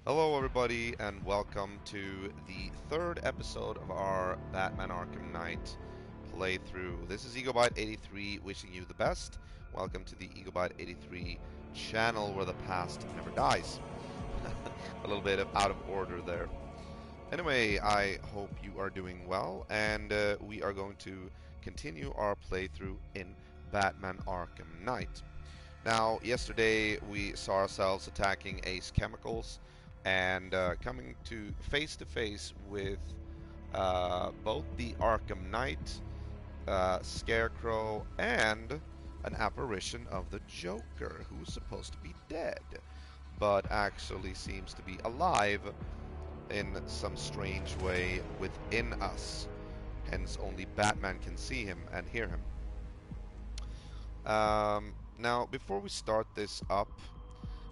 Hello, everybody, and welcome to the third episode of our Batman Arkham Knight playthrough. This is EgoByte83 wishing you the best. Welcome to the EgoByte83 channel where the past never dies. A little bit of out of order there. Anyway, I hope you are doing well, and we are going to continue our playthrough in Batman Arkham Knight. Now, yesterday we saw ourselves attacking Ace Chemicals and coming to face with both the Arkham Knight, Scarecrow, and an apparition of the Joker, who's supposed to be dead, but actually seems to be alive in some strange way within us. Hence, only Batman can see him and hear him. Now, before we start this up,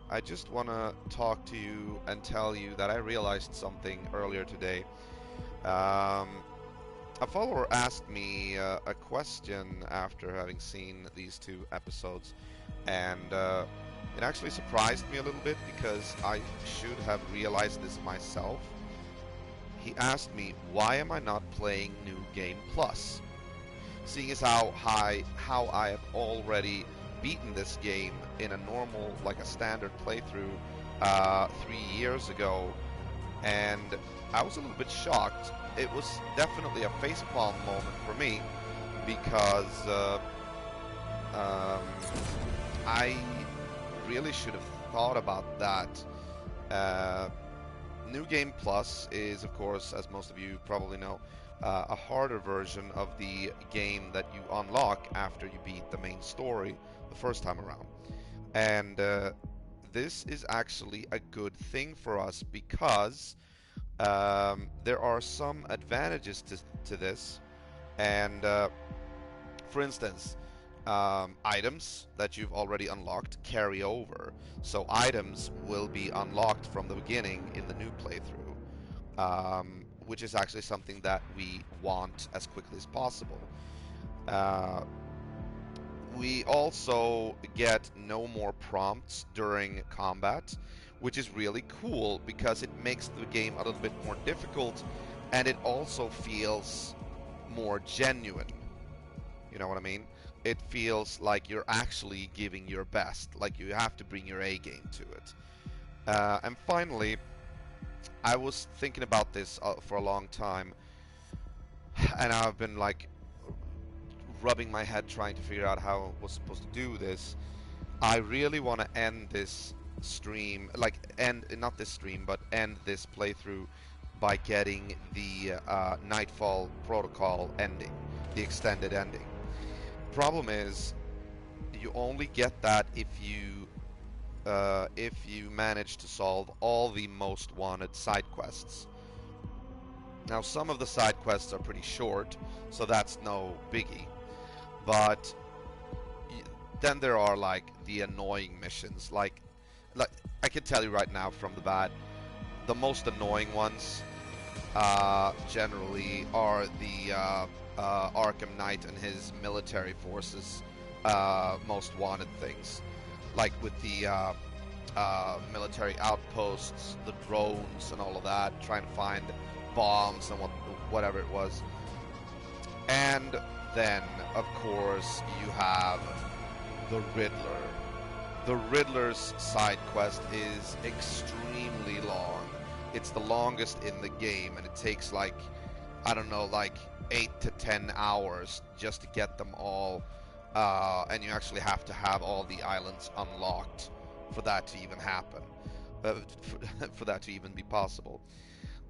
I just want to talk to you and tell you that I realized something earlier today. A follower asked me a question after having seen these two episodes, and it actually surprised me a little bit because I should have realized this myself. He asked me, why am I not playing New Game Plus? Seeing as how I have already beaten this game in a normal, like a standard playthrough 3 years ago, and I was a little bit shocked. It was definitely a facepalm moment for me because I really should have thought about that. New Game Plus is, of course, as most of you probably know, a harder version of the game that you unlock after you beat the main story the first time around. And this is actually a good thing for us because there are some advantages to this. And for instance, items that you've already unlocked carry over. So items will be unlocked from the beginning in the new playthrough, which is actually something that we want as quickly as possible. We also get no more prompts during combat, which is really cool because it makes the game a little bit more difficult, and it also feels more genuine. You know what I mean? It feels like you're actually giving your best, like you have to bring your A game to it. And finally, I was thinking about this for a long time, and I've been like rubbing my head trying to figure out how I was supposed to do this. I really want to end this stream, like not this stream, but end this playthrough by getting the Nightfall Protocol ending, the extended ending. Problem is, you only get that if you manage to solve all the most wanted side quests. Now, some of the side quests are pretty short, so that's no biggie. But then there are like the annoying missions. Like I can tell you right now from the bat, the most annoying ones generally are the Arkham Knight and his military forces most wanted things, like with the military outposts, the drones, and all of that, trying to find bombs and whatever it was. And then, of course, you have the Riddler. The Riddler's side quest is extremely long. It's the longest in the game, and it takes like, I don't know, like 8 to 10 hours just to get them all. And you actually have to have all the islands unlocked for that to even happen, for that to even be possible.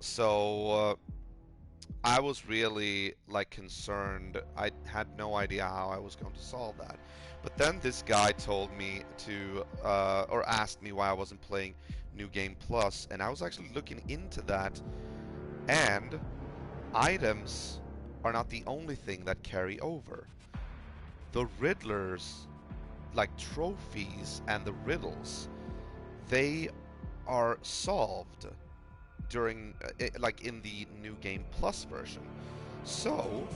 So I was really like concerned. I had no idea how I was going to solve that. But then this guy told me to, or asked me why I wasn't playing New Game Plus, and I was actually looking into that. And items are not the only thing that carry over. The Riddler's, like trophies and the riddles, they are solved during like in the New Game Plus version. So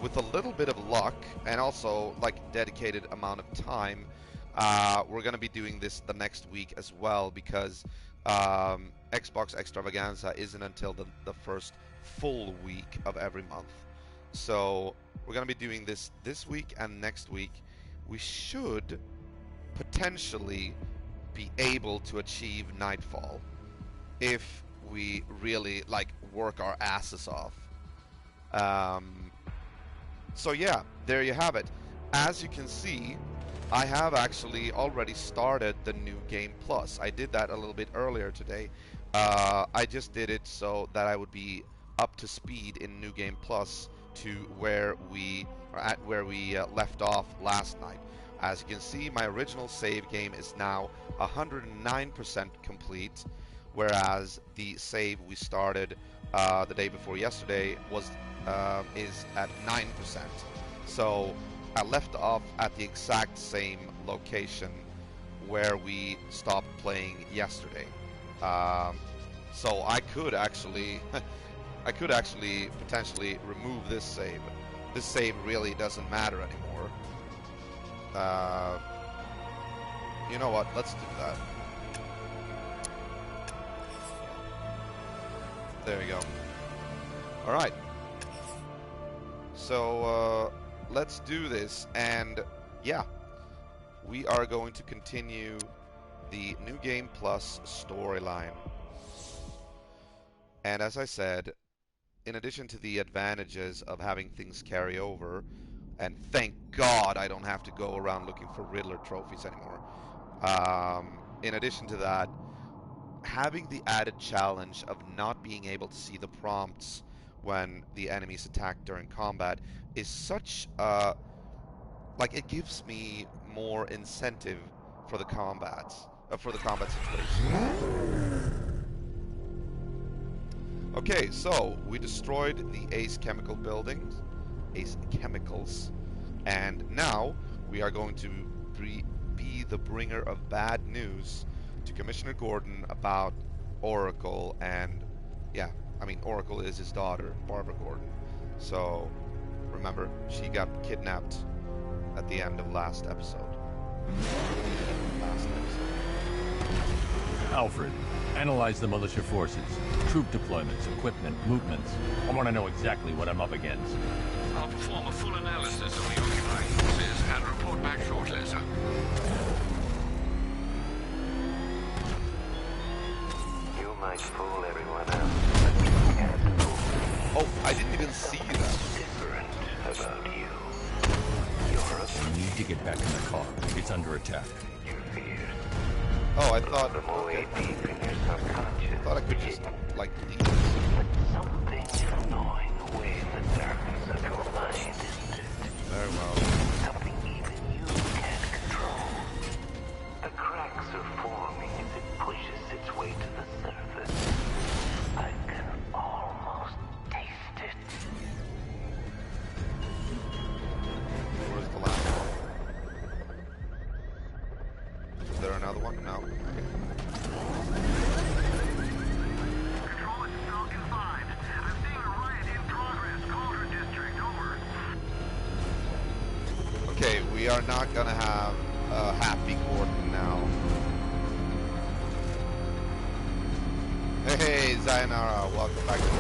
with a little bit of luck and also like dedicated amount of time, We're going to be doing this the next week as well because Xbox Extravaganza isn't until the first full week of every month. So we're going to be doing this week and next week. We should potentially be able to achieve Nightfall if we really work our asses off. So yeah, there you have it. As you can see, I have actually already started the New Game Plus. I did that a little bit earlier today. I just did it so that I would be up to speed in New Game Plus to where we left off last night. As you can see, my original save game is now 109% complete, whereas the save we started the day before yesterday is at 9%. So I left off at the exact same location where we stopped playing yesterday. So I could actually potentially remove this save. This save really doesn't matter anymore. You know what? Let's do that. There we go. All right. So let's do this, and yeah, we are going to continue the New Game Plus storyline. And as I said, in addition to the advantages of having things carry over, and thank God I don't have to go around looking for Riddler trophies anymore. In addition to that, having the added challenge of not being able to see the prompts when the enemies attack during combat is such it gives me more incentive for the combat situation. Okay, so we destroyed the Ace Chemicals, and now we are going to be the bringer of bad news to Commissioner Gordon about Oracle, and yeah, I mean, Oracle is his daughter, Barbara Gordon. So remember, she got kidnapped at the end of last episode. Alfred, analyze the militia forces, troop deployments, equipment, movements. I want to know exactly what I'm up against. I'll perform a full analysis of the occupying forces and report back shortly, sir. You might fool everyone else. Oh, I didn't even see that. Different about you. You need to get back in the car. It's under attack. Your fears. Oh, I thought. Them away Okay. deep in your subconscious. I thought I could just leave. But something is gnawing away in the darkness of your mind, isn't it? Very well. Something even you can't control. The cracks are forming as it pushes its way to the surface. I can almost taste it. Where's the last one? Is there another one? No. Okay. Control, it's Falcon 5. I'm seeing a riot in progress. Cauldron District, over. Okay, we are not gonna have Happy Gordon now. Hey, Zayanara, welcome back to the show.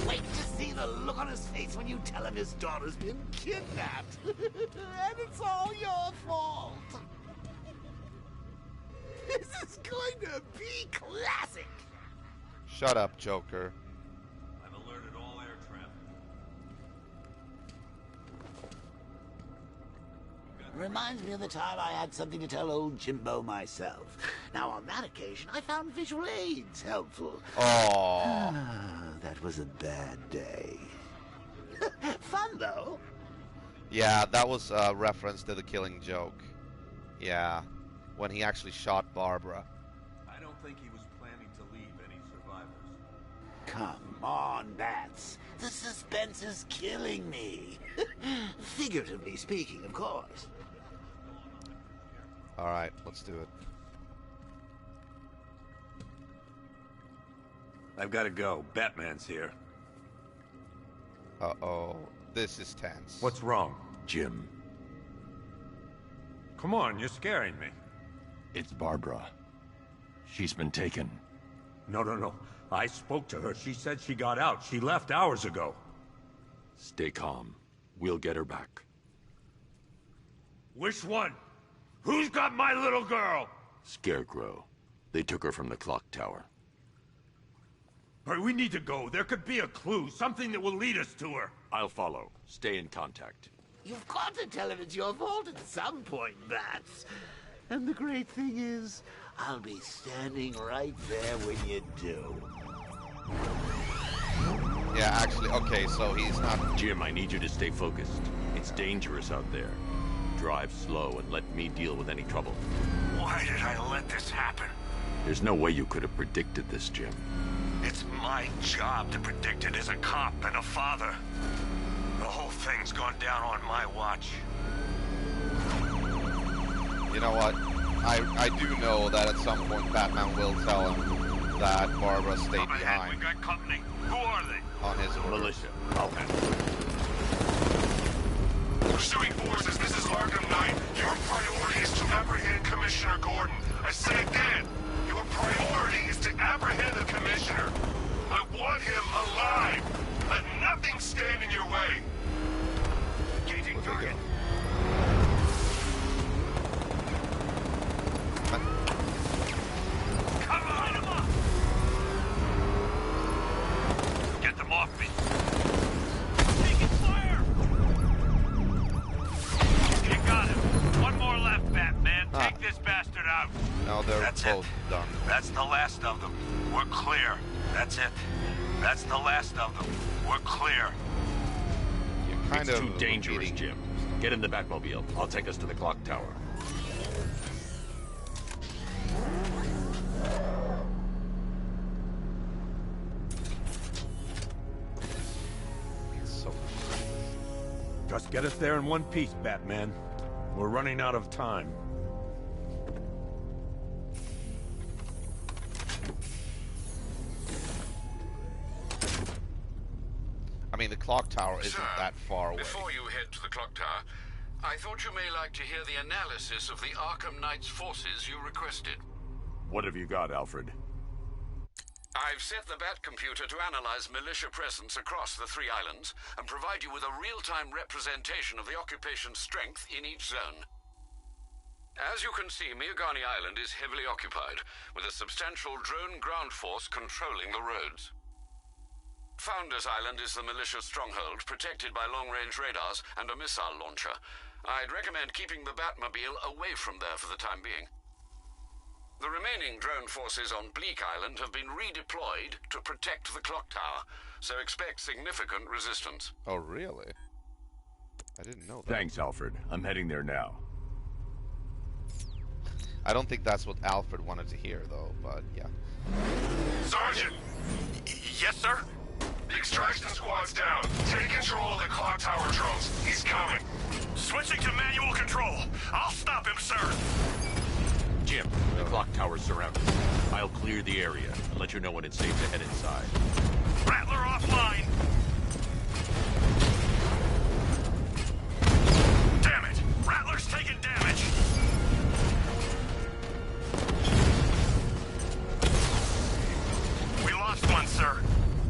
Wait to see the look on his face when you tell him his daughter's been kidnapped. And it's all your fault. This is going to be classic. Shut up, Joker. I've alerted all air traffic. Reminds me of the time I had something to tell old Jimbo myself. Now, on that occasion, I found visual aids helpful. Oh, That was a bad day. Fun, though. yeah, that was a reference to the Killing Joke. Yeah, when he actually shot Barbara. I don't think he was planning to leave any survivors. Come on, Bats. The suspense is killing me. Figuratively speaking, of course. All right, let's do it. I've got to go. Batman's here. Uh-oh, this is tense. What's wrong, Jim? Come on, you're scaring me. It's Barbara. She's been taken. No. I spoke to her. She said she got out. She left hours ago. Stay calm. We'll get her back. Which one? Who's got my little girl? Scarecrow. They took her from the clock tower. All right, we need to go. There could be a clue, something that will lead us to her. I'll follow. Stay in contact. You've got to tell him it's your fault at some point, Bats. And the great thing is, I'll be standing right there when you do. Yeah, actually, okay, so he's not... Jim, I need you to stay focused. It's dangerous out there. Drive slow and let me deal with any trouble. Why did I let this happen? There's no way you could have predicted this, Jim. It's my job to predict it as a cop and a father. The whole thing's gone down on my watch. You know what? I do know that at some point Batman will tell him that Barbara stayed Up ahead, behind we got company. Who are they? on his order. Militia. Okay. Pursuing forces, this is Arkham Knight. Your priority is to apprehend Commissioner Gordon. I say again, your priority is to apprehend the Commissioner. I want him alive. Let nothing stand in your way. Engaging target. Come on! Him up. Get them off me. Taking fire! You got him. One more left, Batman. Take this bastard out. No, they're That's both it. done. That's the last of them. We're clear. That's it. That's the last of them. We're clear. You're kind It's of too dangerous, repeating- Jim. Get in the Batmobile. I'll take us to the clock tower. So Just get us there in one piece, Batman. We're running out of time. I mean, the clock tower isn't Sir, that far away. Before you head to the clock tower, I thought you may like to hear the analysis of the Arkham Knight's forces you requested. What have you got, Alfred? I've set the Bat computer to analyze militia presence across the 3 islands and provide you with a real-time representation of the occupation's strength in each zone. As you can see, Miagani Island is heavily occupied, with a substantial drone ground force controlling the roads. Founders Island is the militia stronghold, protected by long-range radars and a missile launcher. I'd recommend keeping the Batmobile away from there for the time being. The remaining drone forces on Bleak Island have been redeployed to protect the clock tower, so expect significant resistance. Oh, really? I didn't know that. Thanks, Alfred. I'm heading there now. I don't think that's what Alfred wanted to hear, though, but yeah. Sergeant! Yes, sir? The extraction squad's down. Take control of the clock tower drones. He's coming. Switching to manual control. I'll stop him, sir. Jim, the clock tower's surrounded. I'll clear the area and let you know when it's safe to head inside. Rattler offline. Damn it! Rattler's taking damage. We lost one, sir.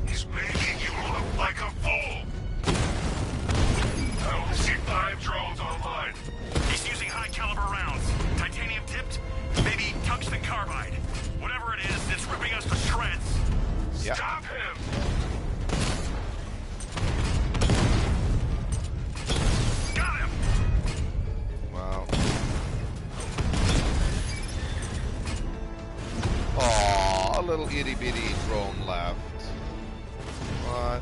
He's making you look like a fool. I only see 5 drones online. He's using high-caliber rounds. Titanium tipped? Maybe tungsten carbide. Whatever it is, it's ripping us to shreds. Yep. Stop him! Got him! Wow. Aw, a little itty-bitty drone left. What?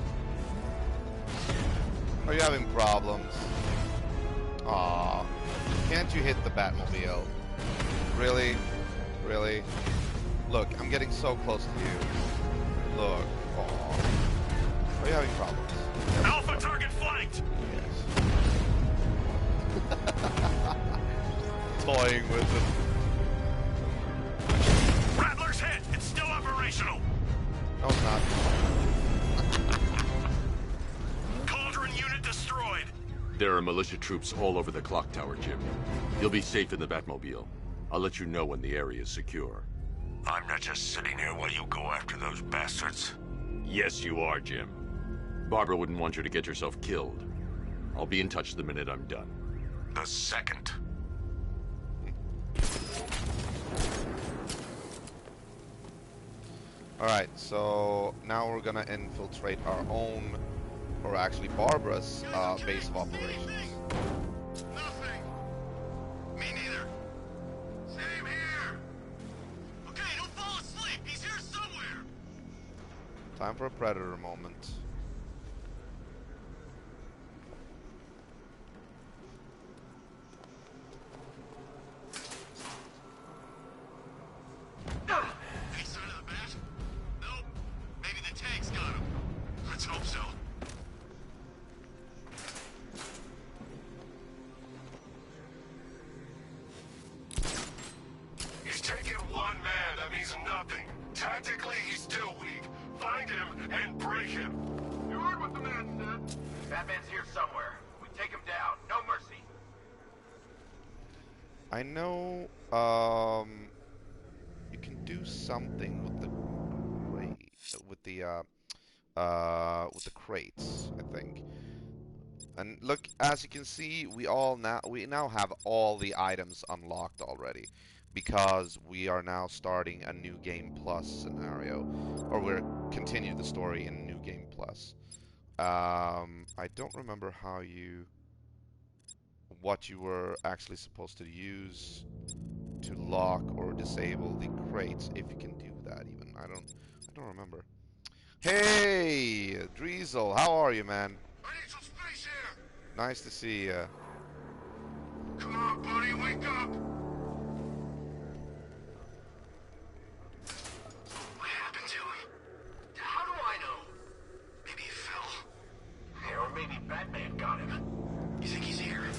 Are you having problems? Aw. Can't you hit the Batmobile? Really? Really? Look, I'm getting so close to you. Look. Aw. Are you having problems? Alpha target flanked! Yes. Toying with it. Rattler's hit! It's still operational! No, it's not. Cauldron unit destroyed. There are militia troops all over the clock tower, Jim. You'll be safe in the Batmobile. I'll let you know when the area is secure. I'm not just sitting here while you go after those bastards. Yes, you are, Jim. Barbara wouldn't want you to get yourself killed. I'll be in touch the minute I'm done. The second. Alright, so now we're gonna infiltrate our own, or actually Barbara's, base of operations. Nothing. Me neither. Same here. Okay, don't fall asleep. He's here somewhere. Time for a Predator moment. Any sign of the bat? Nope. Maybe the tank's got him. Let's hope so. He's taken one man. That means nothing. Tactically, he's still weak. Find him and break him. You heard what the man said. Batman's here somewhere. We take him down. No mercy. I know, you can do something with the crates, I think. And look, as you can see, we now have all the items unlocked already, because we are now starting a New Game Plus scenario, or we're continuing the story in New Game Plus. I don't remember what you were actually supposed to use to lock or disable the crates, if you can do that even. I don't remember. Hey, Driesel, how are you, man? I need some space here. Nice to see you. Come on, buddy, wake up. What happened to him? How do I know? Maybe he fell. Yeah, or maybe Batman got him. You think he's here?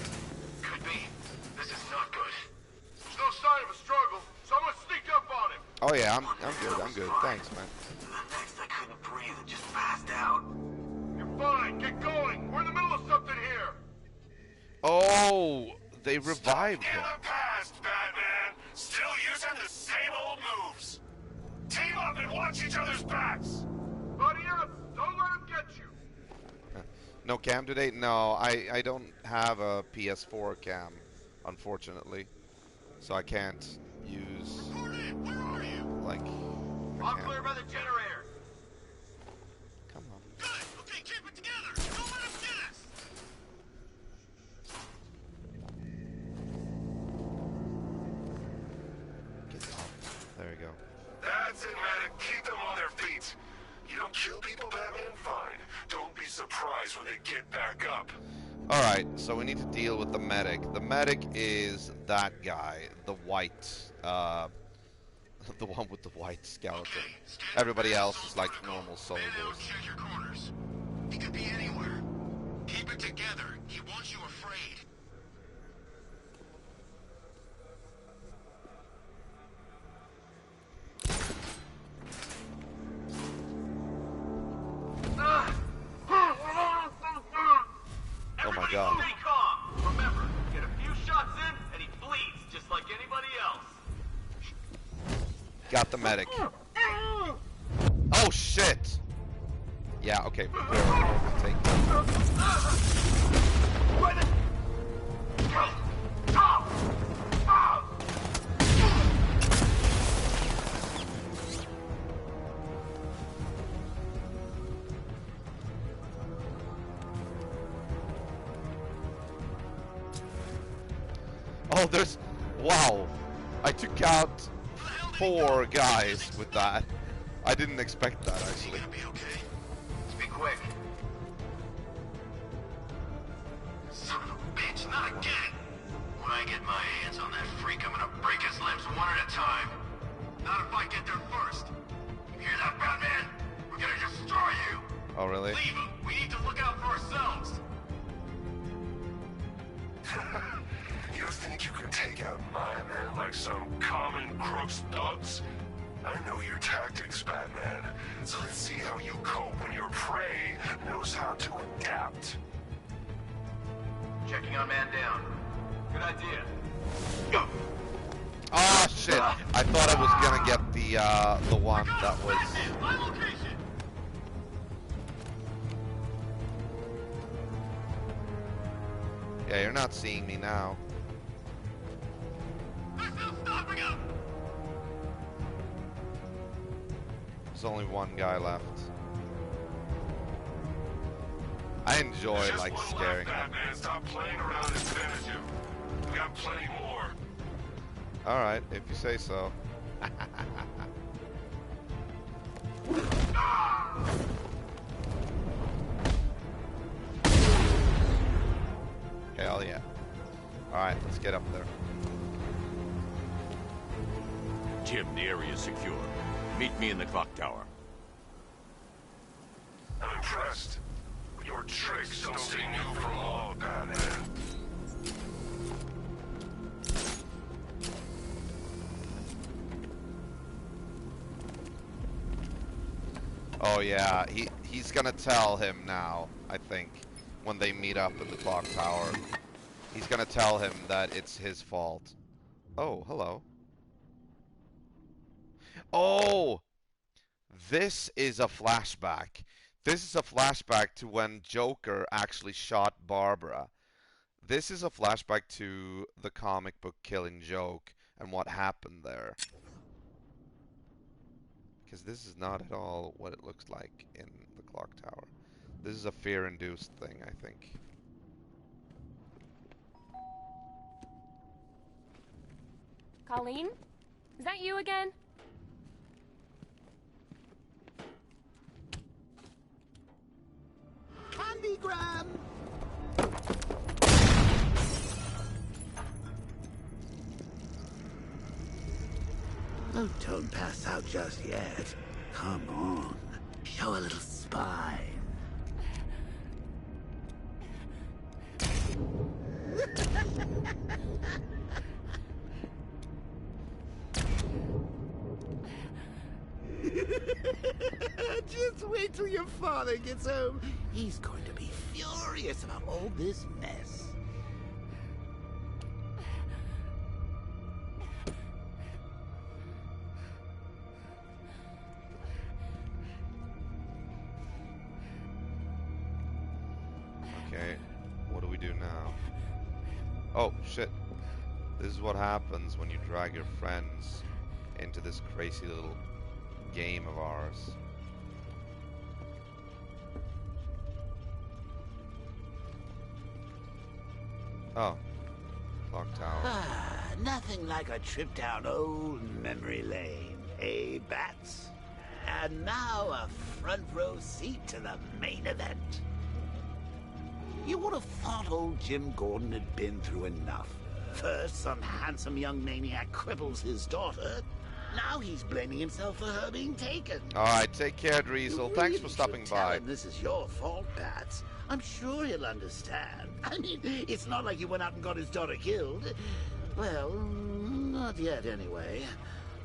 Could be. This is not good. There's no sign of a struggle. Someone sneaked up on him. Oh yeah, I'm good. Thanks, man. The next I couldn't breathe and just passed out. You're fine. Get going. We're in the middle of something here. Oh, they revived In him. the past, Batman. Still using the same old moves. Team up and watch each other's backs. Buddy up. Don't let him get you. No cam today? No, I don't have a PS4 cam, unfortunately. So I can't use, Where are you? like, All clear by the generator. come on. Good. Okay, keep it together. Don't let him get us. Get up. There you go. That's it, man. Keep them on their feet. You don't kill people, Batman? Fine. Don't be surprised when they get back up. Alright, so we need to deal with the medic. The medic is that guy, the white, the one with the white skeleton. Everybody else is like normal soldiers. Check your corners. He could be anywhere. Keep it together. He wants you afraid. Oh my god. Stay calm. Remember, get a few shots in, and he bleeds just like anybody else. Got the medic. Oh shit! Yeah, okay. Take Oh, there's... Wow. I took out 4 guys with that. I didn't expect that, actually. Be okay. Let's be quick. Son of a bitch, not again! When I get my hands on that freak, I'm gonna break his limbs one at a time. Not if I get there first. You hear that, Batman? We're gonna destroy you! Oh, really? Leave him! We need to look out for ourselves! You think you can take out my men like some common gross thugs? I know your tactics, Batman. So let's see how you cope when your prey knows how to adapt. Checking on man down. Good idea. Oh shit! I thought I was gonna get the one that was. My location. Yeah, you're not seeing me now. There's no stopping him. There's only one guy left. I enjoy Just like one scaring left, them. Batman. Stop playing around and finish him. We got plenty more. All right, if you say so. Hell yeah. All right, let's get up there. Jim, the area is secure. Meet me in the clock tower. I'm impressed. But your tricks don't stay new for long, Batman. Oh yeah, he's gonna tell him now, I think, when they meet up in the clock tower. He's gonna tell him that it's his fault. Oh, hello. Oh! This is a flashback. This is a flashback to when Joker actually shot Barbara. This is a flashback to the comic book Killing Joke and what happened there. Because this is not at all what it looks like in the clock tower. This is a fear-induced thing, I think. Colleen? Is that you again? Candygram! Oh, don't pass out just yet. Come on. Show a little spine. Just wait till your father gets home. He's going to be furious about all this mess. Okay, what do we do now? Oh, shit. This is what happens when you drag your friends into this crazy little game of ours. Oh, clock tower. Ah, nothing like a trip down old memory lane, eh, Bats? And now a front row seat to the main event. You would have thought old Jim Gordon had been through enough. First, some handsome young maniac cripples his daughter. Now he's blaming himself for her being taken. Alright, take care, Driesel. Thanks for stopping Tell by. him this is your fault, Bats. I'm sure he'll understand. I mean, it's not like you went out and got his daughter killed. Well, not yet anyway.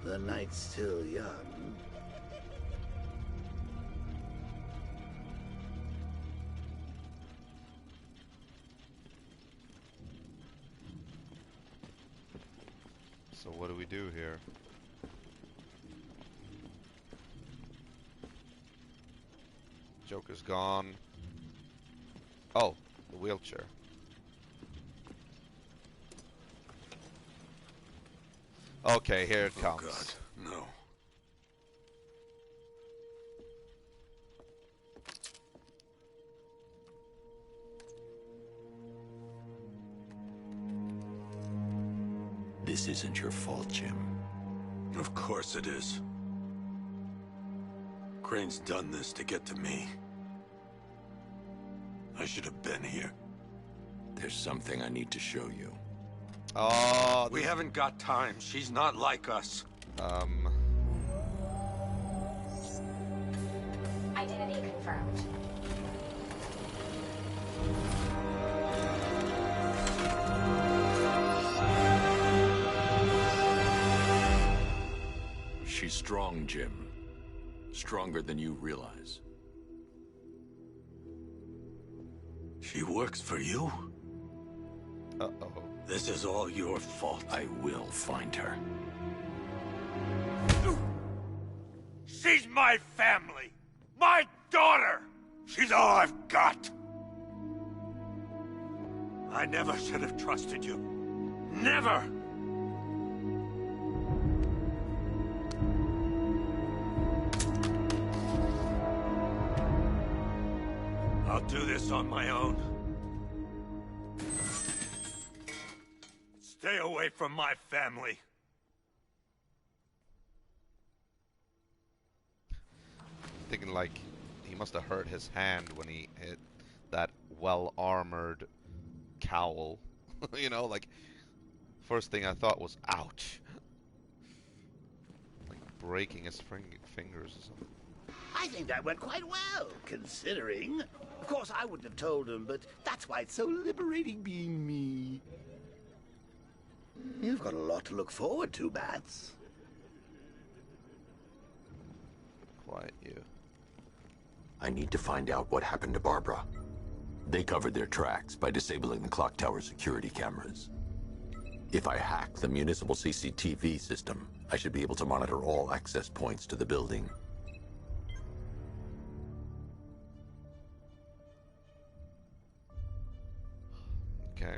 The night's still young. So what do we do here? Joker's gone. Oh, the wheelchair. Okay, here it comes. God, no. This isn't your fault, Jim. Of course it is. Crane's done this to get to me. I should have been here. There's something I need to show you. Oh, We haven't got time. She's not like us. Identity confirmed. She's strong, Jim. Stronger than you realize. She works for you? Uh-oh. This is all your fault. I will find her. She's my family! My daughter! She's all I've got! I never should have trusted you. Never! I'll do this on my own. Stay away from my family. Thinking like he must have hurt his hand when he hit that well-armored cowl. You know, like, first thing I thought was, ouch. Like breaking his fingers or something. I think that went quite well, considering. Of course, I wouldn't have told him, but that's why it's so liberating being me. You've got a lot to look forward to, Bats. Quiet you. I need to find out what happened to Barbara. They covered their tracks by disabling the clock tower security cameras. If I hack the municipal CCTV system, I should be able to monitor all access points to the building. Okay.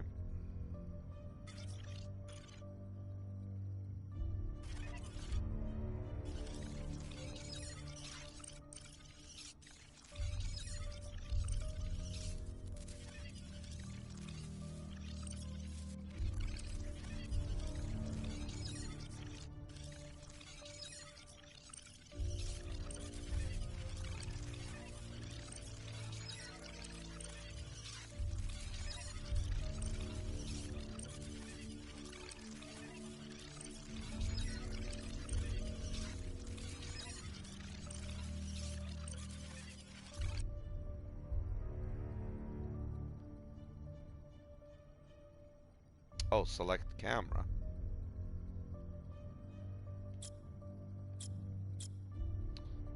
Oh, select camera.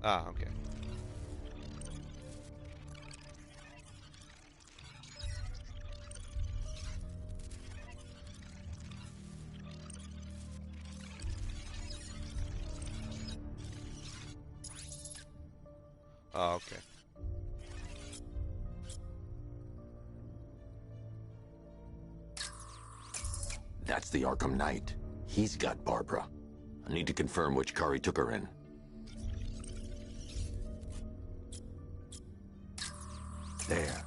Ah, okay. Oh, okay. That's the Arkham Knight. He's got Barbara. I need to confirm which car he took her in. There.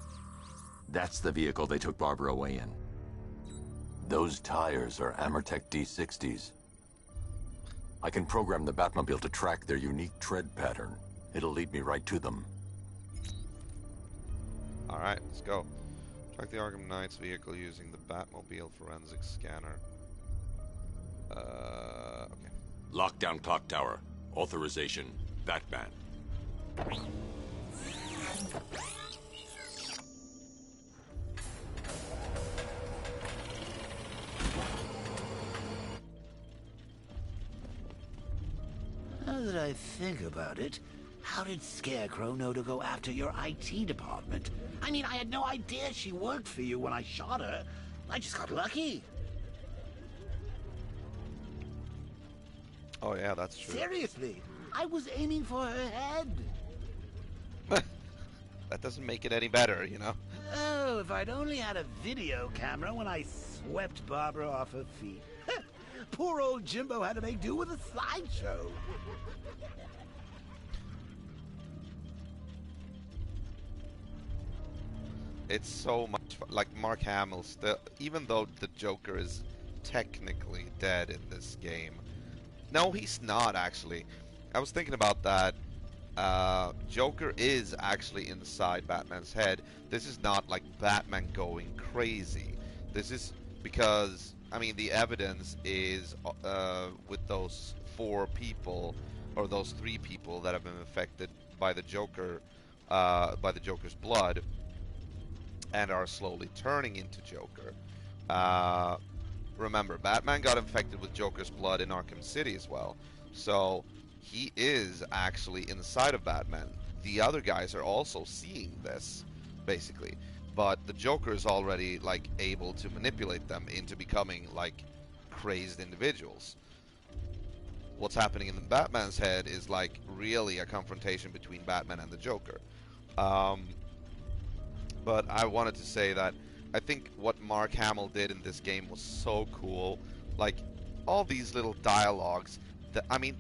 That's the vehicle they took Barbara away in. Those tires are Amertech D60s. I can program the Batmobile to track their unique tread pattern. It'll lead me right to them. Alright, let's go. Track the Arkham Knight's vehicle using the Batmobile forensic scanner. Okay. Lockdown clock tower. Authorization. Batman. Now that I think about it, how did Scarecrow know to go after your IT department? I mean, I had no idea she worked for you when I shot her. I just got lucky. Oh yeah, that's true. Seriously, I was aiming for her head. That doesn't make it any better, you know? Oh, if I'd only had a video camera when I swept Barbara off her feet. Poor old Jimbo had to make do with a slideshow. It's so much fun. Like Mark Hamill still, even though the Joker is technically dead in this game. No, he's not actually. I was thinking about that. Joker is actually inside Batman's head. This is not like Batman going crazy. This is because, I mean, the evidence is with those 4 people, or those 3 people that have been affected by the Joker, by the Joker's blood, and are slowly turning into Joker. Remember, Batman got infected with Joker's blood in Arkham City as well. So he is actually inside of Batman. The other guys are also seeing this, basically. but the Joker is already like able to manipulate them into becoming like crazed individuals. What's happening in the Batman's head is like really a confrontation between Batman and the Joker. But I wanted to say that I think what Mark Hamill did in this game was so cool. Like, all these little dialogues, that, I mean,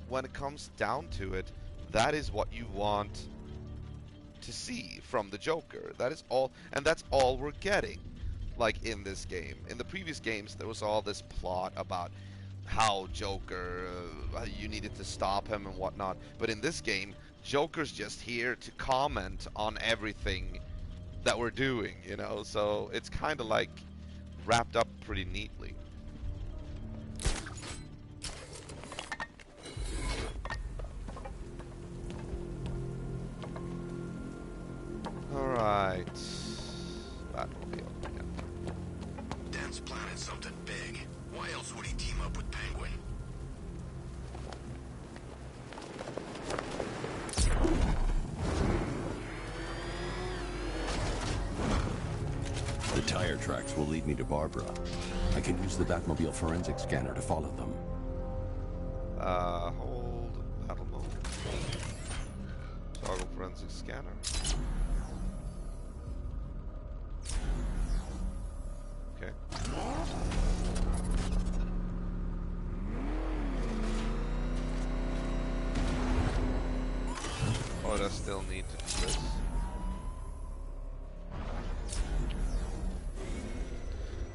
when it comes down to it, that is what you want to see from the Joker. That is all, and that's all we're getting, like, in this game. In the previous games, there was all this plot about how Joker, you needed to stop him and whatnot. But in this game, Joker's just here to comment on everything that we're doing, you know? So it's kind of like wrapped up pretty neatly. Alright. Batmobile, yeah. Dan's planted something big. Why else would he team up with Penguin? The tire tracks will lead me to Barbara. I can use the Batmobile forensic scanner to follow them. Hold battle mode. Toggle forensic scanner. Okay. Oh, I still need to do this.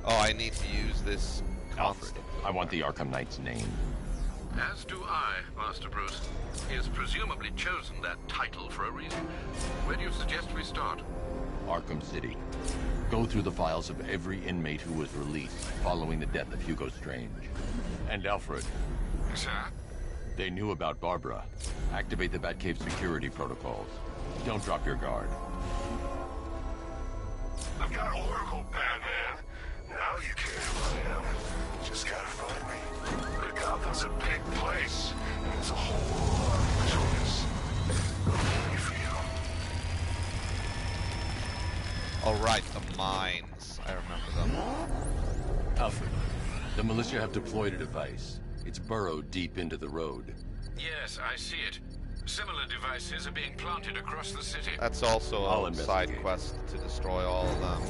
Oh, I need to use this Alfred, I want the Arkham Knight's name. As do I, Master Bruce. He has presumably chosen that title for a reason. Where do you suggest we start? Arkham City. Go through the files of every inmate who was released following the death of Hugo Strange. And Alfred. Sir? They knew about Barbara. Activate the Batcave security protocols. Don't drop your guard. I've got Oracle, Batman. Now you care who I am. Just gotta find me. But Gotham's a big place, and there's a whole lot of choice. I'm ready for you. Alright, the mines. I remember them. Alfred, the militia have deployed a device. It's burrowed deep into the road. Yes, I see it. Similar devices are being planted across the city. That's also I'll a side investigate. quest to destroy all of them.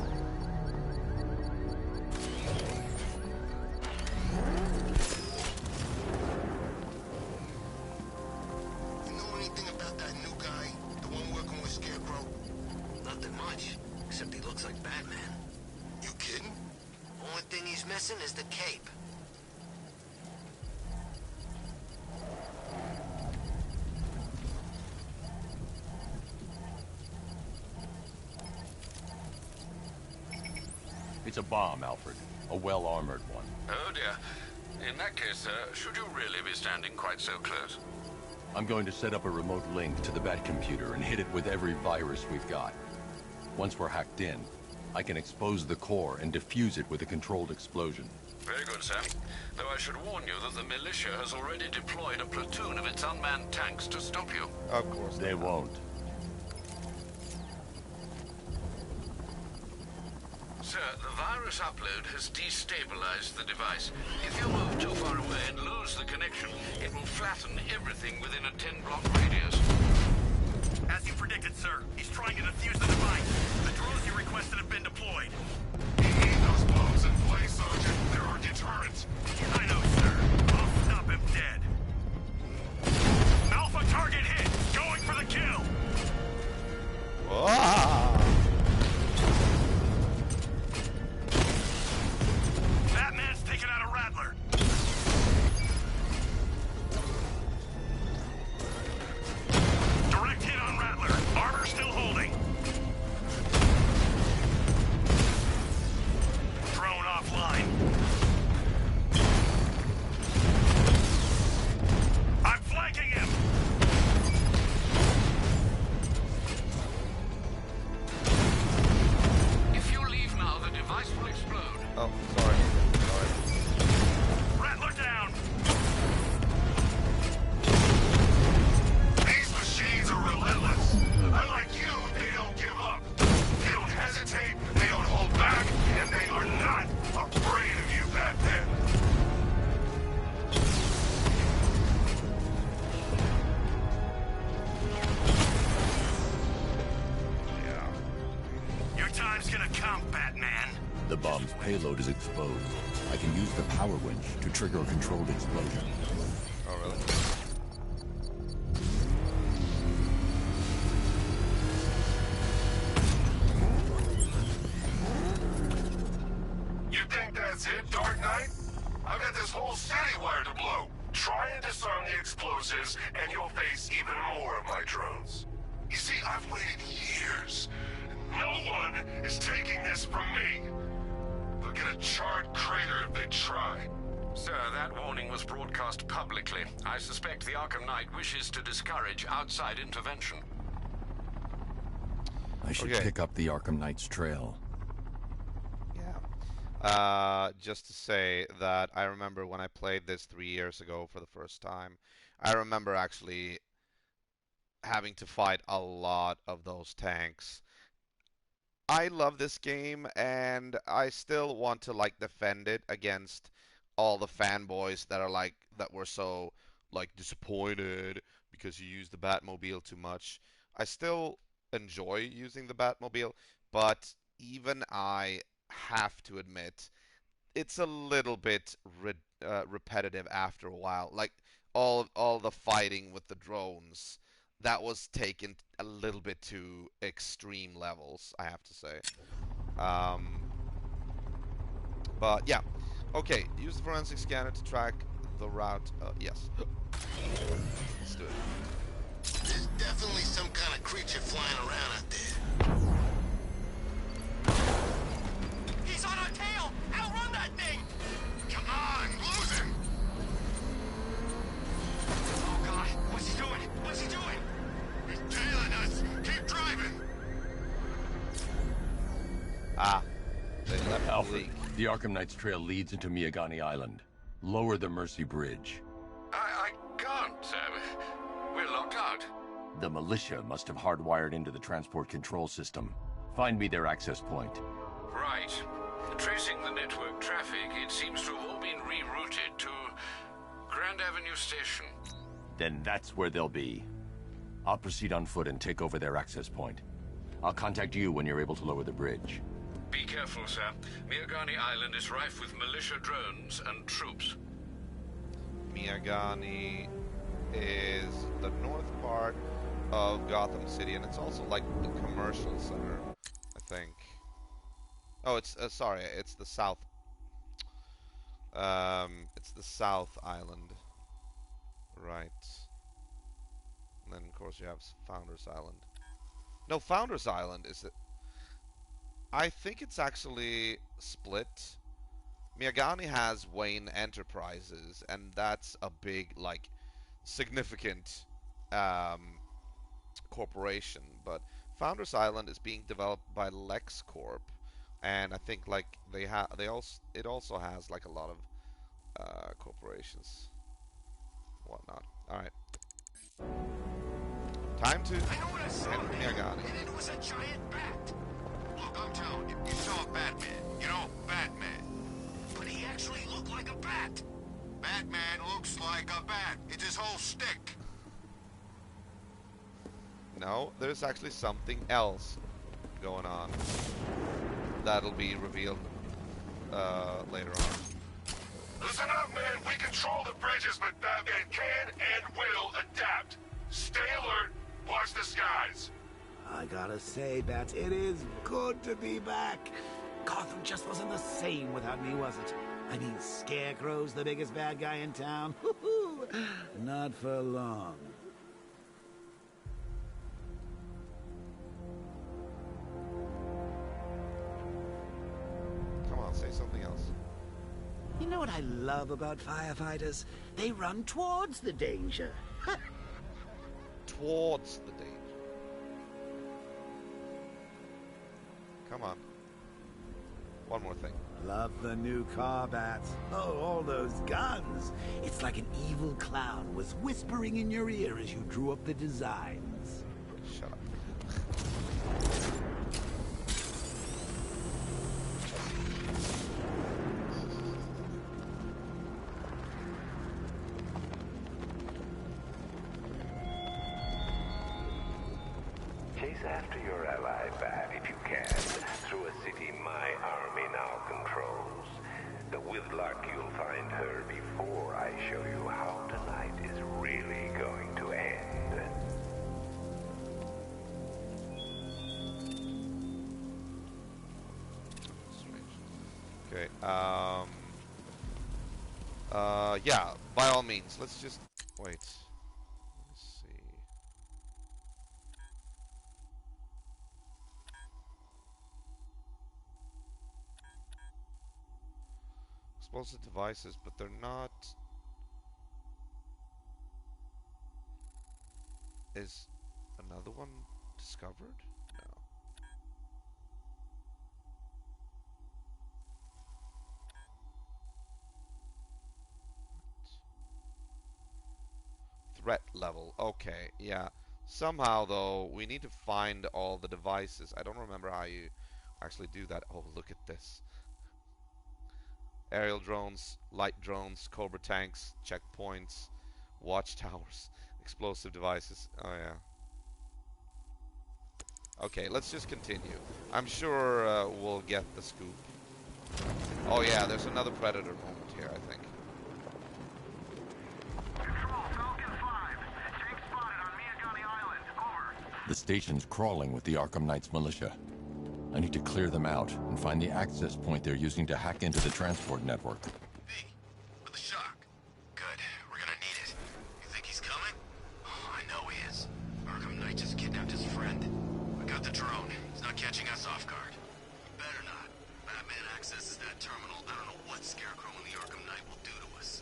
You know anything about that new guy? The one working with Scarecrow? Nothing much, except he looks like Batman. You kidding? Only thing he's missing is the cape. It's a bomb, Alfred. A well-armored one. Oh dear. In that case, should you really be standing quite so close? I'm going to set up a remote link to the Batcomputer and hit it with every virus we've got. Once we're hacked in, I can expose the core and defuse it with a controlled explosion. Very good, sir. Though I should warn you that the militia has already deployed a platoon of its unmanned tanks to stop you. Of course. They won't. Sir, the virus upload has destabilized the device. If you move too far away and lose the connection, it will flatten everything within a 10-block radius. As you predicted, sir, he's trying to defuse the device. The drones you requested have been deployed. Keep those bombs in place, Sergeant. There are deterrents. I know, sir. I'll stop him dead. Alpha target hit! Going for the kill! Whoa. Batman's taken out a Rattler. Direct hit on Rattler. Armor still holding. Drone offline. payload is exposed. I can use the power winch to trigger a controlled explosion. Oh, really? You think that's it, Dark Knight? I've got this whole city wired to blow. Try and disarm the explosives, and you'll face even more of my drones. You see, I've waited years. No one is taking this from me. They'll get a charred crater if they try. Sir, that warning was broadcast publicly. I suspect the Arkham Knight wishes to discourage outside intervention. I should pick up the Arkham Knight's trail. Yeah. Just to say that I remember when I played this 3 years ago for the first time, I remember actually having to fight a lot of those tanks. I love this game, and I still want to like defend it against all the fanboys that are like that were so like disappointed because you use the Batmobile too much. I still enjoy using the Batmobile, but even I have to admit it's a little bit repetitive after a while. Like all the fighting with the drones, that was taken a little bit to extreme levels, I have to say. But yeah, okay. Use the forensic scanner to track the route. Yes. Let's do it. There's definitely some kind of creature flying around out there. He's on our tail! Outrun that thing! Come on, lose him! Oh God, what's he doing? What's he doing? He's tailing us. Keep driving. Ah, they left the Alfred, leak. the Arkham Knight's trail leads into Miagani Island. Lower the Mercy Bridge. I can't, sir. We're locked out. The militia must have hardwired into the transport control system. Find me their access point. Right. Tracing the network traffic, it seems to have all been rerouted to Grand Avenue Station. Then that's where they'll be. I'll proceed on foot and take over their access point. I'll contact you when you're able to lower the bridge. Be careful, sir. Miagani Island is rife with militia drones and troops. Miagani is the north part of Gotham City, and it's also like the commercial center, I think. Oh, it's sorry, it's the south. It's the South Island, right? And then of course you have Founders Island. No, Founders Island is it? I think it's actually split. Miagani has Wayne Enterprises, and that's a big, like, significant corporation. But Founders Island is being developed by LexCorp, and I think like it also has like a lot of corporations, whatnot. All right, time to enter Miagani. And it was a giant bat. Look, I'm telling you, you saw Batman. You know, Batman. But he actually looked like a bat. Batman looks like a bat. It's his whole stick. No, there's actually something else going on. That'll be revealed later on. Listen up, man. We control the bridges, but Batman can and will adapt. Stay alert. Watch the skies. I gotta say, Bats, it is good to be back. Gotham just wasn't the same without me, was it? I mean, Scarecrow's the biggest bad guy in town. Not for long. Come on, say something else. You know what I love about firefighters? They run towards the danger. Towards the danger. Come on. One more thing. Love the new car, Bats. Oh, all those guns. It's like an evil clown was whispering in your ear as you drew up the designs. Shut up. Chase Chase after your ally, Bat, if you can, through a city my army now controls. With luck, you'll find her before I show you how tonight is really going to end. Okay, yeah, by all means, let's just, wait, let's see. Explosive devices, but they're not, is another one discovered? No. Threat level. Okay, yeah. Somehow, though, we need to find all the devices. I don't remember how you actually do that. Oh, look at this. Aerial drones, light drones, Cobra tanks, checkpoints, watchtowers, explosive devices. Oh, yeah. Okay, let's just continue. I'm sure we'll get the scoop. Oh, yeah, there's another Predator moment here, I think. The station's crawling with the Arkham Knight's militia. I need to clear them out and find the access point they're using to hack into the transport network. Hey, with the shock. Good, we're gonna need it. You think he's coming? Oh, I know he is. Arkham Knight just kidnapped his friend. We got the drone. He's not catching us off guard. He better not. Batman accesses that terminal. I don't know what Scarecrow and the Arkham Knight will do to us.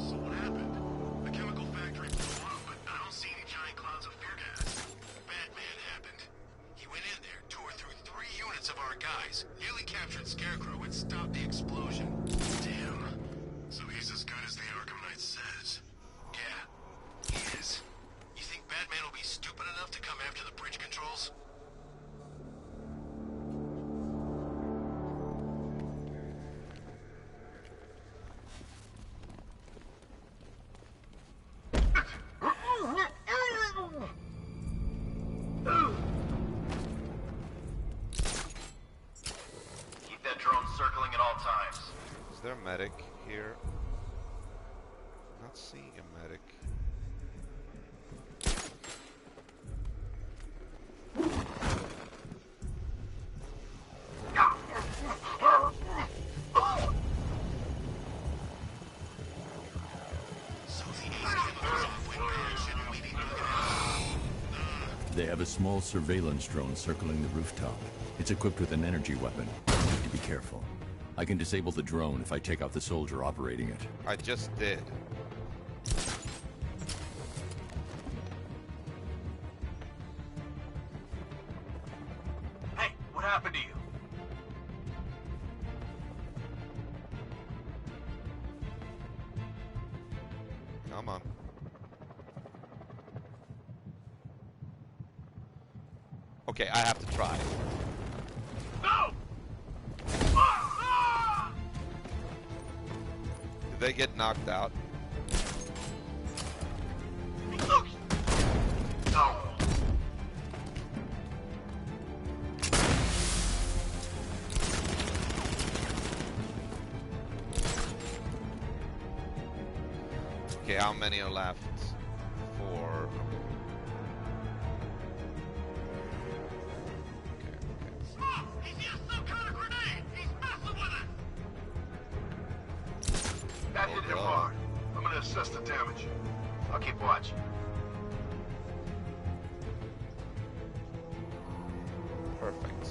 So what happened? The chemical factory blew up, but I don't see any giant clouds of fear gas. Batman happened. He went in there, tore through 3 units of our guys, nearly captured Scarecrow, and stopped the explosion. Damn. So he's as good as the Arkham Knight says. Yeah, he is. You think Batman will be stupid enough to come after the bridge controls? Keep that drone circling at all times. Is there a medic here? Not seeing a medic. They have a small surveillance drone circling the rooftop. It's equipped with an energy weapon. You need to be careful. I can disable the drone if I take out the soldier operating it. I just did. Hey, what happened to you? Come on. Okay, I have to try. No! Did they get knocked out? No! Okay, how many are left? 4. He's used some kind of grenade! He's messing with us! That hit him hard. I'm gonna assess the damage. I'll keep watch. Perfect.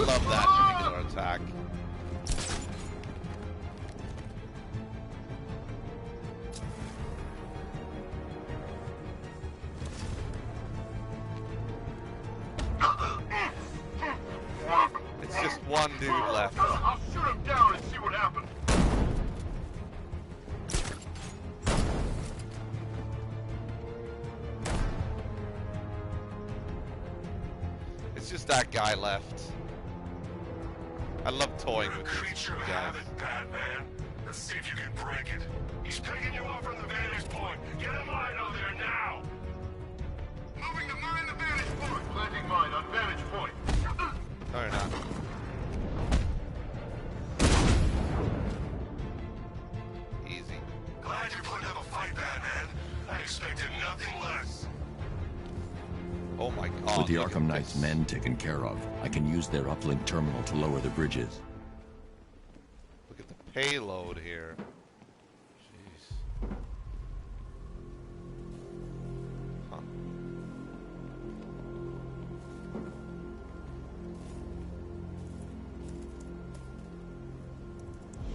love that particular attack. It's just one dude left. I'll shoot him down and see what happens. It's just that guy left. I love toying with these Creature guys. habit, Batman. Let's see if you can break it. He's picking you up from the vantage point. Get a mine out there now. Moving to mine the vantage point. Planting mine on vantage point. No, you're not. Easy. Glad you're putting up a fight, Batman. I expected nothing less. Oh my god. With the look Arkham at Knight's this. men taken care of, I can use their uplink terminal to lower the bridges. Look at the payload here. Jeez. Huh.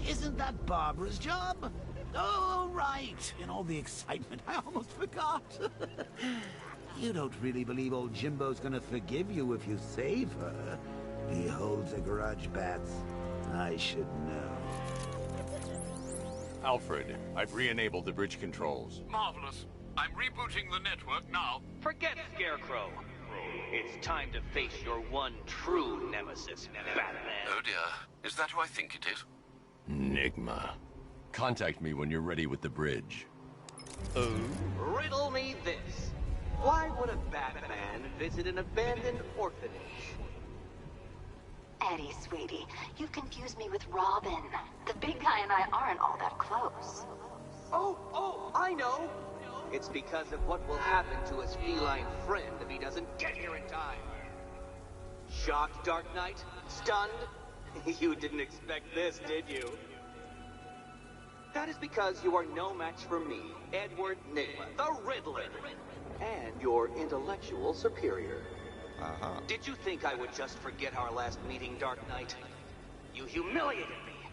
Isn't that Barbara's job? Oh, right. In all the excitement, I almost forgot. You don't really believe old Jimbo's gonna forgive you if you save her. He holds a grudge, Bats. I should know. Alfred, I've re-enabled the bridge controls. Marvelous. I'm rebooting the network now. Forget Scarecrow. It's time to face your one true nemesis, Batman. Oh dear. Is that who I think it is? Enigma. Contact me when you're ready with the bridge. Oh. Riddle me this. Why would a Batman visit an abandoned orphanage? Eddie, sweetie, you've confused me with Robin. The big guy and I aren't all that close. Oh, I know. It's because of what will happen to his feline friend if he doesn't get here in time. Shocked, Dark Knight? Stunned? You didn't expect this, did you? That is because you are no match for me, Edward Nigma, the Riddler, and your intellectual superior. Uh-huh. Did you think I would just forget our last meeting, Dark Knight? You humiliated me.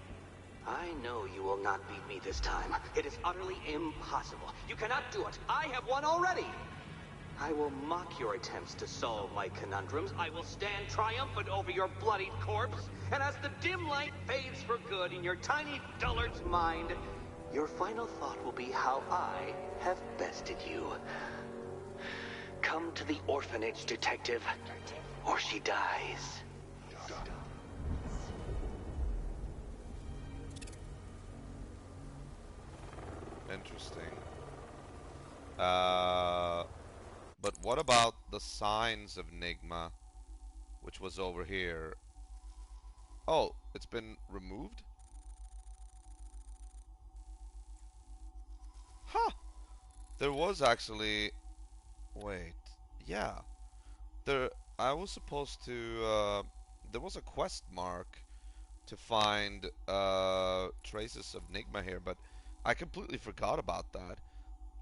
I know you will not beat me this time. It is utterly impossible. You cannot do it. I have won already. I will mock your attempts to solve my conundrums. I will stand triumphant over your bloodied corpse. And as the dim light fades for good in your tiny dullard's mind, your final thought will be how I have bested you. Come to the orphanage, detective, or she dies. Interesting. But what about the signs of Nigma, which was over here? Oh, it's been removed? Huh. There was actually... Wait. Yeah. I was supposed to... there was a quest mark to find traces of Nigma here, but I completely forgot about that.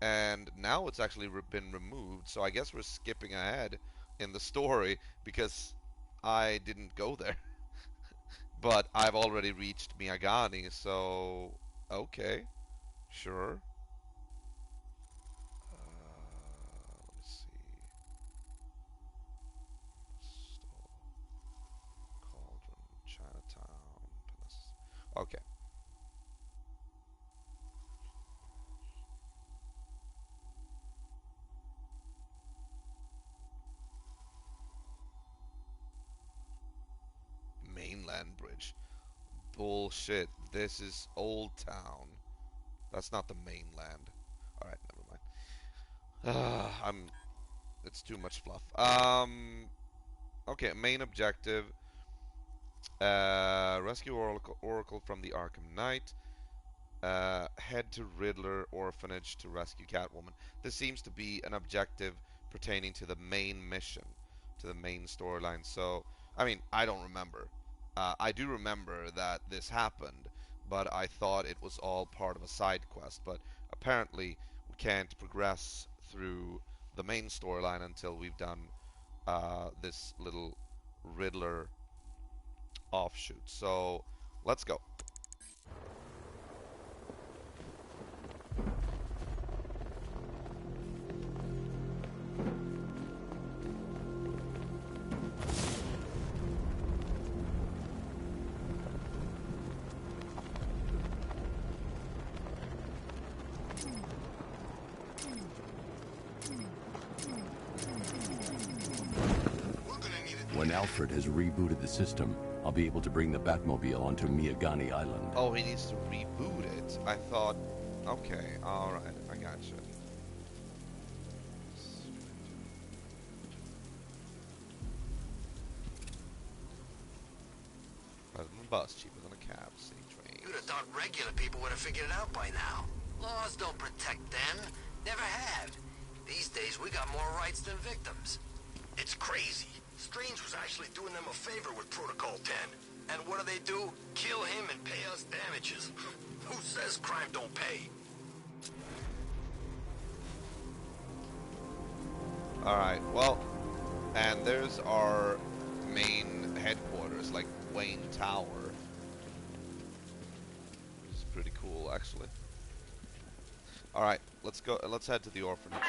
And now it's actually been removed, so I guess we're skipping ahead in the story because I didn't go there. But I've already reached Miyagani, so okay, sure. Let me see. Cauldron, Chinatown, okay. Mainland Bridge. Bullshit. This is Old Town. That's not the mainland. Alright, never mind. It's too much fluff. Okay, main objective. Rescue Oracle from the Arkham Knight. Head to Riddler Orphanage to rescue Catwoman. This seems to be an objective pertaining to the main mission, to the main storyline. So, I mean, I don't remember. I do remember that this happened, but I thought it was all part of a side quest. But apparently, we can't progress through the main storyline until we've done this little Riddler offshoot. So let's go. When Alfred has rebooted the system, I'll be able to bring the Batmobile onto Miyagani Island. Oh, he needs to reboot it. I thought... Okay, alright, I gotcha. Better than a bus, cheaper than a cab, city train. You'd have thought regular people would have figured it out by now. Laws don't protect them. Never have. These days, we got more rights than victims. It's crazy. Strange was actually doing them a favor with Protocol 10. And what do? Kill him and pay us damages. Who says crime don't pay? Alright, well, and there's our main headquarters, like Wayne Tower. Which is pretty cool, actually. Alright, let's go, let's head to the orphanage.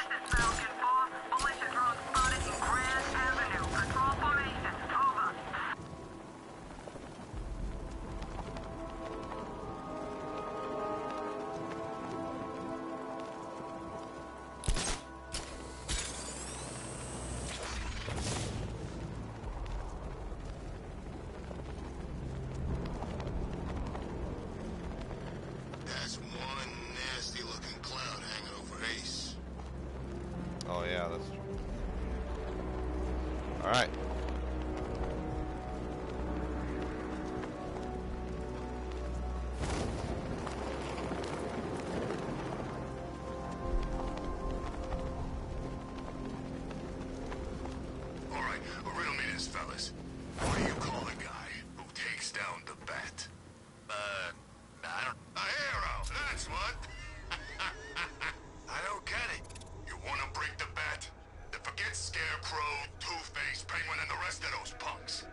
That's one nasty-looking cloud hanging over Ace. Oh yeah, that's true. Alright. Alright, riddle me this, fellas. What do you call a guy who takes down the bat? I don't... A hero, that's what! I don't get it. You wanna break the bat? Then forget Scarecrow, Two-Face, Penguin, and the rest of those punks.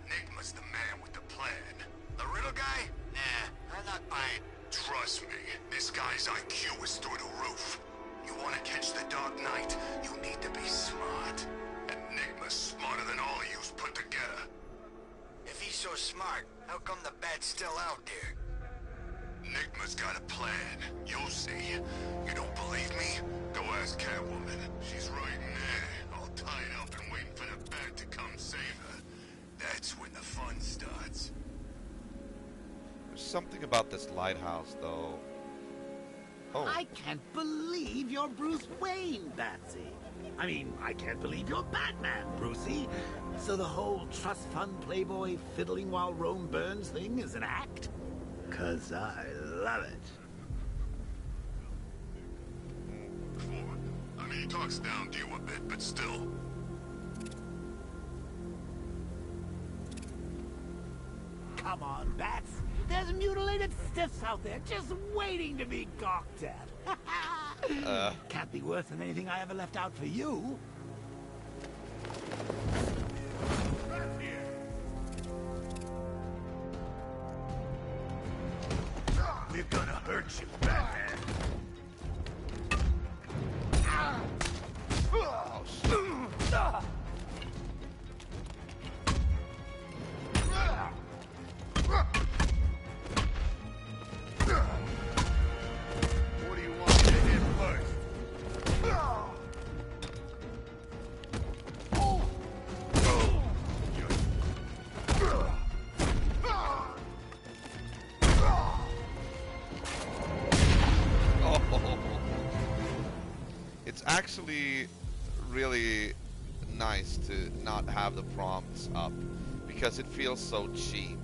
Enigma's the man with the plan. The riddle guy? Nah, I'm not buying. Trust me, this guy's IQ is through the roof. You wanna catch the Dark Knight, you need to be smart. Enigma's smarter than all of yous put together. If he's so smart, how come the bat's still out there? Enigma's got a plan. You'll see. You don't believe me? Go ask Catwoman. She's right in there, all tied up and waiting for the bat to come save her. That's when the fun starts. There's something about this lighthouse, though. Oh. I can't believe you're Bruce Wayne, Batsy. I mean, I can't believe you're Batman, Brucey. So the whole trust fund playboy fiddling while Rome burns thing is an act? 'Cause I love it. I mean, he talks down to you a bit, but still. Come on, Bats. There's mutilated stiffs out there just waiting to be gawked at. Can't be worse than anything I ever left out for you. We're gonna hurt you, Batman. Oh, shit. What do you want me to hit first? It's actually really nice to not have the prompts up because it feels so cheap.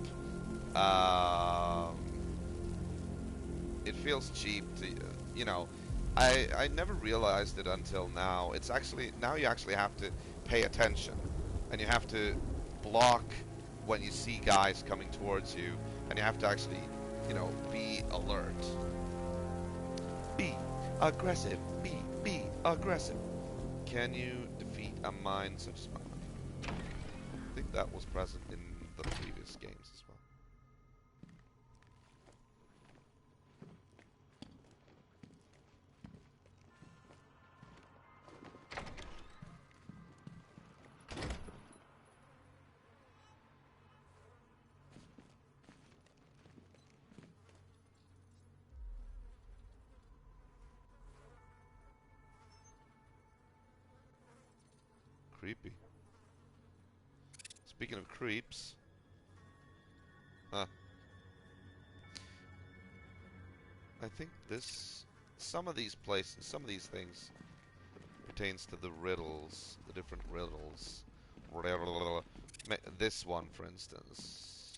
It feels cheap to, you know, I never realized it until now. It's actually, now you actually have to pay attention and you have to block when you see guys coming towards you, and you have to actually, you know, be alert. Be aggressive. Be aggressive. Can you defeat a mind such as mine? I think that was present in the previous games as well. creepy. Speaking of creeps. Huh. I think some of these places, some of these things pertains to the riddles, the different riddles. This one, for instance.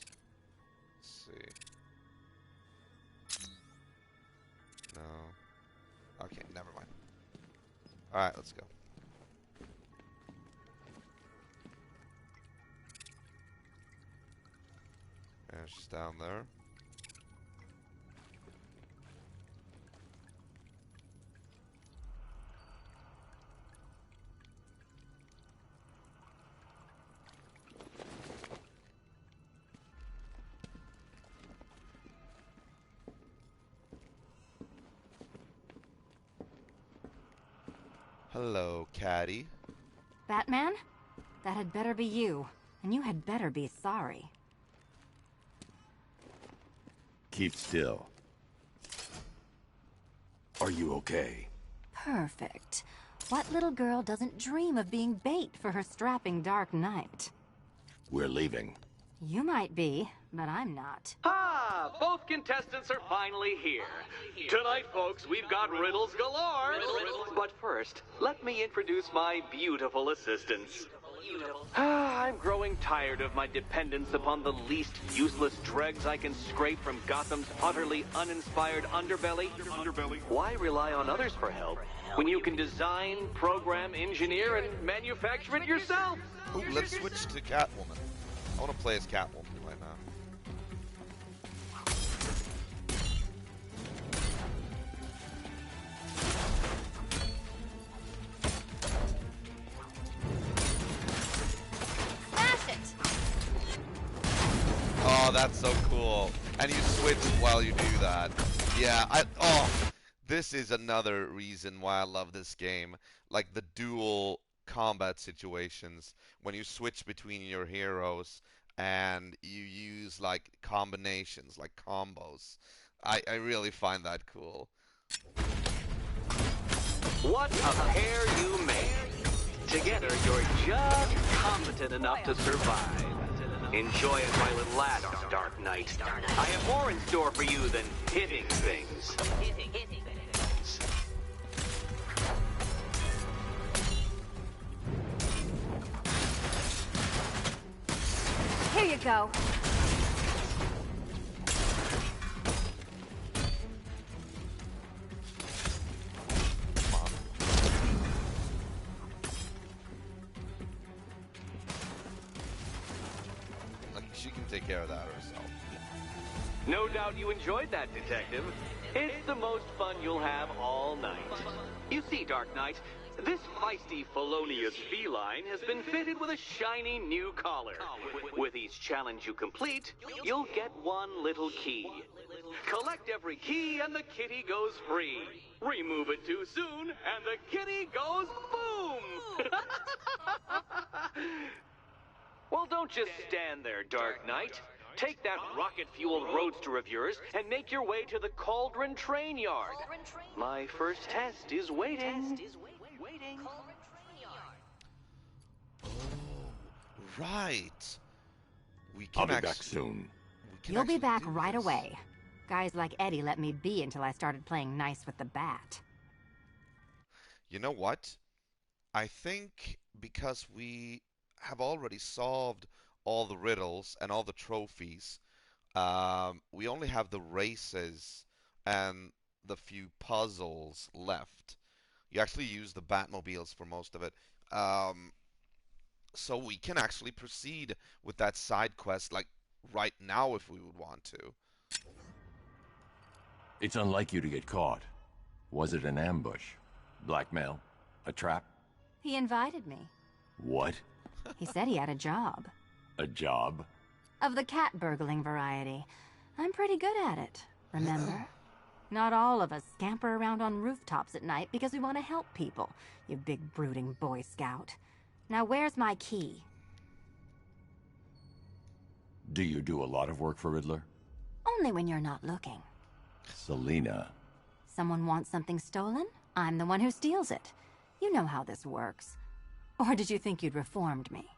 Let's see. No. Okay, never mind. Alright, let's go. And she's down there. Hello, Caddy. Batman? That had better be you. And you had better be sorry. Keep still. Are you okay? Perfect. What little girl doesn't dream of being bait for her strapping Dark Knight? We're leaving. You might be, but I'm not. Ah, both contestants are finally here. Tonight, folks, we've got riddles galore. But first, let me introduce my beautiful assistants. I'm growing tired of my dependence upon the least useless dregs I can scrape from Gotham's utterly uninspired underbelly. Why rely on others for help when you can design, program, engineer, and manufacture it yourself? Ooh, let's switch to Catwoman. I want to play as Catwoman right now. Oh, that's so cool. And you switch while you do that. Yeah, this is another reason why I love this game. Like the dual combat situations when you switch between your heroes and you use like combinations, like combos. I really find that cool. What a pair you make. Together, you're just competent enough to survive. Enjoy it while it lasts, Dark Knight. I have more in store for you than hitting things. Here you go. She can take care of that herself. No doubt you enjoyed that, Detective. It's the most fun you'll have all night. You see, Dark Knight, this feisty, felonious feline has been fitted with a shiny new collar. With each challenge you complete, you'll get one little key. Collect every key and the kitty goes free. Remove it too soon and the kitty goes boom! Well, don't just stand there, Dark Knight. Take that rocket-fueled roadster of yours and make your way to the Cauldron Train Yard. My first test is waiting. Oh, right. I'll be back soon. You'll be back right away. Guys like Eddie let me be until I started playing nice with the bat. You know what? I think because we have already solved all the riddles and all the trophies, we only have the races and the few puzzles left. You actually use the Batmobiles for most of it. So we can actually proceed with that side quest like right now if we would want to. It's unlike you to get caught. Was it an ambush? Blackmail? A trap? He invited me. What? He said he had a job. A job? Of the cat burgling variety. I'm pretty good at it, remember? Not all of us scamper around on rooftops at night because we want to help people, you big brooding Boy Scout. Now where's my key? Do you do a lot of work for Riddler? Only when you're not looking. Selina. Someone wants something stolen? I'm the one who steals it. You know how this works. Or did you think you'd reformed me?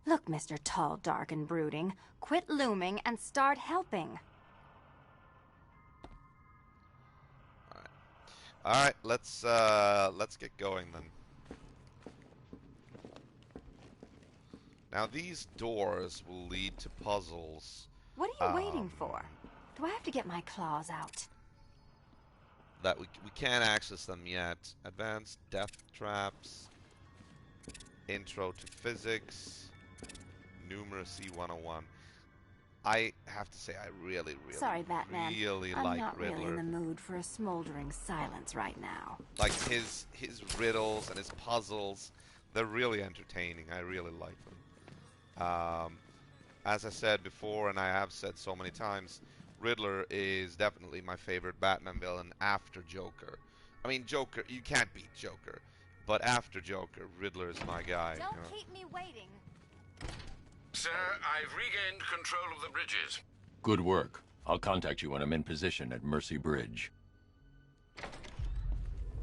Look, Mr. Tall, Dark, and Brooding, quit looming and start helping. All right, let's get going then. Now these doors will lead to puzzles. What are you waiting for? Do I have to get my claws out? That we can't access them yet. Advanced death traps. Intro to physics. Numeracy 101. I have to say, I really Sorry, Batman. I'm like not Riddler. really in the mood for a smoldering silence right now. Like his riddles and his puzzles, they're really entertaining. I really like them. As I said before, and I have said so many times, Riddler is definitely my favorite Batman villain after Joker. I mean, Joker, you can't beat Joker, but after Joker, Riddler is my guy. Don't keep me waiting. Sir, I've regained control of the bridges. Good work. I'll contact you when I'm in position at Mercy Bridge.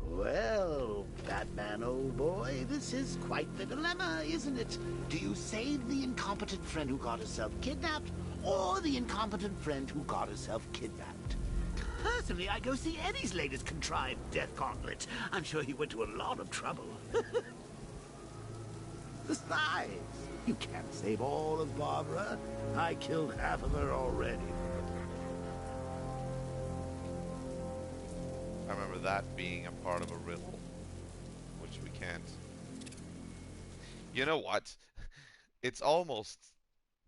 Well, Batman, old boy, this is quite the dilemma, isn't it? Do you save the incompetent friend who got herself kidnapped, or the incompetent friend who got herself kidnapped? Personally, I go see Eddie's latest contrived death gauntlet. I'm sure he went to a lot of trouble. Besides, you can't save all of Barbara. I killed half of her already. I remember that being a part of a riddle, which we can't. You know what? It's almost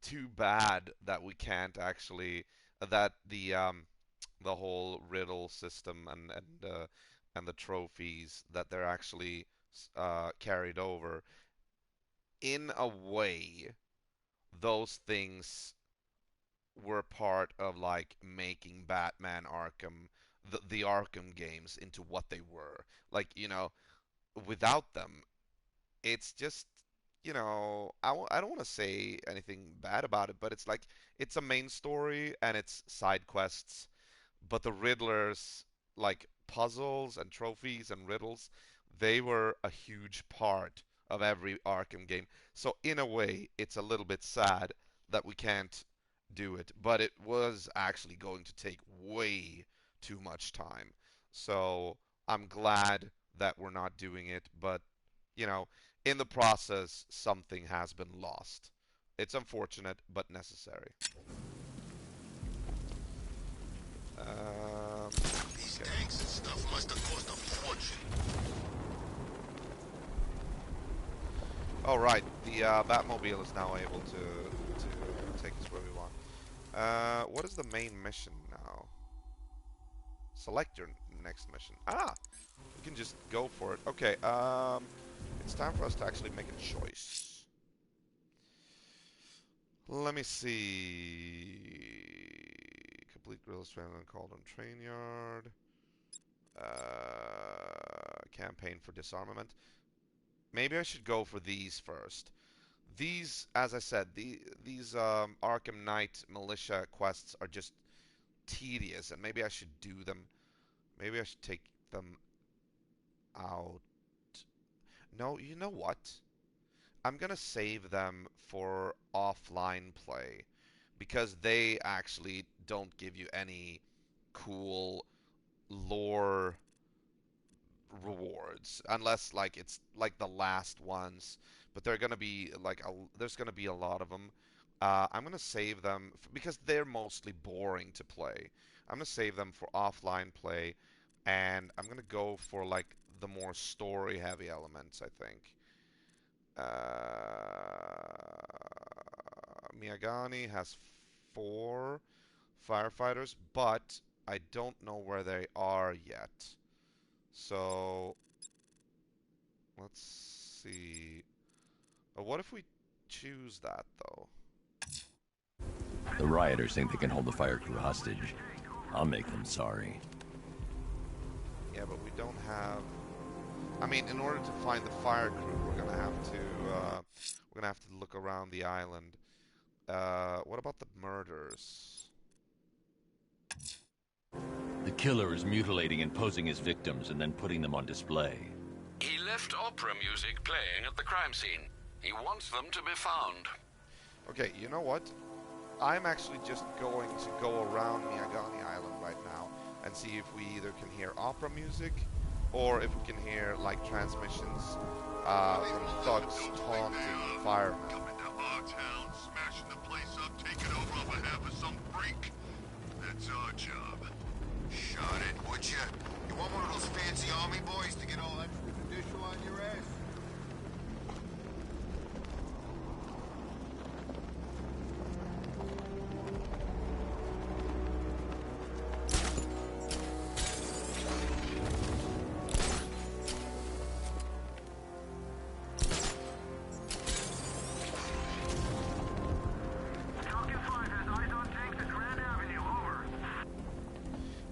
too bad that we can't actually that the whole riddle system and the trophies that they're actually carried over. In a way, those things were part of like making Batman Arkham, the Arkham games into what they were. Like, you know, without them, it's just, you know, I don't want to say anything bad about it, but it's like, it's a main story and it's side quests, but the Riddler's, like, puzzles and trophies and riddles, they were a huge part of every Arkham game. So in a way, it's a little bit sad that we can't do it, but it was actually going to take way too much time. So I'm glad that we're not doing it, but you know, in the process, something has been lost. It's unfortunate, but necessary. These tanks and stuff must have cost a fortune. All right, the Batmobile is now able to take us where we want. What is the main mission now? Select your next mission. Ah, we can just go for it. Okay, it's time for us to actually make a choice. Let me see. Complete grill strand on Cauldron Train Yard. Campaign for disarmament. Maybe I should go for these first. These, as I said, these Arkham Knight militia quests are just tedious, and maybe I should do them. Maybe I should take them out. No, you know what? I'm gonna save them for offline play, because they actually don't give you any cool lore rewards, unless like it's like the last ones, but they're gonna be like there's gonna be a lot of them. I'm gonna save them because they're mostly boring to play. I'm gonna save them for offline play, and I'm gonna go for like the more story heavy elements, I think. Miyagani has 4 firefighters, but I don't know where they are yet. So let's see. What if we choose that though? The rioters think they can hold the fire crew hostage. I'll make them sorry. Yeah, but we don't have. I mean, in order to find the fire crew, we're gonna have to look around the island. What about the murders? The killer is mutilating and posing as victims and then putting them on display. He left opera music playing at the crime scene. He wants them to be found. Okay, you know what? I'm actually just going to go around Miyagani Island right now and see if we either can hear opera music or if we can hear, like, transmissions from thugs taunting firemen. Coming to our town, smashing the place up, taking over on behalf of some freak. That's our job. Shot it, would you? You want one of those fancy army boys to get all extrajudicial on your ass?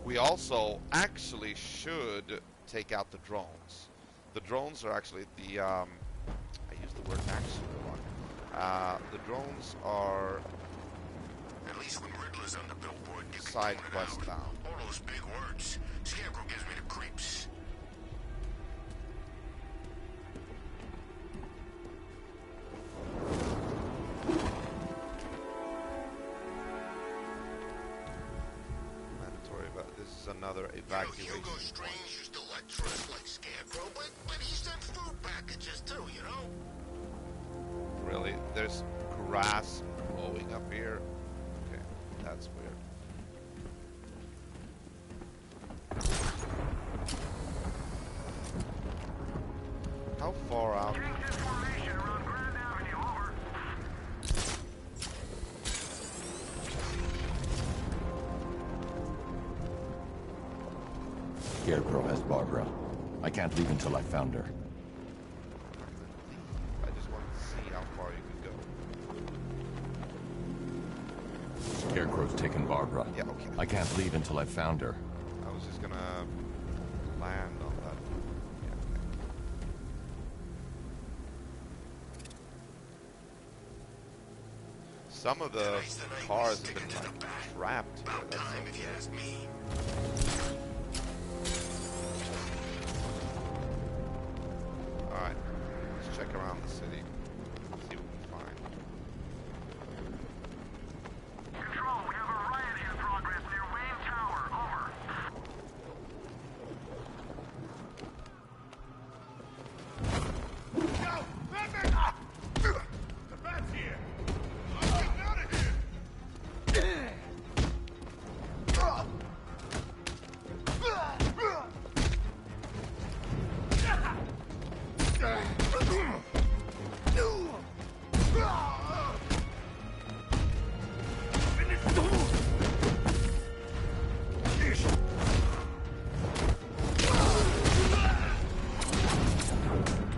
We also actually should take out the drones. The drones are actually the, I use the word actually a lot. The drones are... At least when Riddler's on the billboard, you side quest bound. All those big words. Scarecrow gives me the creeps. This is another evacuation. You know, Hugo Strange used to dress like Scarecrow, but he sent food packages too, you know? Really? There's grass growing up here? Okay, that's weird. How far out? Scarecrow has Barbara. I can't leave until I found her. I just wanted to see how far you could go. Scarecrow's taken Barbara. Yeah, okay. I can't leave until I found her. I was just gonna land on that. Yeah, okay. Some of the cars have been like trapped here. That's so weird. Alright, let's check around the city. See what we can find. Control, we have a riot in progress near Wayne Tower. Over. Yo! Batman! The bat's here! I'm getting out of here!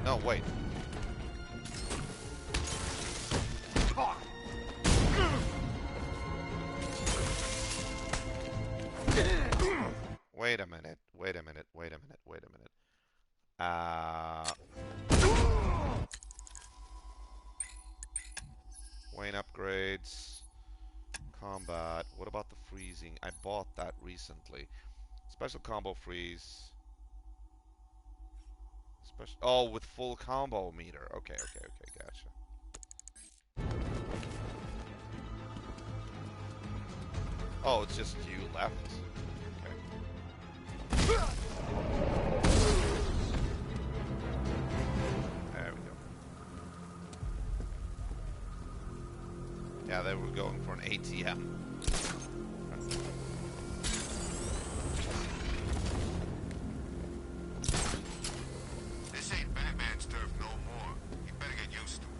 No, wait. Wait a minute, wait a minute, wait a minute, wait a minute. Wayne upgrades. Combat. What about the freezing? I bought that recently. Special combo freeze. Special. Oh, with full combo meter. Okay, okay, okay, gotcha. Oh, it's just you left. Okay. There we go. Yeah, they were going for an ATM. This ain't Batman's turf no more. You better get used to it.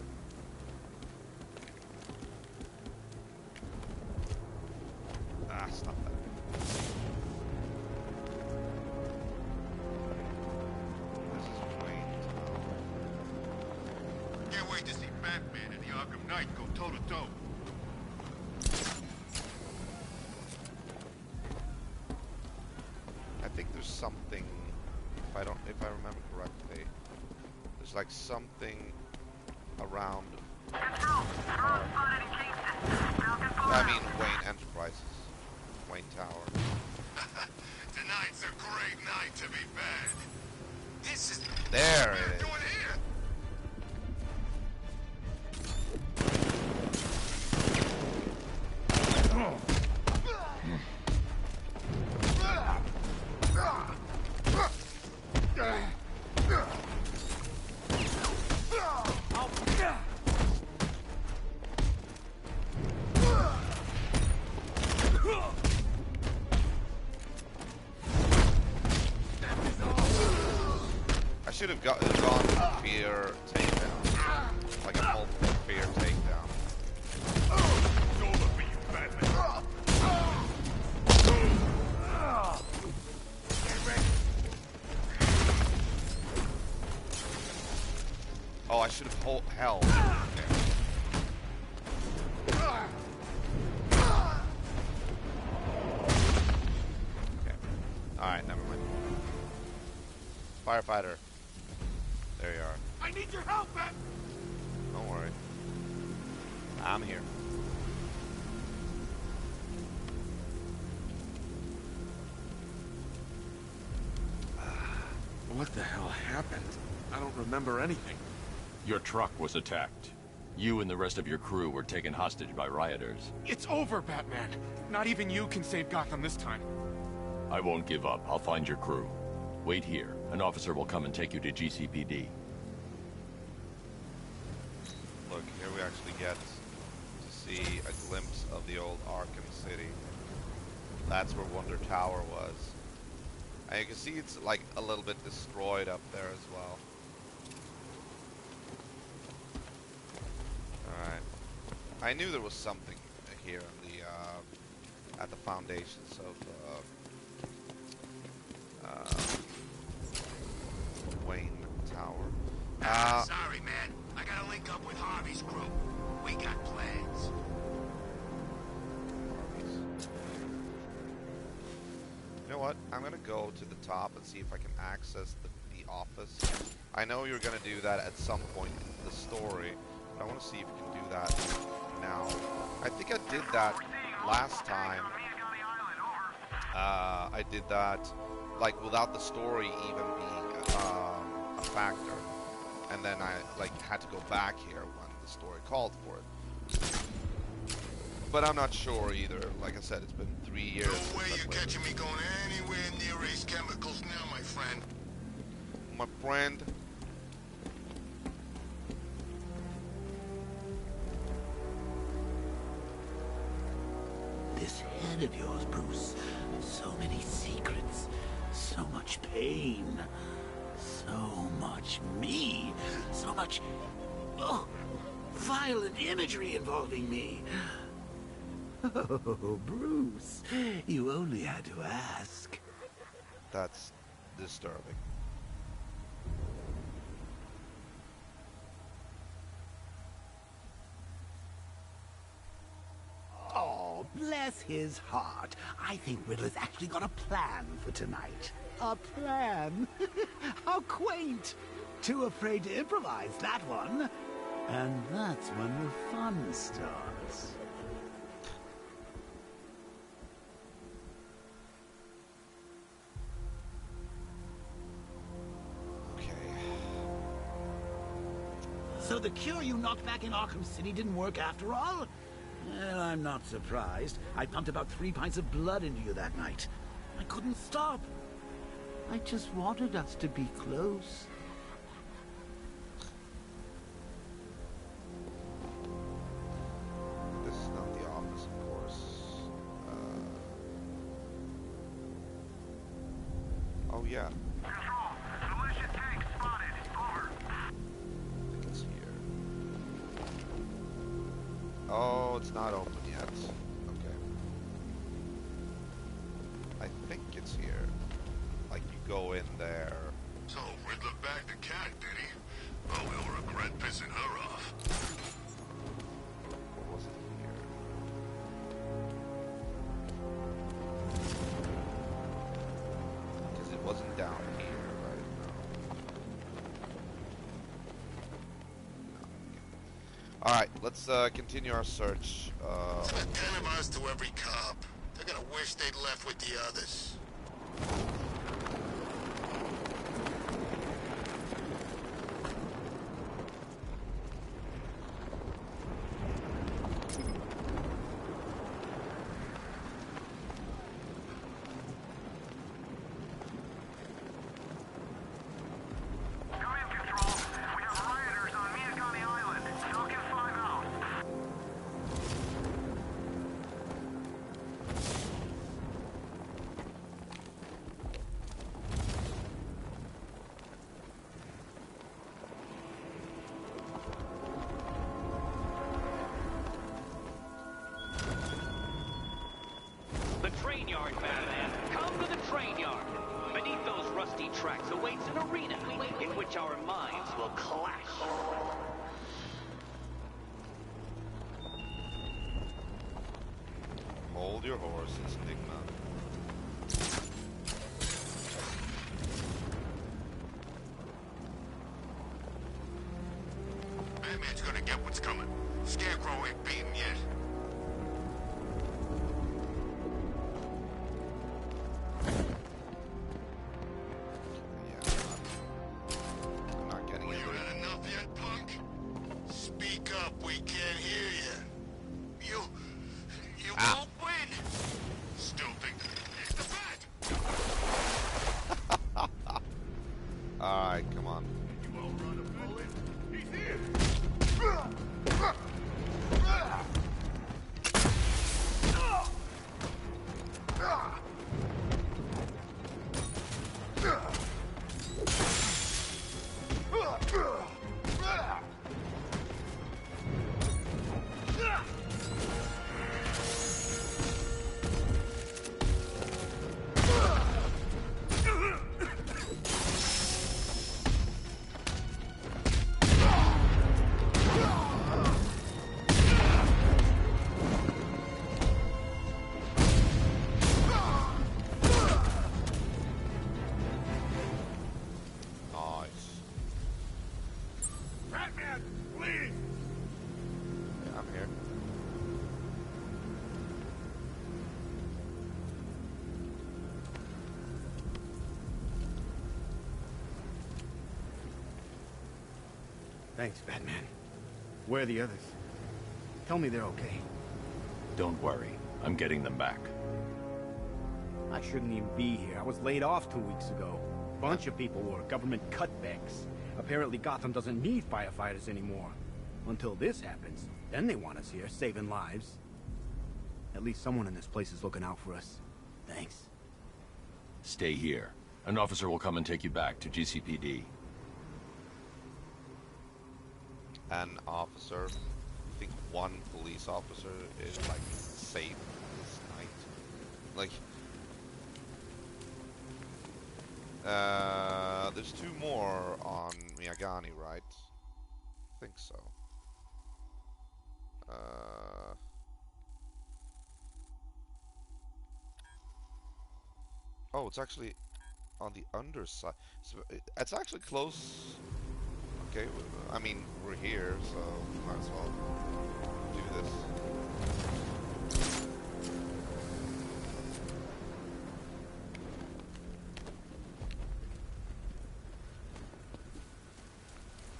Ah, stop that. This is Wayne Tower. Can't wait to see Batman and the Arkham Knight go toe-to-toe. I think there's something, if I remember correctly, there's like something around. I mean Wayne Enterprises, Wayne Tower. Tonight's a great night to be bad. This is... There it is. I should have gone with fear takedown, like a multiple fear takedown. It's over for you, Batman. Oh, I should have held. Okay. Alright, never mind. Firefighter. There you are. I need your help, Bat. Don't worry. I'm here. What the hell happened? I don't remember anything. Your truck was attacked. You and the rest of your crew were taken hostage by rioters. It's over, Batman. Not even you can save Gotham this time. I won't give up. I'll find your crew. Wait here. An officer will come and take you to GCPD. Look, here we actually get to see a glimpse of the old Arkham City. That's where Wonder Tower was. And you can see it's like a little bit destroyed up there as well. Alright. I knew there was something here in the at the foundations of Wayne Tower. Sorry, man. I gotta link up with Harvey's crew. We got plans. You know what? I'm gonna go to the top and see if I can access the office. I know you're gonna do that at some point in the story, but I want to see if you can do that now. I think I did that last time. I did that like without the story even being a factor, and then I like had to go back here when the story called for it. But I'm not sure either. Like I said, it's been 3 years. No way you're catching me going anywhere near Ace Chemicals now, my friend. My friend. This head of yours, Bruce. So many secrets. So much pain. So much me. So much... oh, violent imagery involving me. Oh, Bruce. You only had to ask. That's disturbing. Oh, bless his heart. I think Riddler's actually got a plan for tonight. A plan? How quaint. Too afraid to improvise, that one. And that's when the fun starts. So the cure you knocked back in Arkham City didn't work after all? Well, I'm not surprised. I pumped about 3 pints of blood into you that night. I couldn't stop. I just wanted us to be close. This is not the office, of course. Oh, yeah. Control. Militia tank spotted. Over. I think it's here. Oh, it's not open yet. Okay. I think it's here. Like, you go in there. So, Riddler bagged the cat, did he? Well, we'll regret pissing her off. Or was it here? Because it wasn't down here, right? No. Alright, let's continue our search. Spent 10 of us to every cop. They're gonna wish they'd left with the others. train yard, Batman. Come to the train yard. Beneath those rusty tracks awaits an arena in which our minds will clash. Hold your horses, Enigma. Batman's gonna get what's coming. Scarecrow ain't beaten yet. I'm not getting it. You had enough yet, punk? Speak up, we can't hear you. You won't win. Still think he's the bat. Alright, come on. You all run a bullet? He's here! Batman, please! Yeah, I'm here. Thanks, Batman. Where are the others? Tell me they're okay. Don't worry. I'm getting them back. I shouldn't even be here. I was laid off 2 weeks ago. Bunch of people were. Government cutbacks. Apparently Gotham doesn't need firefighters anymore. Until this happens. Then they want us here, saving lives. At least someone in this place is looking out for us. Thanks. Stay here. An officer will come and take you back to GCPD. An officer. I think one police officer is like safe this night. Like, there's 2 more on Miyagani, right? I think so. Oh, it's actually on the underside. So it's actually close. Okay, I mean, we're here, so might as well do this.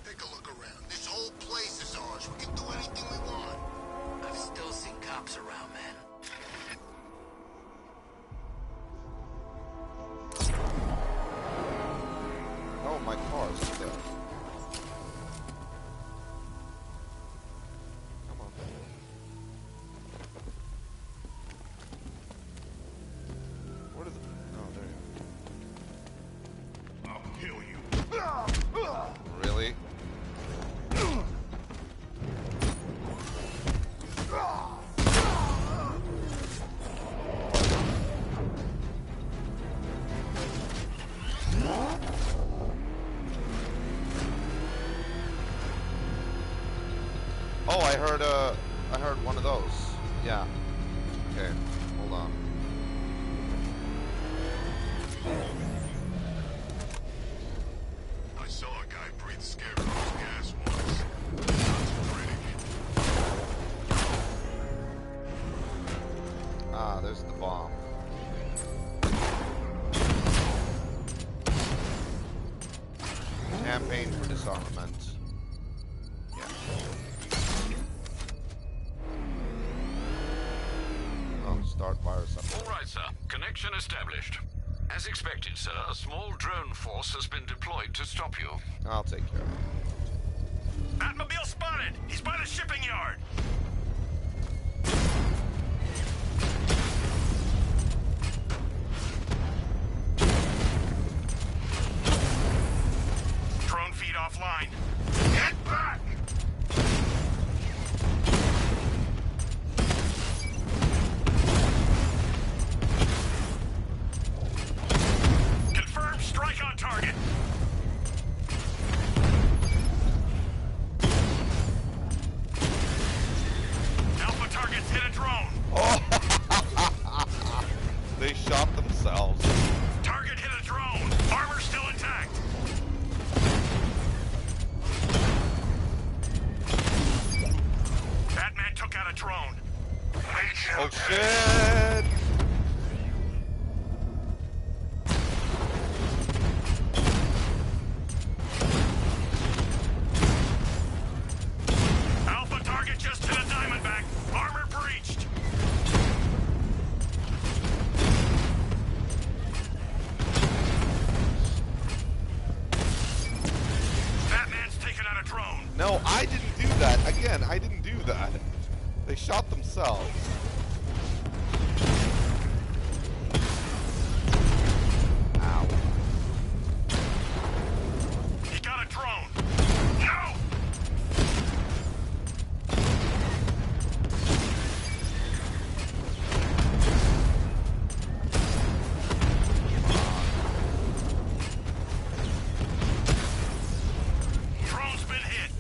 Take a look around. This whole place is ours. We can do anything we want. I've still seen cops around, man. Oh, my car's dead. Come on. What is it? Oh, there you I'll kill you. go. Really? Oh, I heard one of those. Yeah. Okay, hold on. I saw a guy breathe Scarecrow's gas once. Concentrating. Ah, there's the bomb. Campaign for disarmament. Yeah. Oh, start virus up. All right, sir. Connection established. As expected, sir, a small drone force has been deployed to stop you. I'll take care of it. Batmobile spotted! He's by the shipping yard! Drone feed offline. Get back! No, I didn't do that. Again, I didn't do that. They shot themselves. Ow. He got a drone! No! Drone's been hit!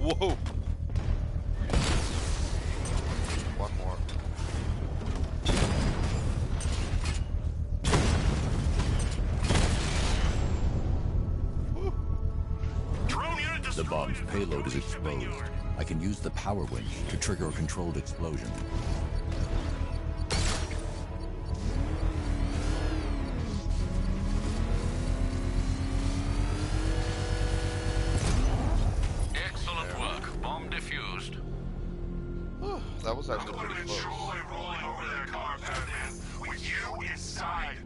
Whoa. One more. The bomb's payload is exposed. I can use the power winch to trigger a controlled explosion. Excellent work. Bomb defused. That was actually pretty I'm close. truly rolling over their car, Batman, with you inside.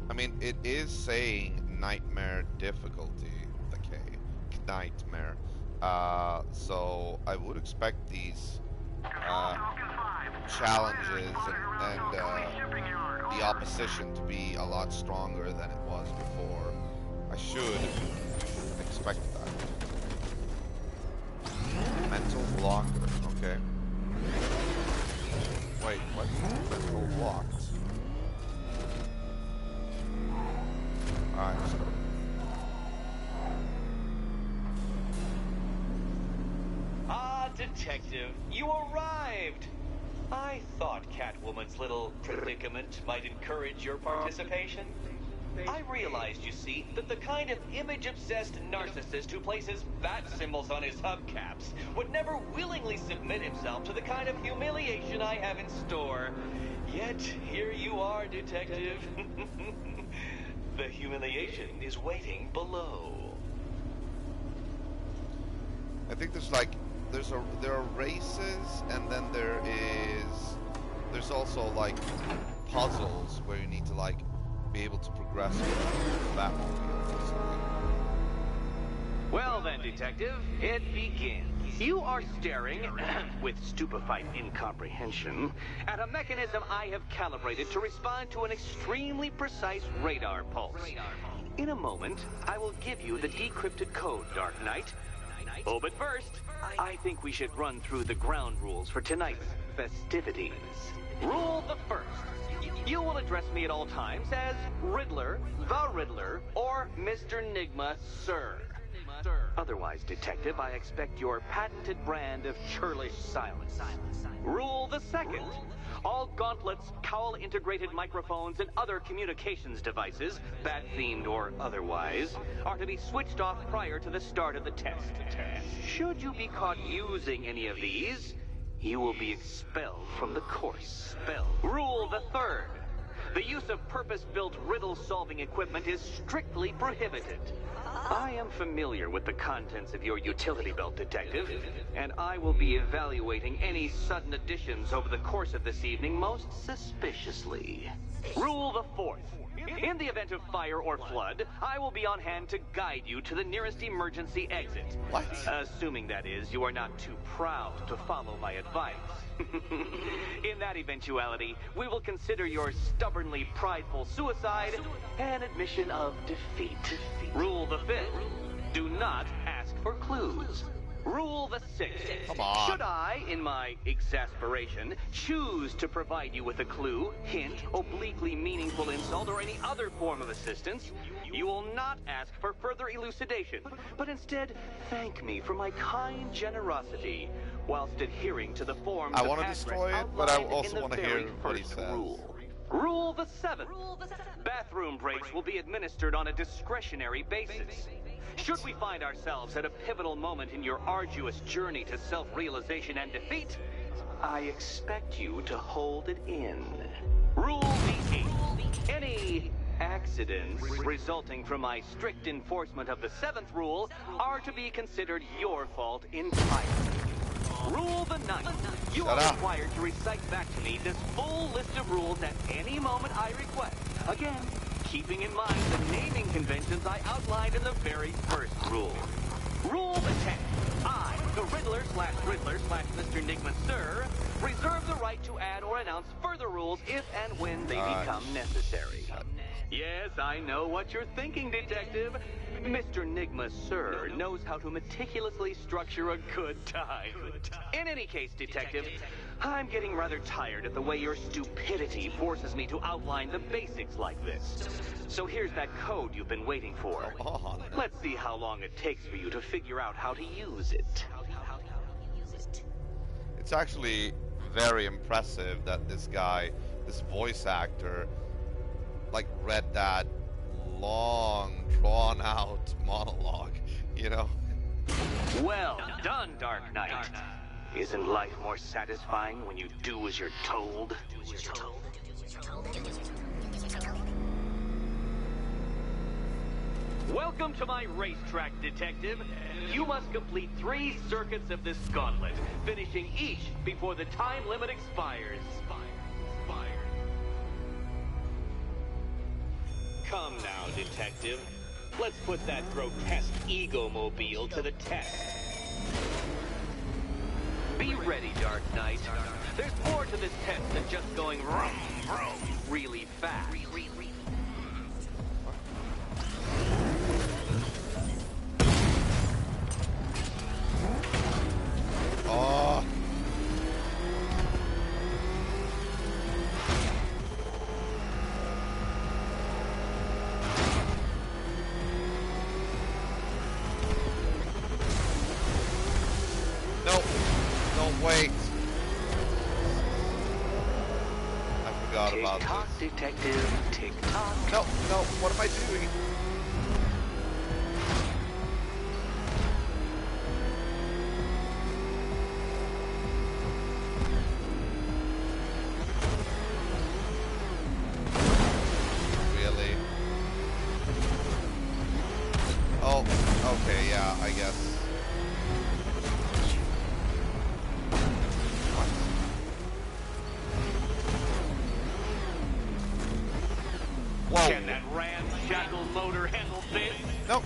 I mean, it is saying nightmare difficulty with a K. Nightmare. So I would expect these challenges and the opposition to be a lot stronger than it was before. I should expect that. Mental blocker, okay. Wait, what? Mental blocked. Alright, so. Ah, Detective, you arrived! I thought Catwoman's little predicament might encourage your participation. I realized, you see, that the kind of image-obsessed narcissist who places bat symbols on his hubcaps would never willingly submit himself to the kind of humiliation I have in store. Yet, here you are, Detective. The humiliation is waiting below. I think there's like there are races, and then there's also like puzzles where you need to like be able to progress with that Batmobile. Well then, Detective, it begins. You are staring, with stupefied incomprehension, at a mechanism I have calibrated to respond to an extremely precise radar pulse. In a moment, I will give you the decrypted code, Dark Knight. Oh, but first, I think we should run through the ground rules for tonight's festivities. Rule the first. You will address me at all times as Riddler, the Riddler, or Mr. Nigma, sir. Otherwise, Detective, I expect your patented brand of churlish silence. Rule the second. All gauntlets, cowl-integrated microphones, and other communications devices, bat-themed or otherwise, are to be switched off prior to the start of the test. Should you be caught using any of these, you will be expelled from the course. Rule the third. The use of purpose-built riddle-solving equipment is strictly prohibited. I am familiar with the contents of your utility belt, Detective, and I will be evaluating any sudden additions over the course of this evening most suspiciously. Rule the fourth. In the event of fire or flood, I will be on hand to guide you to the nearest emergency exit. What? Assuming, that is, you are not too proud to follow my advice. In that eventuality, we will consider your stubbornly prideful suicide an admission of defeat. Rule the fifth. Do not ask for clues. Rule the sixth. Come on. Should I, in my exasperation, choose to provide you with a clue, hint, obliquely meaningful insult, or any other form of assistance, you will not ask for further elucidation, but instead thank me for my kind generosity, whilst adhering to the forms I of want to address destroy it, but I outlined also in the want to very hear what he first says. Rule the seventh. Bathroom breaks will be administered on a discretionary basis. Should we find ourselves at a pivotal moment in your arduous journey to self-realization and defeat, I expect you to hold it in. Rule the eighth. Any accidents resulting from my strict enforcement of the seventh rule are to be considered your fault entirely. Rule the ninth. You are required to recite back to me this full list of rules at any moment I request. Again, keeping in mind the naming conventions I outlined in the very first rule. Rule the 10th. I, the Riddler / Mr. Nigma Sir, reserve the right to add or announce further rules if and when they become necessary. Yes, I know what you're thinking, Detective. Mr. Nigma Sir knows how to meticulously structure a good time. In any case, Detective, I'm getting rather tired of the way your stupidity forces me to outline the basics like this. So here's that code you've been waiting for. Let's see how long it takes for you to figure out how to use it. It's actually very impressive that this guy, this voice actor, like read that long, drawn-out monologue, you know? Well done, Dark Knight. Isn't life more satisfying when you do as you're told? Welcome to my racetrack, Detective. You must complete 3 circuits of this gauntlet, finishing each before the time limit expires. Come now, Detective. Let's put that grotesque ego-mobile to the test. Be ready, Dark Knight. There's more to this test than just going vroom, vroom, really fast. Oh. No, don't wait. I forgot about this. Tick-tock, Detective, tick-tock. No, what am I doing? Really? Oh, okay, yeah, I guess. Whoa. Can that ramshackle motor handle this? No.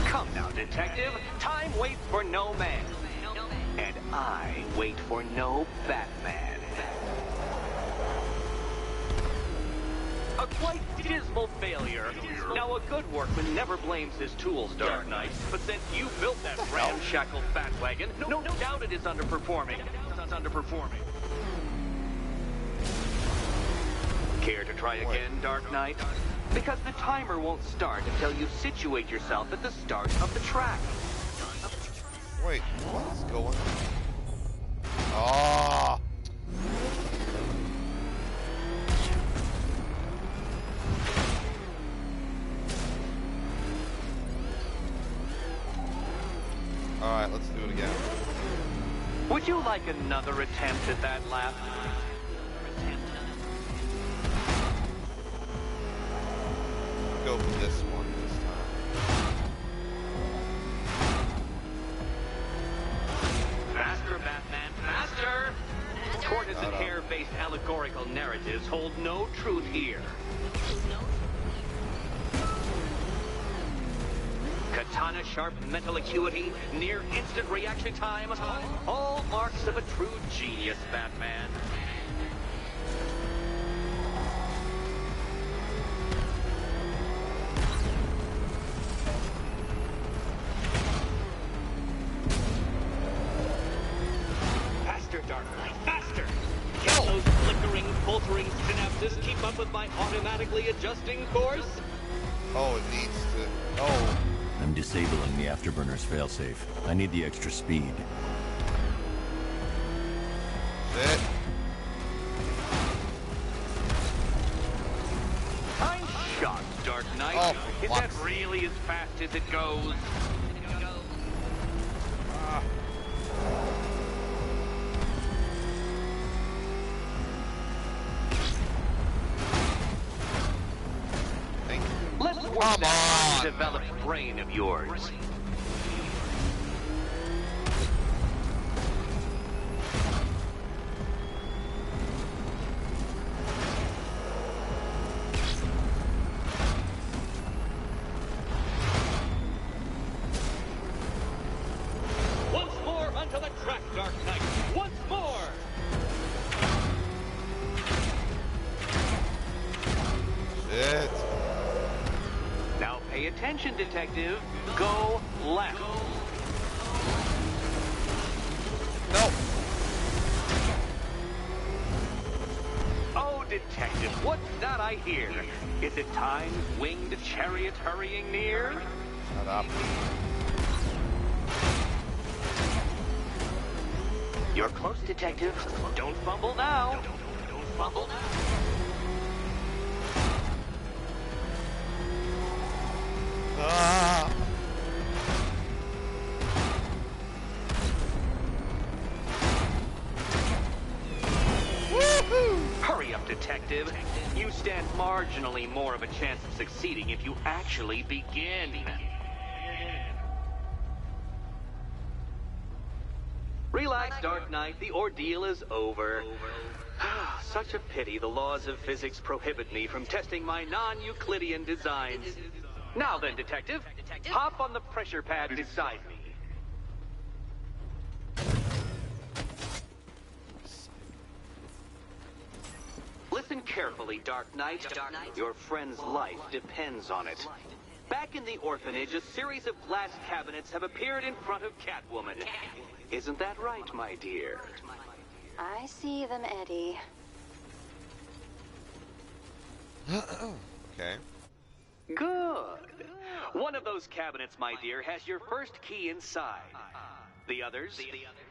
Come now, Detective. Time waits for no man. And I wait for no Batman. A quite dismal failure. Now, a good workman never blames his tools, Dark Knight. But since you built that ramshackle Batwagon, no doubt it is underperforming. Care to try again, Dark Knight? Because the timer won't start until you situate yourself at the start of the track. Wait, what is going on? Ah! Alright, let's do it again. Would you like another attempt at that lap? Go for this one this time. Faster, Batman, faster! Tortoise and hare-based allegorical narratives hold no truth here. Katana-sharp mental acuity, near instant reaction time, all marks of a true genius, Batman. Dark Knight, faster! Can those flickering, faltering synapses keep up with my automatically adjusting course? Oh, it needs to... Oh. I'm disabling the afterburner's failsafe. I need the extra speed. Shit. I'm shocked, Dark Knight. Oh, is that really as fast as it goes? Let's work that undeveloped brain of yours. Attention, detective. Go left. No. Oh, detective, what's that I hear? Is it time's winged chariot hurrying near? Shut up. You're close, detective. Don't fumble now. Don't fumble now. Ah. Hurry up, detective. You stand marginally more of a chance of succeeding if you actually begin. Relax, Dark Knight. The ordeal is over. Such a pity the laws of physics prohibit me from testing my non-Euclidean designs. Now then, detective, hop on the pressure pad beside me. Listen carefully, Dark Knight. Your friend's life depends on it. Back in the orphanage, a series of glass cabinets have appeared in front of Catwoman. Isn't that right, my dear? I see them, Eddie. Okay. Good. One of those cabinets, my dear, has your first key inside. The others,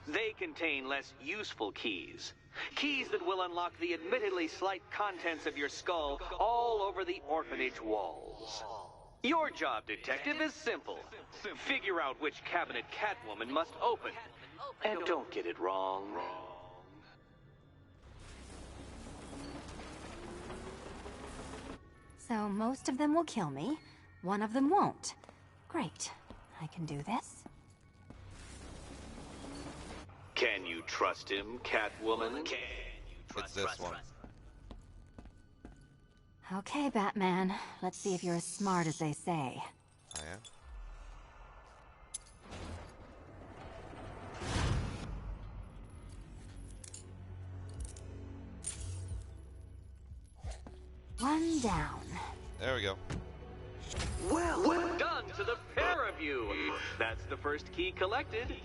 they contain less useful keys. Keys that will unlock the admittedly slight contents of your skull all over the orphanage walls. Your job, detective, is simple. Figure out which cabinet Catwoman must open. And don't get it wrong. So most of them will kill me. One of them won't. Great. I can do this. Can you trust him, Catwoman? It's this one. Okay, Batman. Let's see if you're as smart as they say. I am. One down. There we go. Well done to the pair of you. That's the first key collected.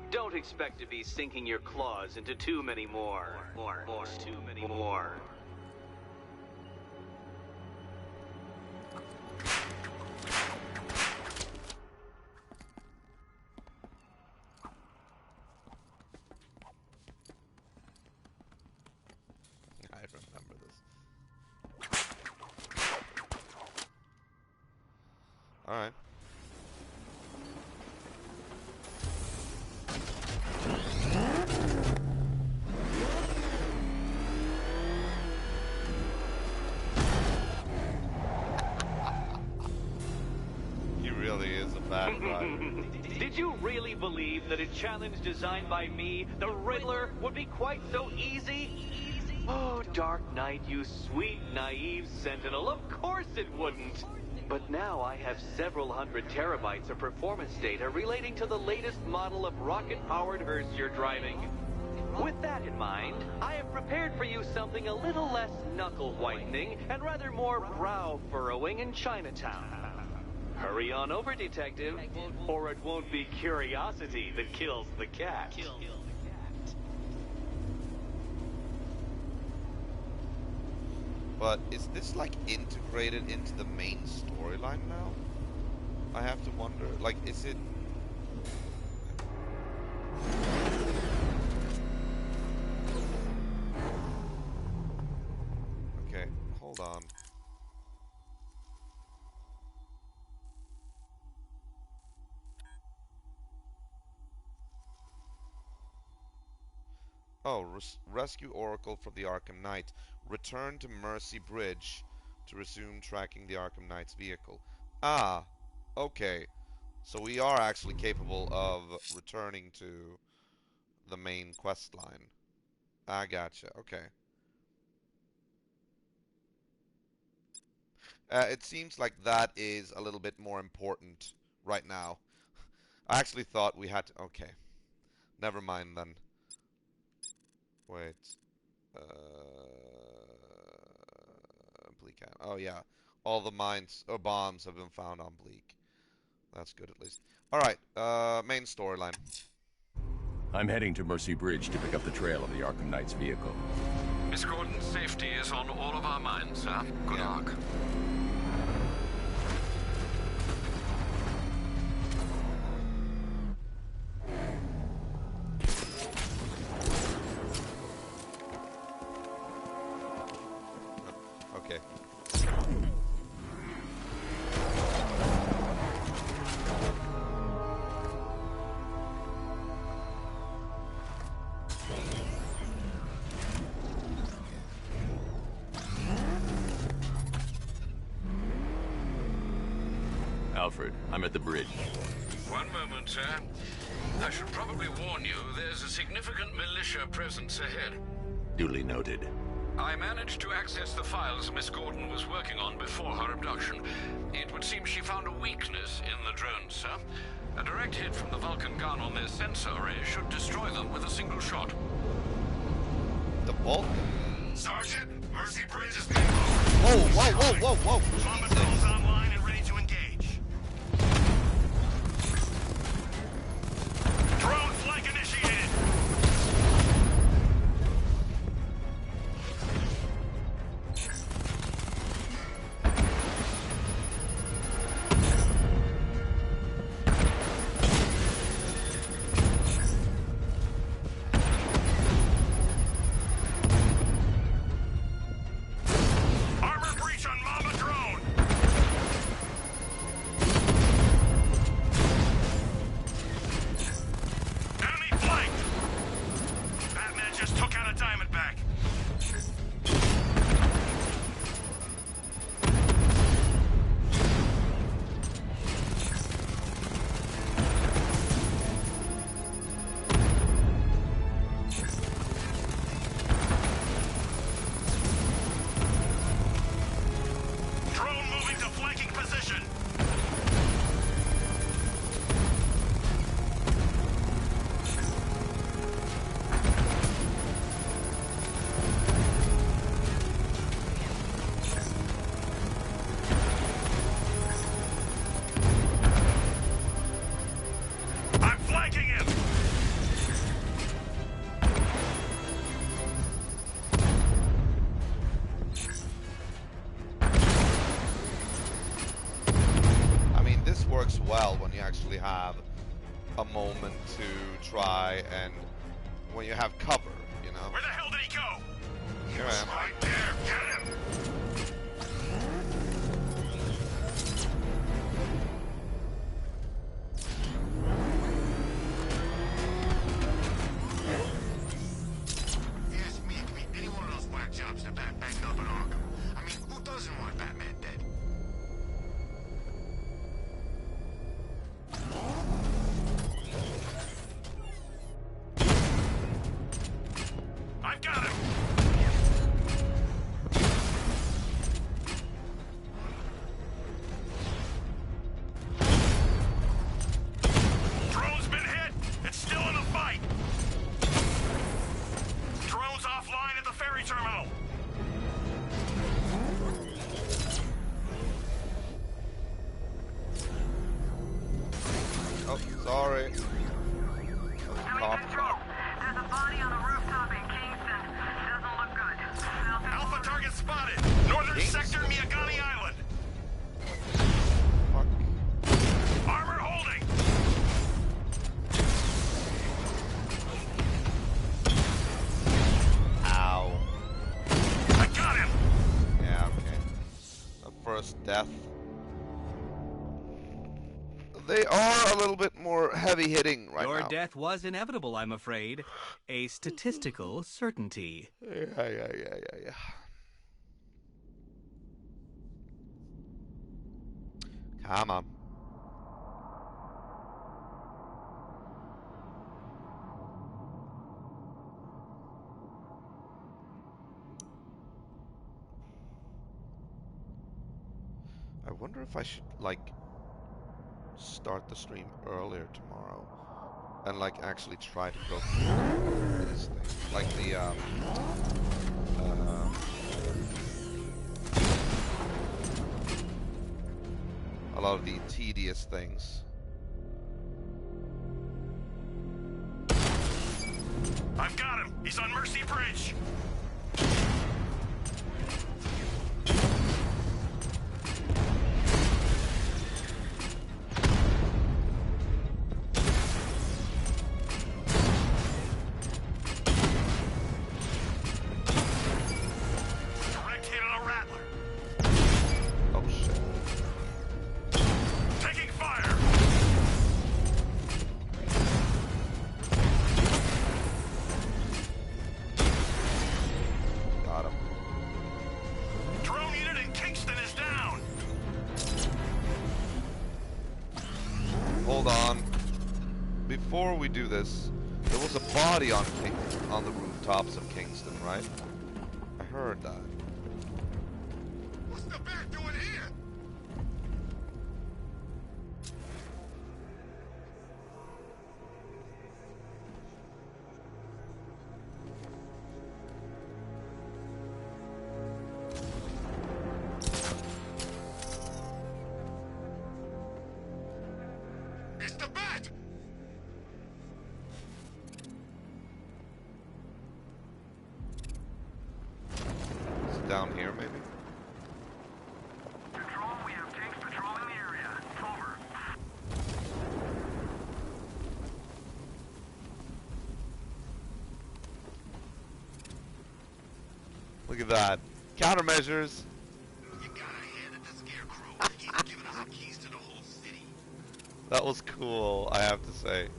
Don't expect to be sinking your claws into too many more. Too many more. I remember this. Alright. He really is a bad driver. Did you really believe that a challenge designed by me, the Riddler, would be quite so easy? Oh, Dark Knight, you sweet, naive sentinel, of course it wouldn't. But now I have several hundred terabytes of performance data relating to the latest model of rocket-powered hearse you're driving. With that in mind, I have prepared for you something a little less knuckle-whitening and rather more brow-furrowing in Chinatown. Hurry on over, detective, or it won't be curiosity that kills the cat. But is this like integrated into the main storyline now? I have to wonder. Like, is it? Okay, hold on. Oh, rescue Oracle from the Arkham Knight. Return to Mercy Bridge to resume tracking the Arkham Knight's vehicle. Ah, okay. So we are actually capable of returning to the main quest line. I gotcha. Okay. It seems like that is a little bit more important right now. I actually thought we had to... Okay. Never mind then. Wait. Bleak. Oh yeah. all the mines or bombs have been found on Bleak. That's good at least. All right, main storyline. I'm heading to Mercy Bridge to pick up the trail of the Arkham Knight's vehicle. Miss Gordon's safety is on all of our minds, sir. Good luck. Okay. Alfred, I'm at the bridge. One moment, sir. I should probably warn you, there's a significant militia presence ahead. Duly noted. I managed to access the files Miss Gordon was working on before her abduction. It would seem she found a weakness in the drones, sir. A direct hit from the Vulcan gun on their sensor array should destroy them with a single shot. The Vulcan? Sergeant, Mercy Bridge is being Whoa, whoa, whoa, whoa, whoa! Bomber drones online and ready to engage. Drone flank initiated. Armor breach on Mama drone. Enemy flank. Batman just took out a Diamondback. Drone moving to flanking position. I'm flanking him. I mean, this works well when you actually have a moment to try and when you have cover, you know? Where the hell did he go? Here I am. right there. Get him! Yes, me. It could be any one of those whack jobs that Bat banged up in Arkham. I mean, who doesn't want Batman dead? I've got him! Drone's been hit! It's still in the fight! Drone's offline at the ferry terminal! Oh, sorry. There's a body on a rooftop in Kingston. Doesn't look good. Alpha target spotted! Northern sector, Miyagani Island! Armor holding! Ow. I got him! Yeah, okay. The first death. They are a little bit more heavy-hitting right Your now. death was inevitable, I'm afraid. A statistical certainty. Yeah. Come on. I wonder if I should, like, start the stream earlier tomorrow and, like, actually try to go through these things. Like the, lot of the tedious things. I've got him! He's on Mercy Bridge! Direct hit on a Rattler! Oh shit. Taking fire! Got him. Drone unit in Kingston is down! Hold on. Before we do this, there was a body on the rooftops of Kingston, right? I heard that. What's the Bat doing here? It's the Bat! Is it down here, maybe? Control, we have tanks patrolling the area. Over. Look at that. Countermeasures. You gotta hand it to Scarecrow. He's giving us the keys to the whole city. That was cool, I have to say.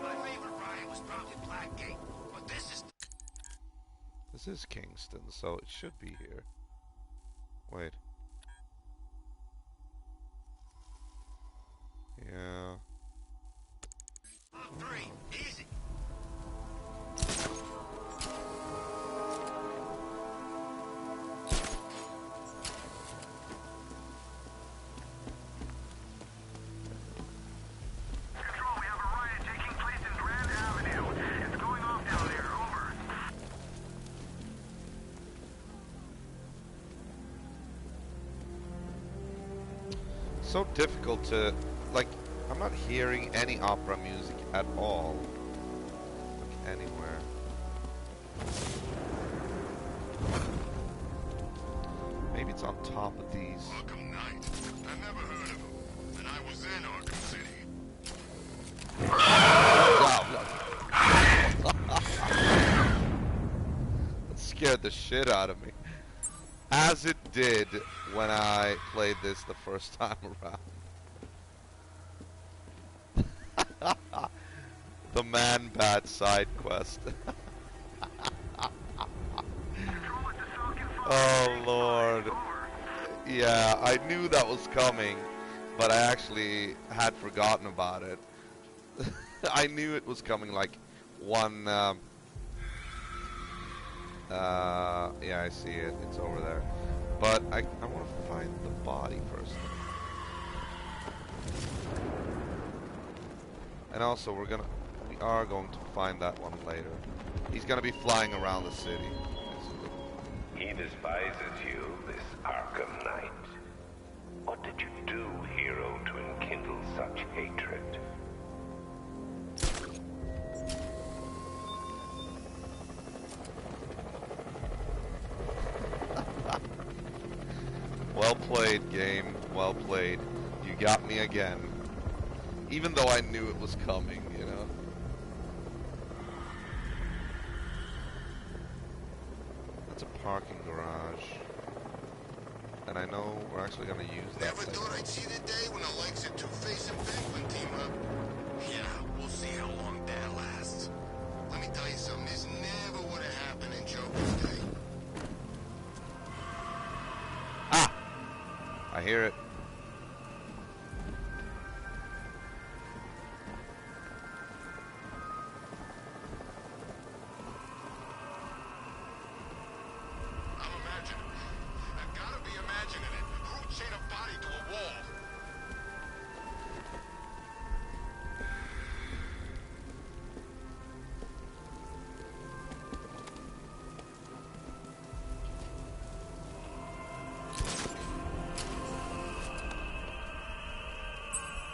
My favorite ride was probably Blackgate, but this is... This is Kingston, so it should be here. Wait. Yeah. On three, easy. Control, we have a riot taking place in Grand Avenue. It's going off down there. Over. So difficult to, like, I'm not hearing any opera music at all. Like, anywhere. Maybe it's on top of these. Arkham Knight. I never heard of him. And I was in Arkham City. That scared the shit out of me. As it did when I played this the first time around. The Man-Bat side quest. Oh Lord. Yeah, I knew that was coming, but I actually had forgotten about it. I knew it was coming like one... yeah, I see it. It's over there. But I want to find the body first. And also, we are going to find that one later. He's going to be flying around the city. He despises you, this Arkham Knight. What did you do, hero, to enkindle such hatred? Well played, game. Well played. You got me again. Even though I knew it was coming, you know. That's a parking garage. And I know we're actually going to use that. Never thought I'd see the day when the likes of Two-Face and Penguin team up. Yeah, we'll see how long that lasts. Let me tell you something, this never would have happened in Joker's day. I hear it. I'm imagining. I've got to be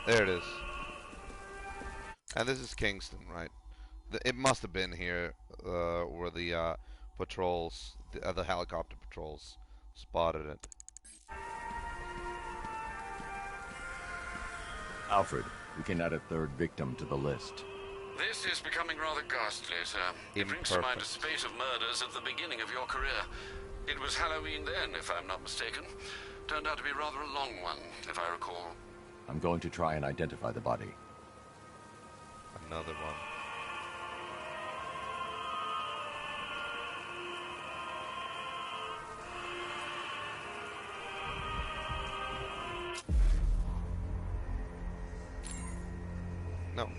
There it is. And this is Kingston, right? It must have been here where the patrols, the helicopter patrols, spotted it. Alfred, we can add a third victim to the list. This is becoming rather ghastly, sir. It brings to mind a spate of murders at the beginning of your career. It was Halloween then, if I'm not mistaken. Turned out to be rather a long one, if I recall. I'm going to try and identify the body. Another one. No.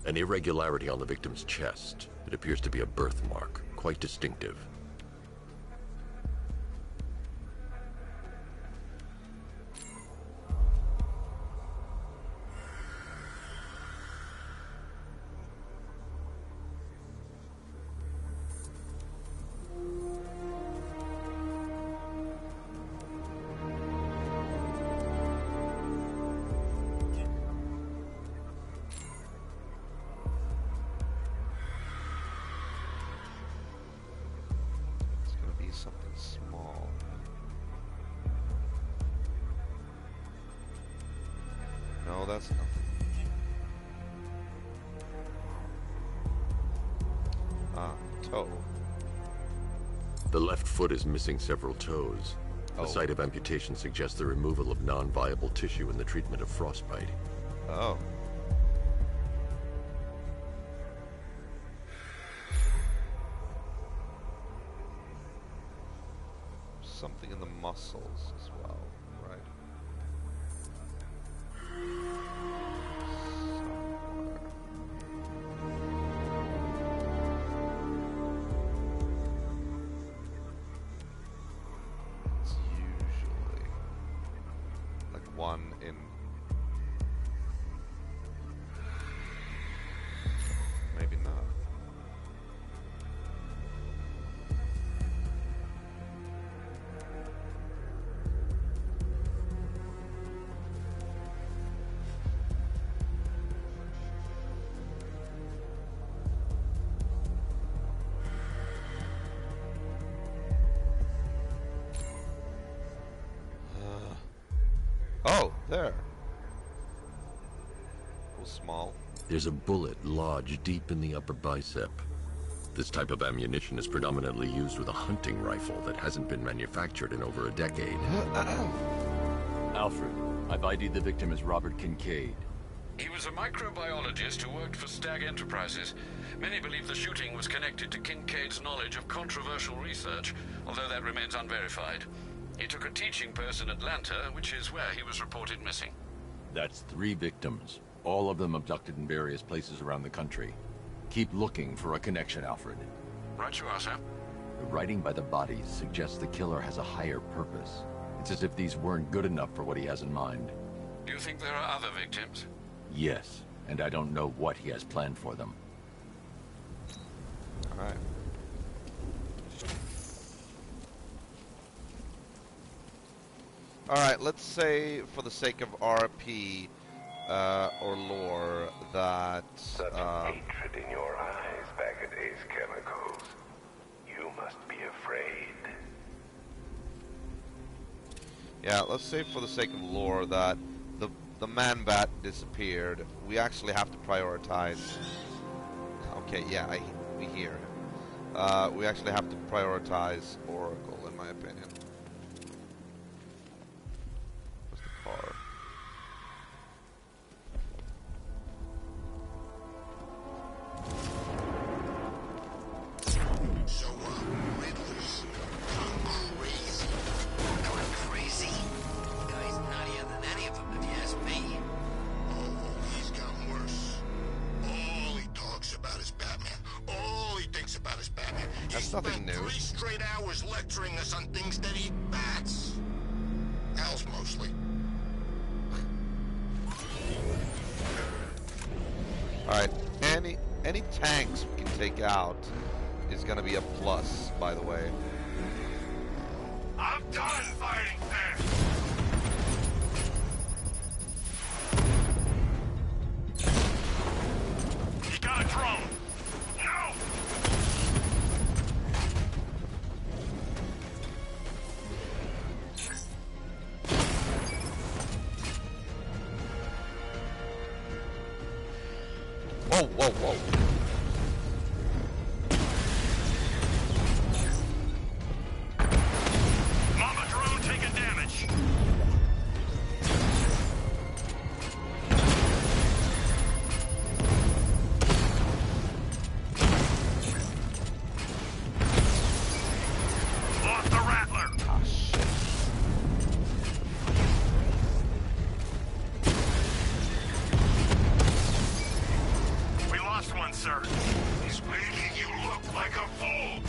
An irregularity on the victim's chest. It appears to be a birthmark, quite distinctive. Something small. No, that's nothing. Toe. The left foot is missing several toes. The site of amputation suggests the removal of non-viable tissue in the treatment of frostbite. Oh. Something in the muscles as well, right? It's usually like one in... Maybe not. Oh, there. Small. There's a bullet lodged deep in the upper bicep. This type of ammunition is predominantly used with a hunting rifle that hasn't been manufactured in over a decade. Alfred, I've ID'd the victim as Robert Kincaid. He was a microbiologist who worked for Stag Enterprises. Many believe the shooting was connected to Kincaid's knowledge of controversial research, although that remains unverified. He took a teaching post in Atlanta, which is where he was reported missing. That's 3 victims, all of them abducted in various places around the country. Keep looking for a connection, Alfred. Right you are, sir. The writing by the bodies suggests the killer has a higher purpose. It's as if these weren't good enough for what he has in mind. Do you think there are other victims? Yes, and I don't know what he has planned for them. All right. All right, let's say, for the sake of RP or lore, that such hatred in your eyes back at Ace Chemicals. You must be afraid. Yeah, let's say, for the sake of lore, that the Man-Bat disappeared. We actually have to prioritize. Okay, yeah, we hear him. We actually have to prioritize Oracle, in my opinion. Car. So, Riddler's gone crazy. Going crazy? The guy's nuttier than any of them, if you ask me. Oh, he's gotten worse. All he talks about is Batman. All he thinks about is Batman. That's nothing new. 3 straight hours lecturing us on things that eat bats. Owls mostly. Alright, any tanks we can take out is gonna be a plus, by the way. I'm done fighting things! Whoa, whoa, whoa. Mama drone taking damage. Lost the Rattler. Ah, shit. We lost one, sir. He's making you look like a fool.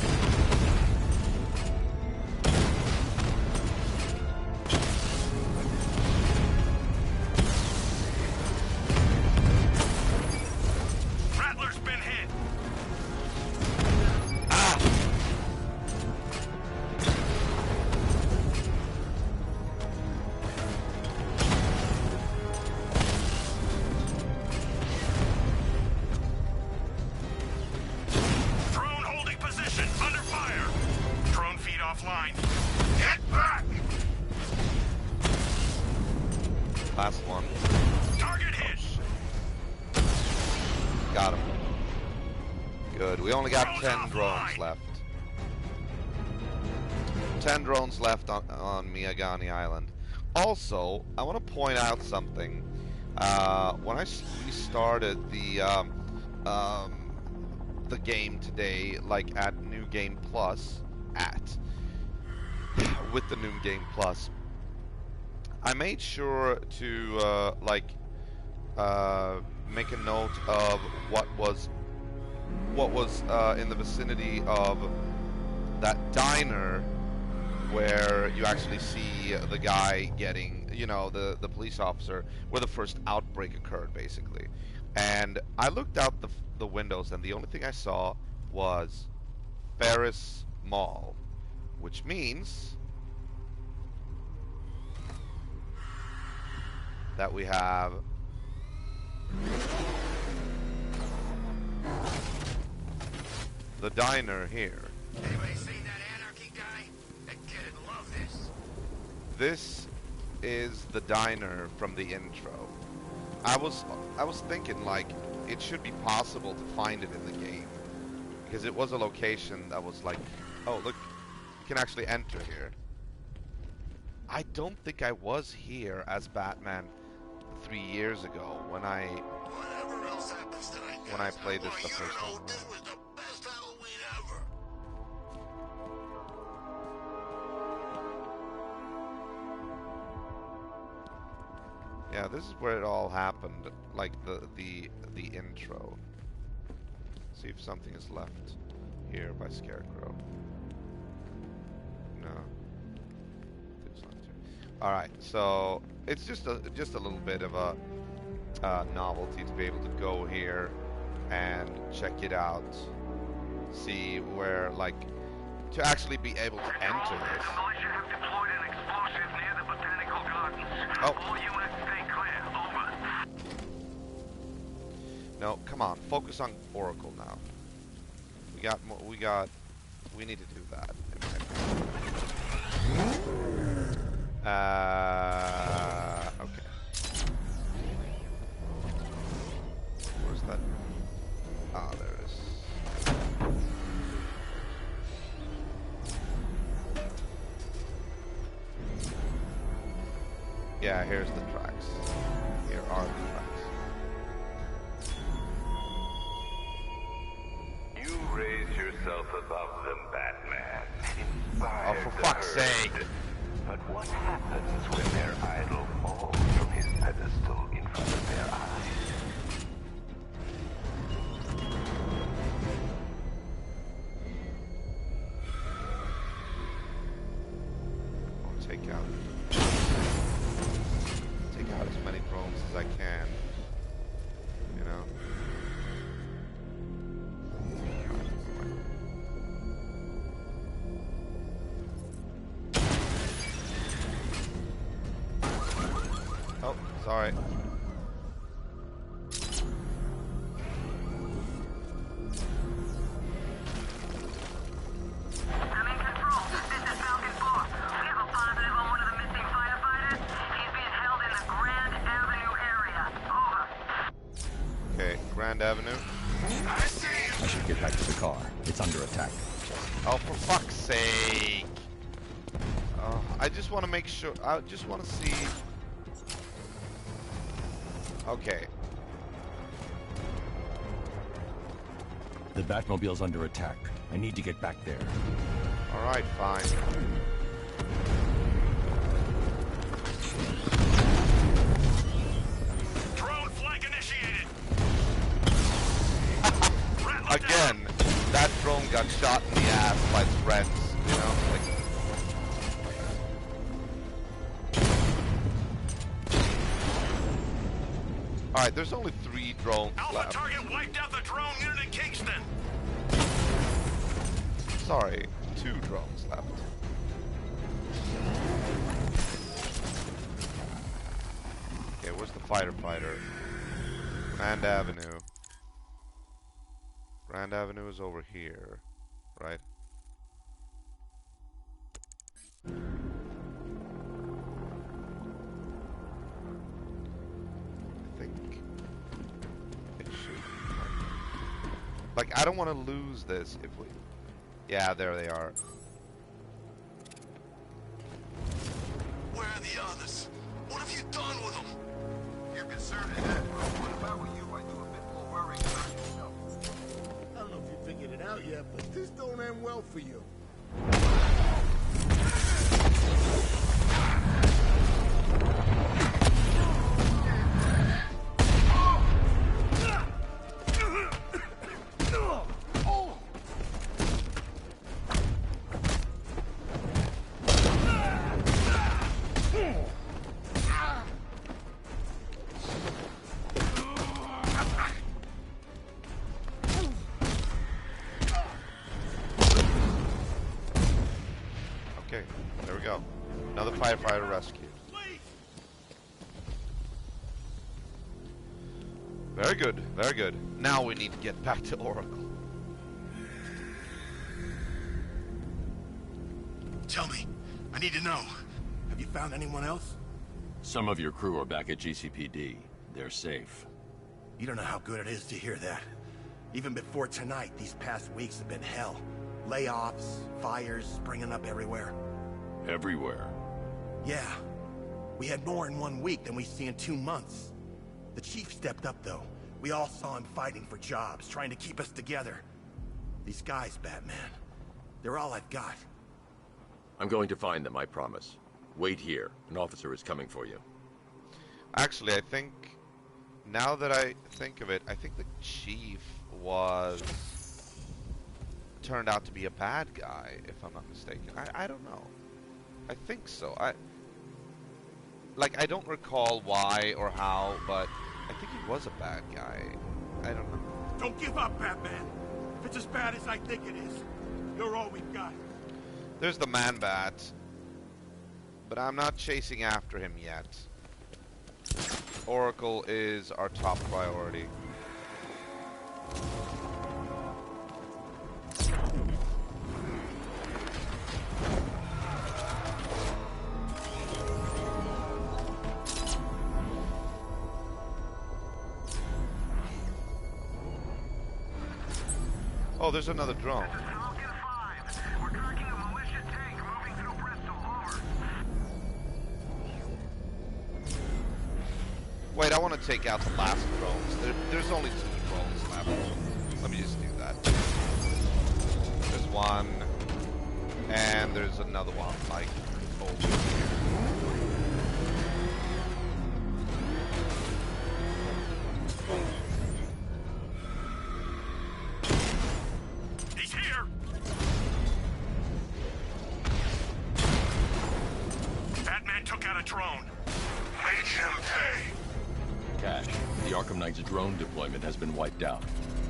Rattler's been hit. Drone holding position, under fire. Drone feed offline. Get back! Last one. Target hit. Got him. Good. We only got 10 drones left. 10 drones left on Miyagani Island. Also, I want to point out something. When I restarted the game today, like at New Game Plus, with the New Game Plus, I made sure to make a note of what was in the vicinity of that diner where you actually see the guy getting, you know, the police officer, where the first outbreak occurred, basically. And I looked out the windows, and the only thing I saw was Ferris Mall, which means that we have the diner here. Anybody seen that anarchy guy? That kid'd love this. This is the diner from the intro. I was thinking, like, it should be possible to find it in the game, because it was a location that was like, oh look, you can actually enter here. I don't think I was here as Batman 3 years ago when I played this the first time. This was the best Halloween ever. Yeah, this is where it all happened, like the intro. See if something is left here by Scarecrow. No. All right, so it's just a little bit of a novelty to be able to go here and check it out, see where, like, to actually be able to enter this. The militia have deployed an explosive near the botanical gardens. Oh. All units stay clear. Over. No, come on, focus on Oracle now. We need to do that. Okay. Where's that? Ah, there it is. Yeah, here's the tracks. Here are the tracks. You raise yourself above them, Batman. Oh, for fuck's sake! But what happens when their idol falls from his pedestal in front of their eyes? I'll take out as many drones as I can. You know. Oh, sorry. I'm in control. This is Falcon 4. We have a positive on one of the missing firefighters. He's being held in the Grand Avenue area. Over. Okay. Grand Avenue. I should get back to the car. It's under attack. Oh, for fuck's sake. I just want to make sure. I just want to see. Okay. The Batmobile's under attack. I need to get back there. Alright, fine. Drone flank initiated. Again, that drone got shot in the ass by its friends, you know? Like, alright, there's only 3 drones Alpha left. target wiped out the drone unit in Kingston. Sorry, 2 drones left. Okay, where's the firefighter? Grand Avenue. Grand Avenue is over here, right? I think it should. Like, I don't want to lose this if we... Yeah, there they are. Where are the others? What have you done with them? You're concerned in that. What if I were you? I'd do a bit more worrying about yourself. I don't know if you figured it out yet, but this don't end well for you. Okay, there we go. Another firefighter rescued. Very good, very good. Now we need to get back to Oracle. Tell me. I need to know. Have you found anyone else? Some of your crew are back at GCPD. They're safe. You don't know how good it is to hear that. Even before tonight, these past weeks have been hell. Layoffs, fires springing up everywhere. Everywhere? Yeah. We had more in 1 week than we see in 2 months. The chief stepped up, though. We all saw him fighting for jobs, trying to keep us together. These guys, Batman, they're all I've got. I'm going to find them, I promise. Wait here. An officer is coming for you. Actually, I think, now that I think of it, I think the chief turned out to be a bad guy, if I'm not mistaken. I don't know. I think so. I don't recall why or how, but I think he was a bad guy. I don't know. Don't give up, Batman. If it's as bad as I think it is, you're all we've got. There's the Man-Bat, but I'm not chasing after him yet. Oracle is our top priority. Oh, there's another drone. Wait, I want to take out the last drones. There's only 2 drones left. Let me just do that. There's one, and there's another one, like, over here. He's here! Batman took out a drone. Make him pay. Cash, the Arkham Knight's drone deployment has been wiped out.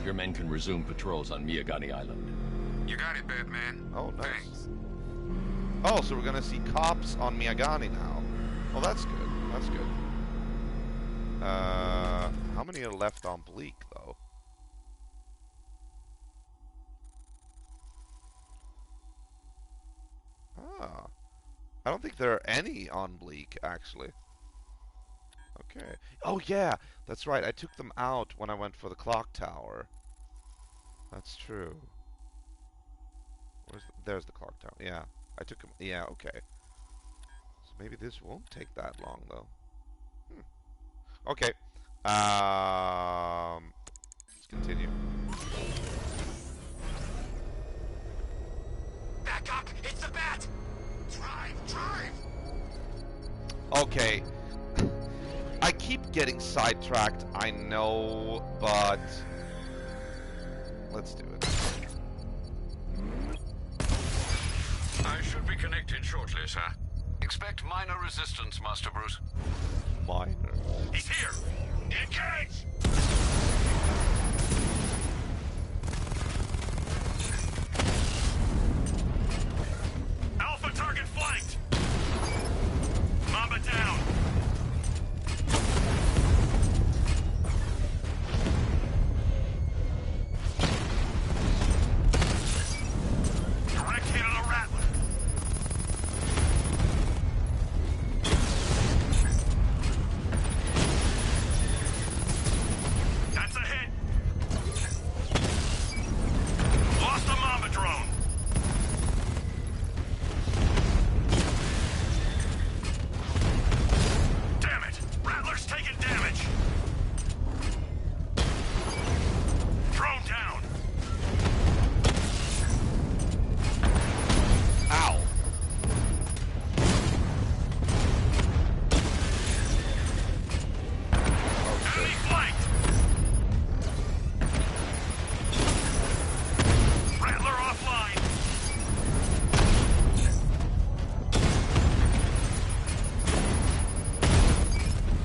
Your men can resume patrols on Miyagani Island. You got it, Batman. Oh, nice. Thanks. Oh, so we're gonna see cops on Miyagani now. Well, that's good. That's good. How many are left on Bleak, though? Ah. I don't think there are any on Bleak, actually. Okay. Oh yeah, that's right. I took them out when I went for the clock tower. That's true. There's the clock tower. Yeah, I took them. Yeah, okay. So maybe this won't take that long though. Okay. Let's continue. Back up! It's the bat! Drive! Drive! Okay. I keep getting sidetracked, I know, but let's do it. I should be connected shortly, sir. Expect minor resistance, Master Bruce. Minor. He's here! Engage! Alpha target flanked! Mamba down! Direct hit on a Rattler! That's a hit! Lost the Mamba drone! Damn it! Rattler's taking damage! Drone down! Ow! Enemy flanked! Rattler offline!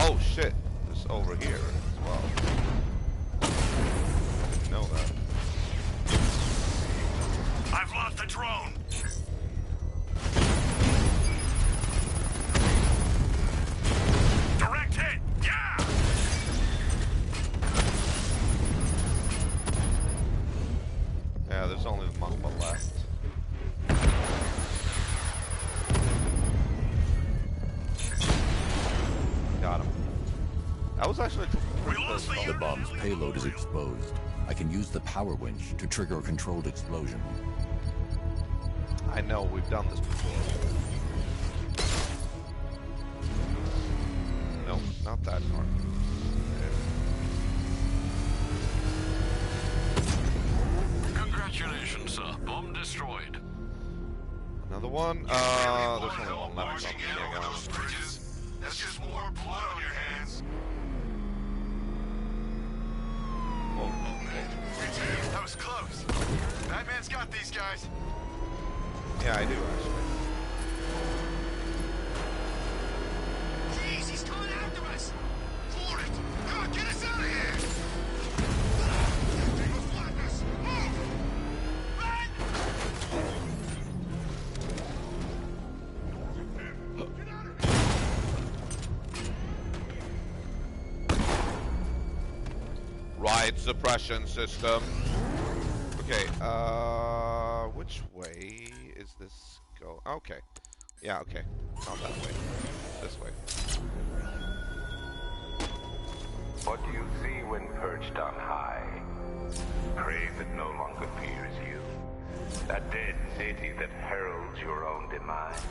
Oh shit! It's over here as well. Didn't know that. I've lost the drone! Direct hit! Yeah! Yeah, there's only the Mamba left. Got him. That was actually pretty close. The bomb's payload is exposed. I can use the power winch to trigger a controlled explosion. I know, we've done this before. No, not that part. Congratulations, sir. Bomb destroyed. Another one? There's only one left. That's just more blood on your hands. That was close. Batman's got these guys. Yeah, I do actually. Jeez, he's coming after us. For it. Come on, get us out of here. They will flank us. Move. Run. Ride suppression system. Okay, which way is this go? Okay. Yeah, okay. Not that way. This way. What do you see when perched on high? Prey that no longer fears you. A dead city that heralds your own demise.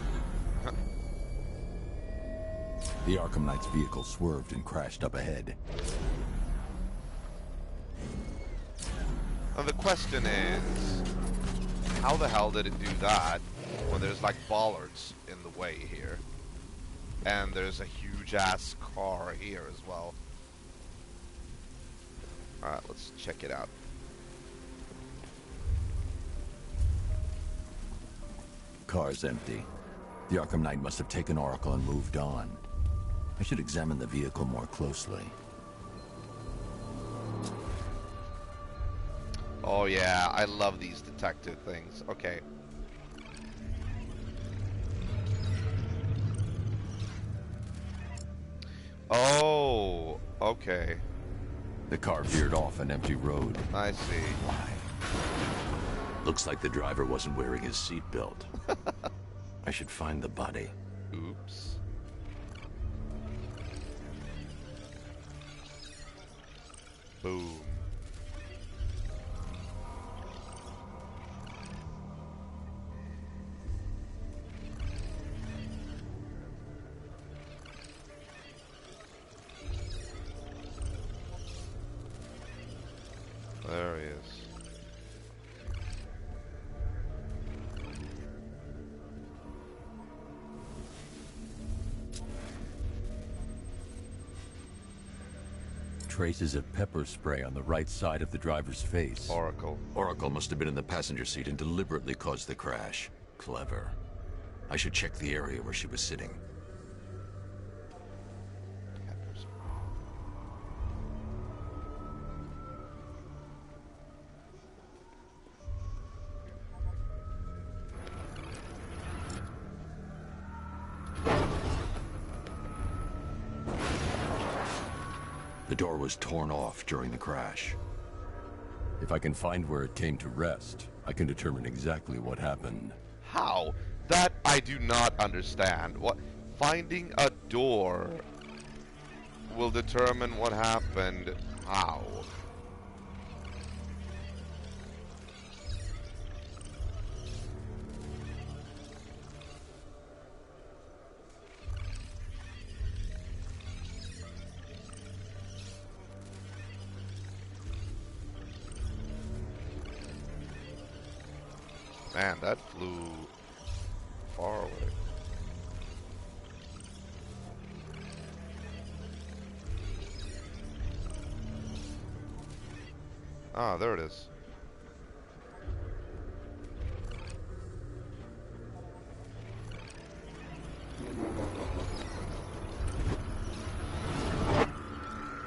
The Arkham Knight's vehicle swerved and crashed up ahead. Now the question is, how the hell did it do that when there's like bollards in the way here? And there's a huge ass car here as well. Alright, let's check it out. Car's empty. The Arkham Knight must have taken Oracle and moved on. I should examine the vehicle more closely. Oh yeah, I love these detective things. Okay. Oh, okay. The car veered off an empty road. I see. Why? Looks like the driver wasn't wearing his seatbelt. I should find the body. Oops. Boom. There he is. Traces of pepper spray on the right side of the driver's face. Oracle. Oracle must have been in the passenger seat and deliberately caused the crash. Clever. I should check the area where she was sitting. The door was torn off during the crash. If I can find where it came to rest, I can determine exactly what happened. How? That I do not understand. What? Finding a door will determine what happened. How? Man, that flew far away. Ah, there it is.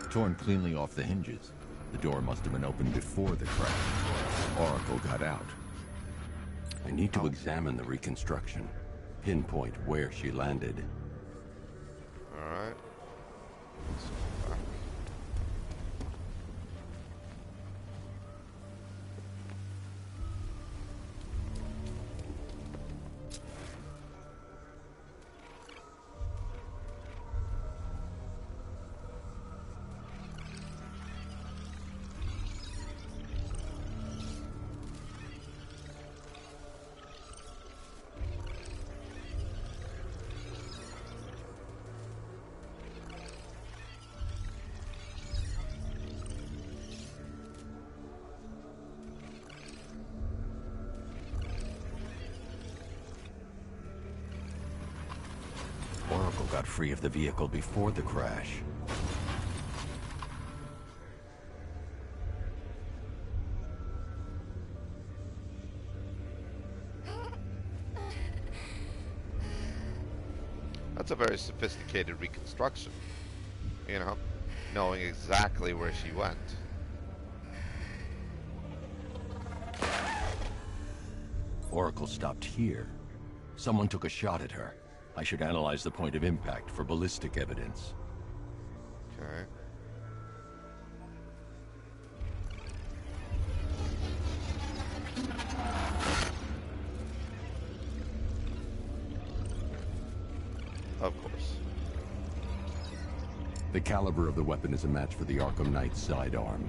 Torn cleanly off the hinges. The door must have been opened before the crash. Oracle got out. I need to examine the reconstruction. Pinpoint where she landed. Alright. Oracle got free of the vehicle before the crash. That's a very sophisticated reconstruction. You know, knowing exactly where she went. Oracle stopped here. Someone took a shot at her. I should analyze the point of impact for ballistic evidence. Okay. Of course. The caliber of the weapon is a match for the Arkham Knight's sidearm.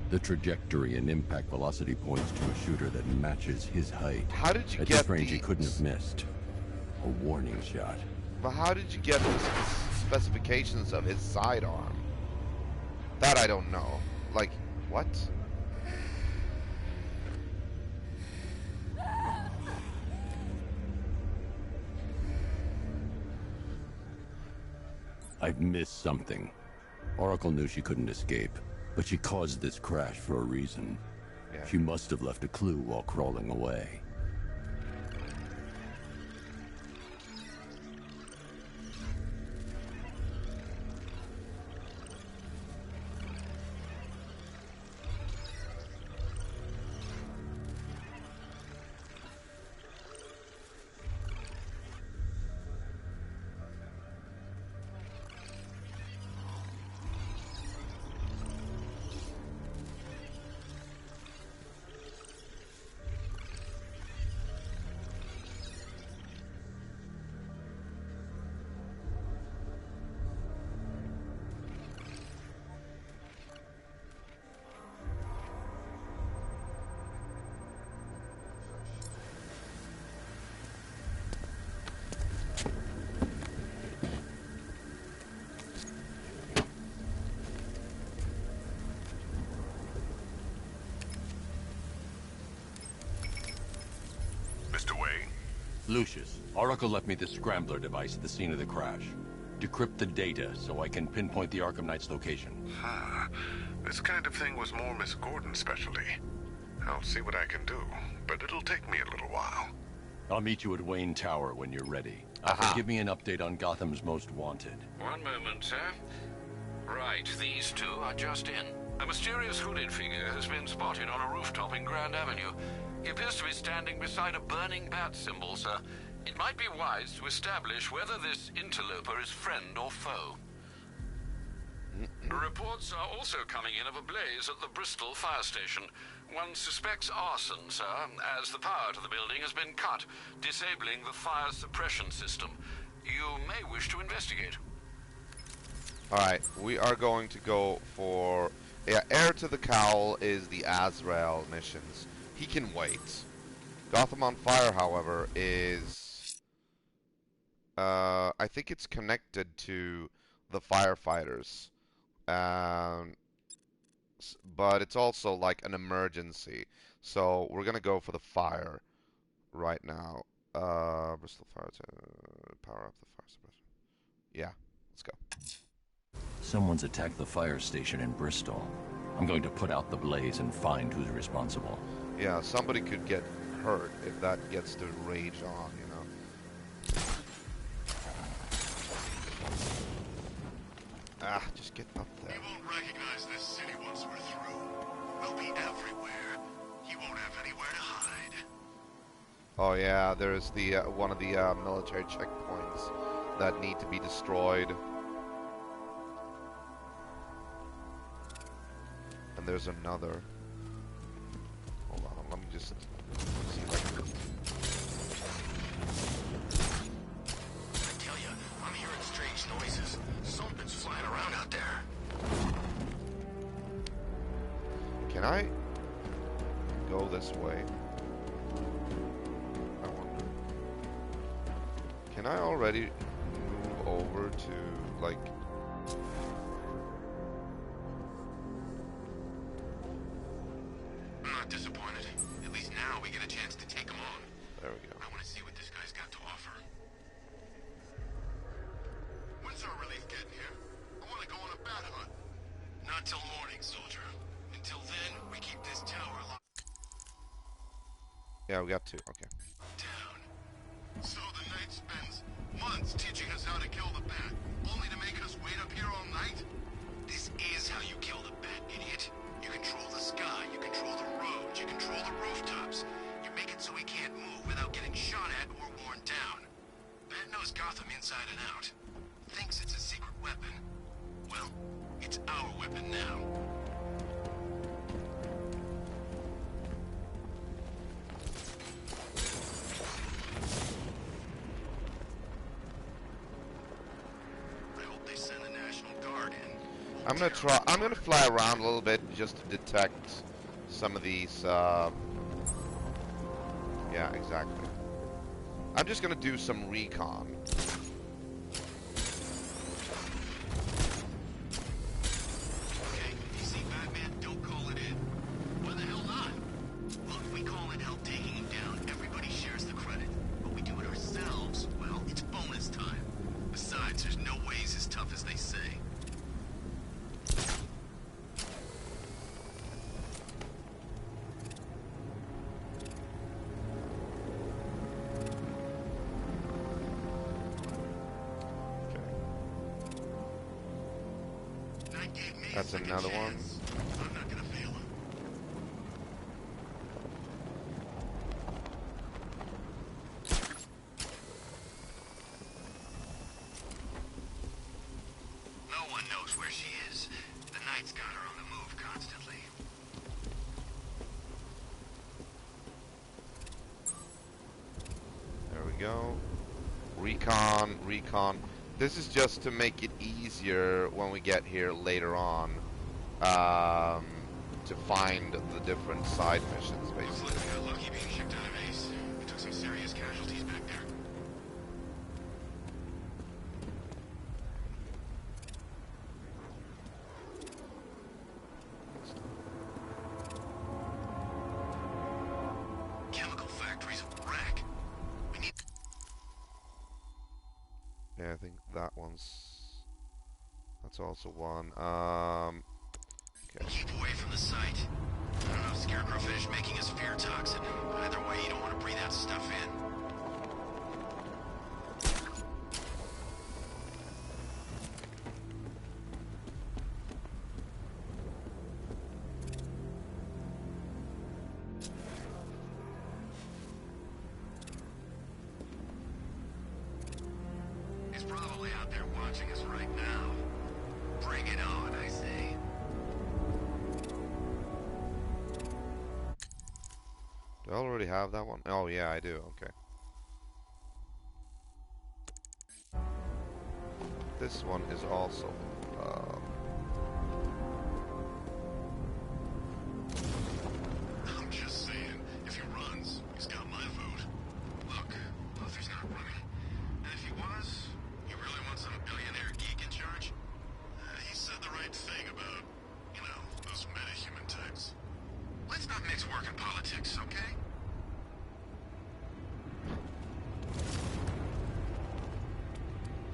The trajectory and impact velocity points to a shooter that matches his height. How did you At get this range, he these? couldn't have missed. A warning shot. But how did you get the specifications of his sidearm? That I don't know. Like, what? I've missed something. Oracle knew she couldn't escape, but she caused this crash for a reason. Yeah. She must have left a clue while crawling away. Lucius, Oracle left me the scrambler device at the scene of the crash. Decrypt the data so I can pinpoint the Arkham Knight's location. This kind of thing was more Miss Gordon's specialty. I'll see what I can do, but it'll take me a little while. I'll meet you at Wayne Tower when you're ready. Give me an update on Gotham's Most Wanted. One moment, sir. Right, these two are just in. A mysterious hooded figure has been spotted on a rooftop in Grand Avenue. He appears to be standing beside a burning bat symbol, sir. It might be wise to establish whether this interloper is friend or foe. Reports are also coming in of a blaze at the Bristol fire station. One suspects arson, sir, as the power to the building has been cut, disabling the fire suppression system. You may wish to investigate. Alright, we are going to go for... Yeah, Heir to the Cowl is the Azrael missions. He can wait. Gotham on Fire, however, is... I think it's connected to the firefighters. But it's also like an emergency. So we're gonna go for the fire right now. Bristol Fire to power up the fire suppression. Yeah, let's go. Someone's attacked the fire station in Bristol. I'm going to put out the blaze and find who's responsible. Yeah, somebody could get hurt if that gets to rage on, you know. Ah, just get up there. You won't recognize this city once we're through. We'll be everywhere. You won't have anywhere to hide. Oh yeah, there's the one of the military checkpoints that need to be destroyed. And there's another. Hold on, let me just see if I can... I tell you, I'm hearing strange noises. Something's flying around out there. Can I go this way? I wonder. Can I already move over to, like... I'm not disappointed. At least now we get a chance to take him on. There we go. I want to see what this guy's got to offer. When's our relief getting here? I want to go on a bat hunt. Not till morning, soldier. Until then, we keep this tower locked Yeah, we got two. Okay. down. So the knight spends months teaching us how to kill the bat, only to make us wait up here all night? This is how you kill the bat, idiot. You control the sky, you control the roads, you control the rooftops. You make it so he can't move without getting shot at or worn down. Bat knows Gotham inside and out. Thinks it's a secret weapon. Well, it's our weapon now. I hope they send the National Guard in. I'm gonna fly around a little bit just to detect some of these, yeah, exactly. I'm just gonna do some recon. Okay, if you see Batman, don't call it in. Why the hell not? Look, we call in help taking him down. Everybody shares the credit. But we do it ourselves, well, it's bonus time. Besides, there's no way he's as tough as they say. That's another one. I'm not gonna fail him. No one knows where she is. The Knight's got her on the move constantly. There we go. Recon, recon. This is just to make it easier when we get here later on to find the different side missions, basically. Looks like we got lucky being shipped out of Ace. We took some serious casualties back there. Chemical factory's a wreck. We need... Okay, I think that one's... That's also one. Okay. Keep away from the site. I don't know if Scarecrow finished making his fear toxin. Either way, you don't want to breathe that stuff in. He's probably out there watching us right now. Bring it on, I say. Do I already have that one? Oh yeah, I do. Okay. This one is also... I'm just saying, if he runs, he's got my vote. Look, Luffy's not running. And if he was, he really wants some billionaire geek in charge? He said the right thing about, you know, those metahuman types. Let's not mix work and politics, okay?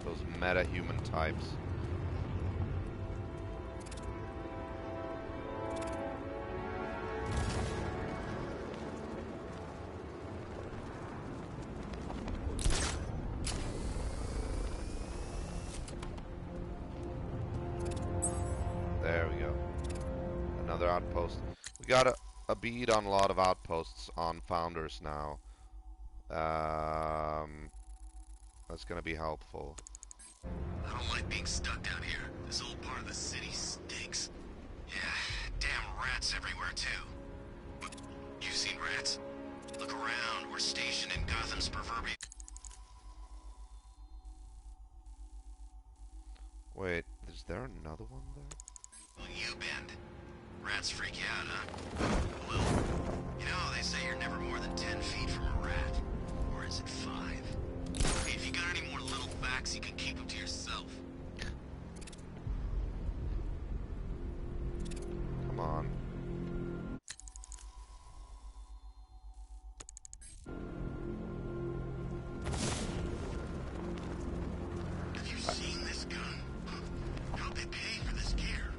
Those meta-human types. There we go. Another outpost. We got a bead on a lot of outposts on Founders now. That's gonna be helpful. I don't like being stuck down here. This old part of the city stinks. Yeah, damn rats everywhere too. But you've seen rats? Look around. We're stationed in Gotham's proverbial... Wait, is there another one there? Well, you bend. Rats freak you out, huh? Well, you know, they say you're never more than 10 feet from a rat. Or is it 5? Hey, if you got any more little facts, you can keep them to yourself. Come on. Have you seen this gun? How'd they pay for this gear?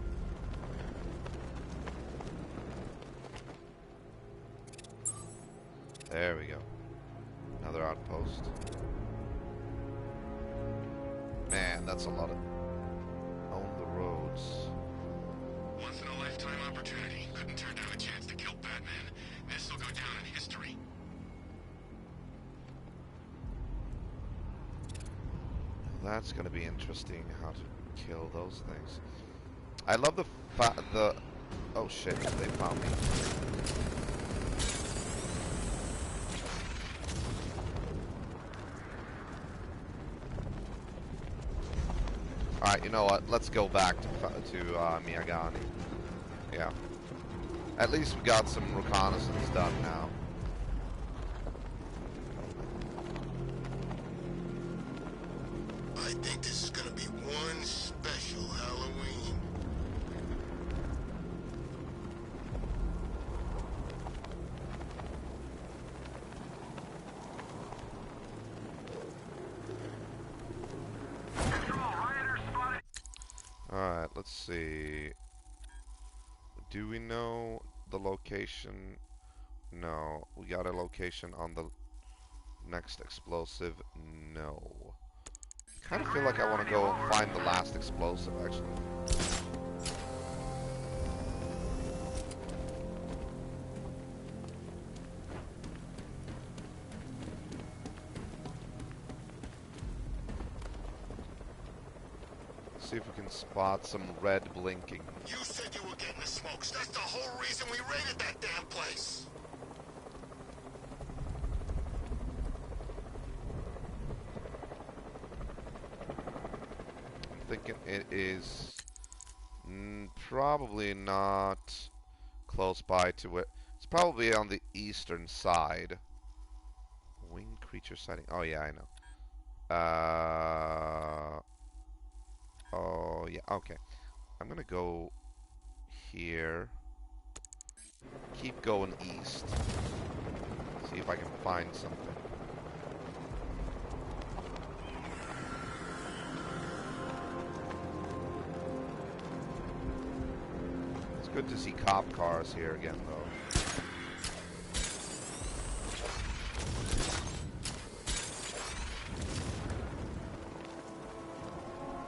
There we go. Another outpost. Man, that's a lot of... On the roads. Once in a lifetime opportunity. Couldn't turn down a chance to kill Batman. This will go down in history. That's gonna be interesting how to kill those things. I love the oh shit, they found me. Alright, you know what? Let's go back to Miyagani. Yeah. At least we got some reconnaissance done now. I think this is gonna be one special Halloween. Alright, let's see. Do we know the location? No. We got a location on the next explosive? No. Kind of feel like I want to go and find the last explosive, actually. See if we can spot some red blinking. You said you were getting the smokes. That's the whole reason we raided that damn place. I'm thinking it is probably not close by to it. It's probably on the eastern side. Winged creature sighting. Oh yeah, I know. Oh yeah, okay. I'm gonna go here. Keep going east. See if I can find something. Good to see cop cars here again, though.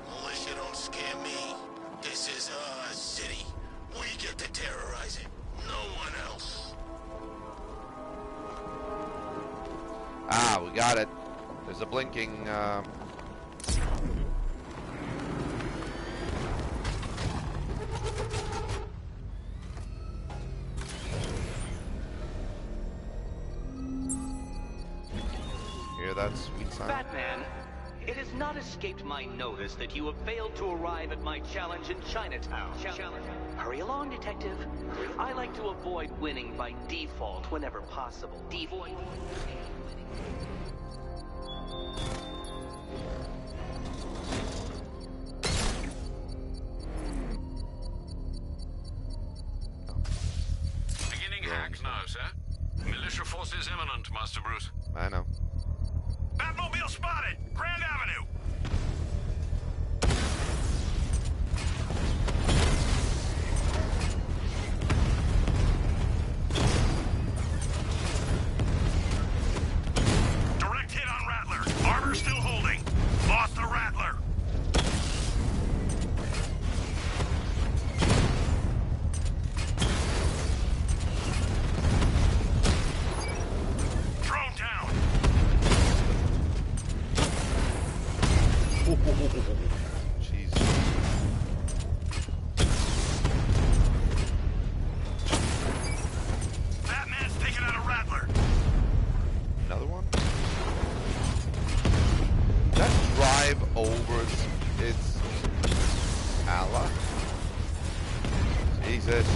Militia don't scare me. This is our city. We get to terrorize it. No one else. Ah, we got it. There's a blinking, Hear that sweet sound? Batman, it has not escaped my notice that you have failed to arrive at my challenge in Chinatown. Hurry along, Detective. I like to avoid winning by default whenever possible. Default. Beginning hack now, sir. Militia forces imminent, Master Bruce. I know. Batmobile spotted! Grand Avenue! Direct hit on Rattler. Armor still holding. Lost the Rattler. Drone down. Jeez. Batman's taking out a Rattler. Another one? That drive over its ally? Jesus.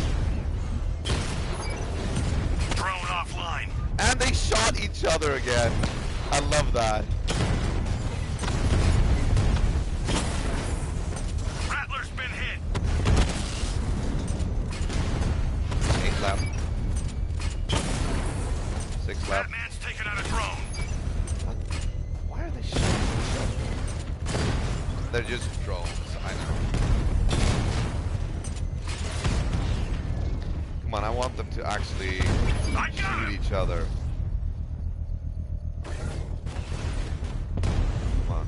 Drone offline. And they shot each other again. I love that. Rattler's been hit. 8 left. 6 left. Batman's taking out a drone. Why are they shooting each other? They're just drones, I know. Come on, I want them to actually shoot each other. Come on.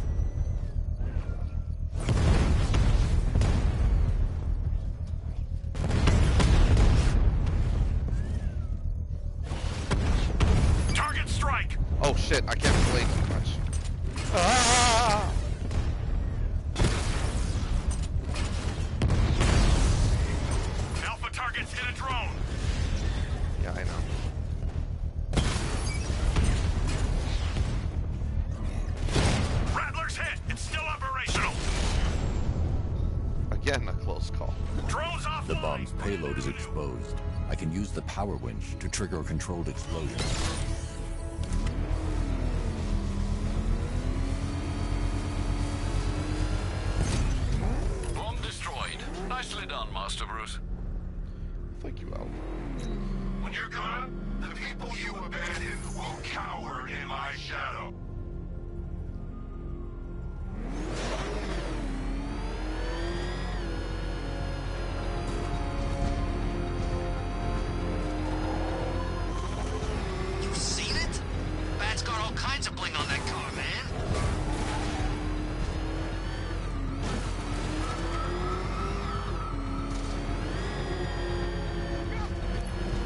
Target strike. Oh shit, I can't play too much. Ah! Alpha targets hit a drone. Yeah, I know. Rattler's hit. It's still operational. Again, a close call. Drone's off. The bomb's payload is exposed. I can use the power winch to trigger a controlled explosion. Bomb destroyed. Nicely done, Master Bruce. Thank you, Al. When you're gone, the people you abandoned will cower in my shadow. You seen it? Bat's got all kinds of bling on that car, man.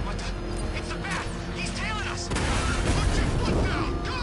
What the? It's the Bat. He's tailing us. Put your foot down. Go.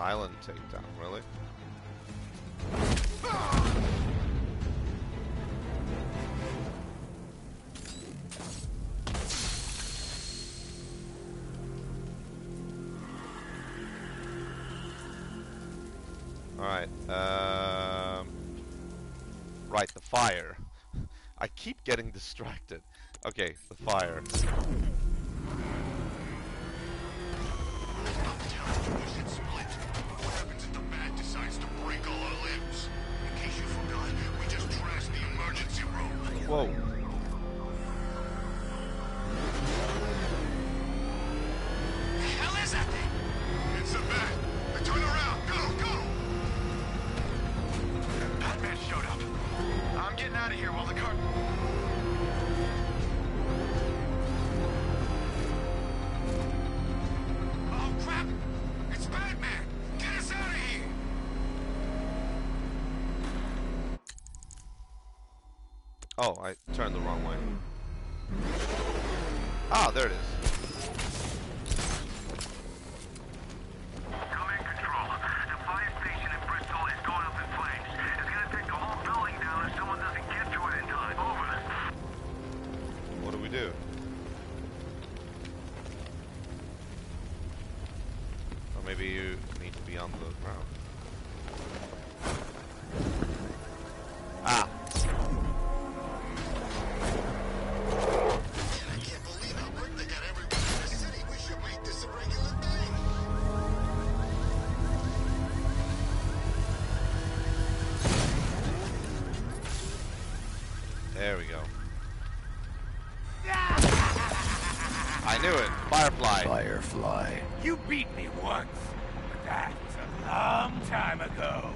silent takedown, really? Alright, right, the fire. I keep getting distracted. Okay, the fire. What happens if the bat decides to break all our limbs? In case you forgot, we just trashed the emergency room. Whoa. The hell is that thing? It's the bat. Turn around. Go, go! Batman showed up. I'm getting out of here while the car... Oh, crap! It's Batman! Get us out of here! Oh, I turned the wrong way. Ah, there it is. Command control. The fire station in Bristol is going up in flames. It's gonna take the whole building down if someone doesn't get to it in time. Over. What do we do? Or maybe you need to be on the ground. Ah! I can't believe how quick they got everyone in the city. We should make this a regular thing. There we go. I knew it. Firefly. Firefly. You beat me once, but that was a long time ago.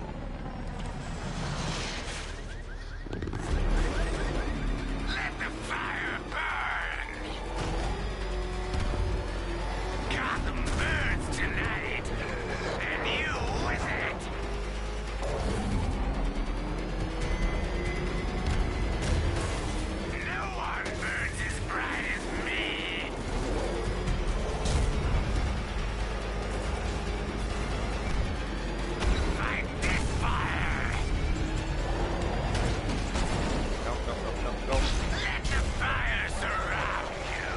Let the fire burn! Gotham burns tonight, and you with it! No one burns as bright as me! Fight this fire! No, no, no, no, no. Let the fire surround you!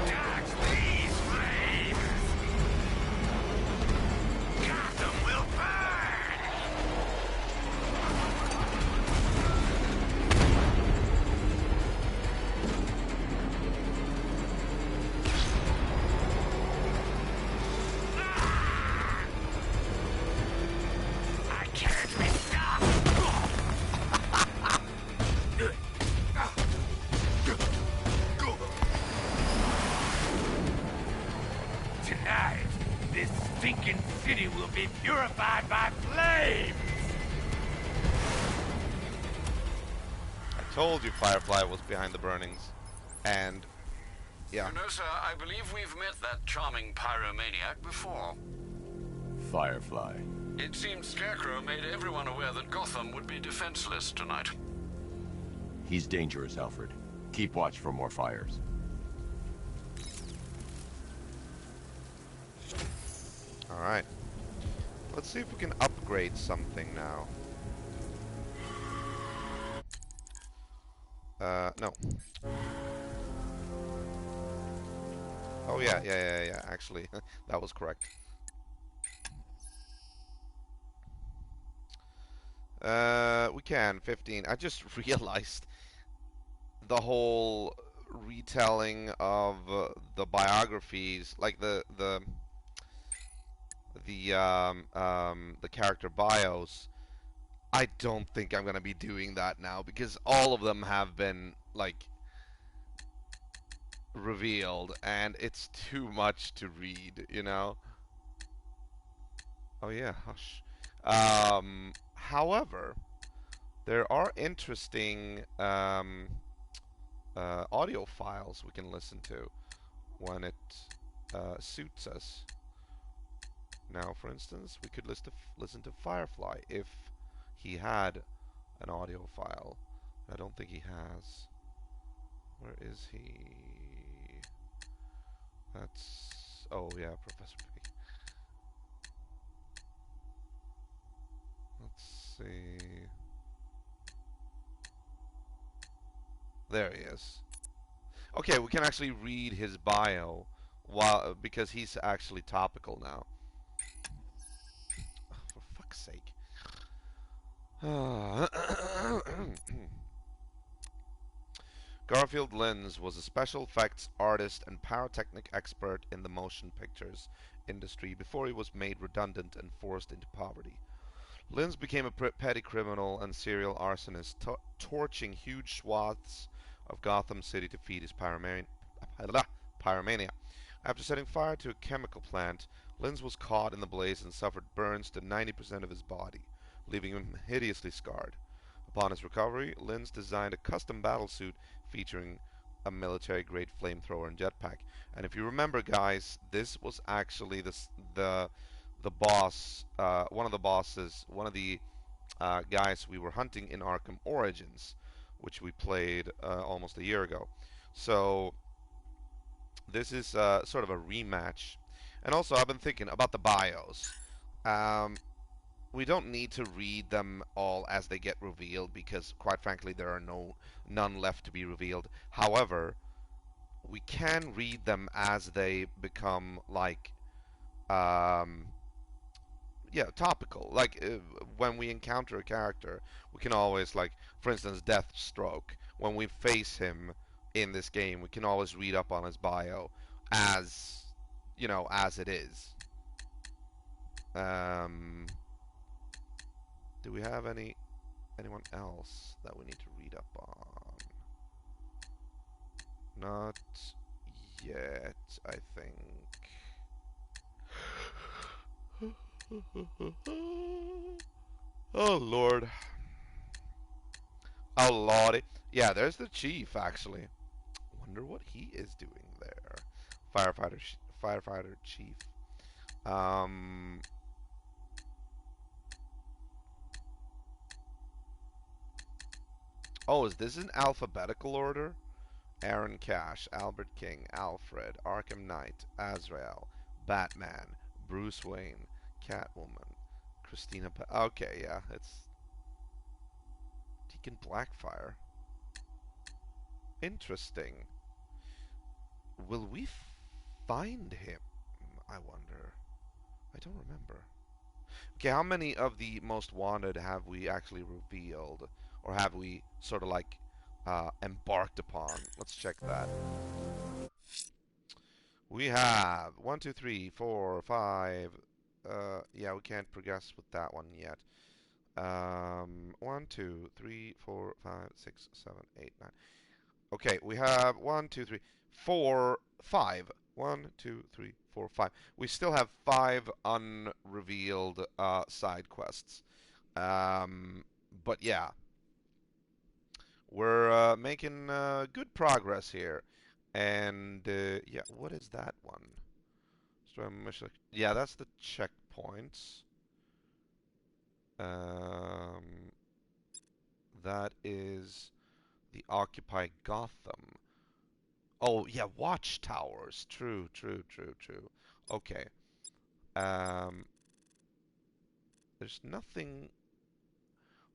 Dodge these flames! Gotham will burn! I can't be stopped! Tonight, this stinking city will be purified by flames! I told you Firefly was behind the burnings. And, yeah. You know, sir, I believe we've met that charming pyromaniac before. Firefly. It seems Scarecrow made everyone aware that Gotham would be defenseless tonight. He's dangerous, Alfred. Keep watch for more fires. Alright. Let's see if we can upgrade something now. No. Oh yeah, actually, that was correct. We can, 15. I just realized the whole retelling of the biographies, like the character bios. I don't think I'm gonna be doing that now because all of them have been like revealed and it's too much to read, you know. Oh yeah, hush. However, there are interesting audio files we can listen to when it suits us. Now, for instance, we could listen to Firefly if he had an audio file. I don't think he has. Where is he? That's... oh yeah, Professor Pig. Let's see... there he is. Okay, we can actually read his bio while because he's actually topical now. For fuck's sake. Garfield Linz was a special effects artist and pyrotechnic expert in the motion pictures industry before he was made redundant and forced into poverty. Linz became a petty criminal and serial arsonist, torching huge swaths of Gotham City to feed his pyromania. After setting fire to a chemical plant, Linz was caught in the blaze and suffered burns to 90% of his body, leaving him hideously scarred. Upon his recovery, Linz designed a custom battlesuit featuring a military-grade flamethrower and jetpack. And if you remember, guys, this was actually the boss, one of the bosses, one of the guys we were hunting in Arkham Origins, which we played almost a year ago. So this is sort of a rematch. And also, I've been thinking about the bios. We don't need to read them all as they get revealed because, quite frankly, there are none left to be revealed. However, we can read them as they become like yeah, topical. Like when we encounter a character, we can always, like, for instance, Deathstroke. When we face him in this game, we can always read up on his bio as, you know, as it is. Do we have anyone else that we need to read up on? Not yet, I think. Oh Lord. Oh Lordy. Yeah, there's the chief actually. Wonder what he is doing there. Firefighter chief. Oh, is this in alphabetical order? Aaron Cash, Albert King, Alfred, Arkham Knight, Azrael, Batman, Bruce Wayne, Catwoman, Christina. Okay, yeah, it's Deacon Blackfire. Interesting. Will we find him? I wonder. I don't remember. Okay, how many of the most wanted have we actually revealed? Or have we sort of like embarked upon? Let's check that. We have 1, 2, 3, 4, 5. Yeah, we can't progress with that one yet. 1, 2, 3, 4, 5, 6, 7, 8, 9. Okay, we have 1, 2, 3, 4, 5. 1, 2, 3, 4, 5. We still have 5 unrevealed side quests. But yeah, we're making good progress here. And yeah, what is that one? Yeah, that's the checkpoints. That is the Occupy Gotham. Oh, yeah, watchtowers. True. Okay. There's nothing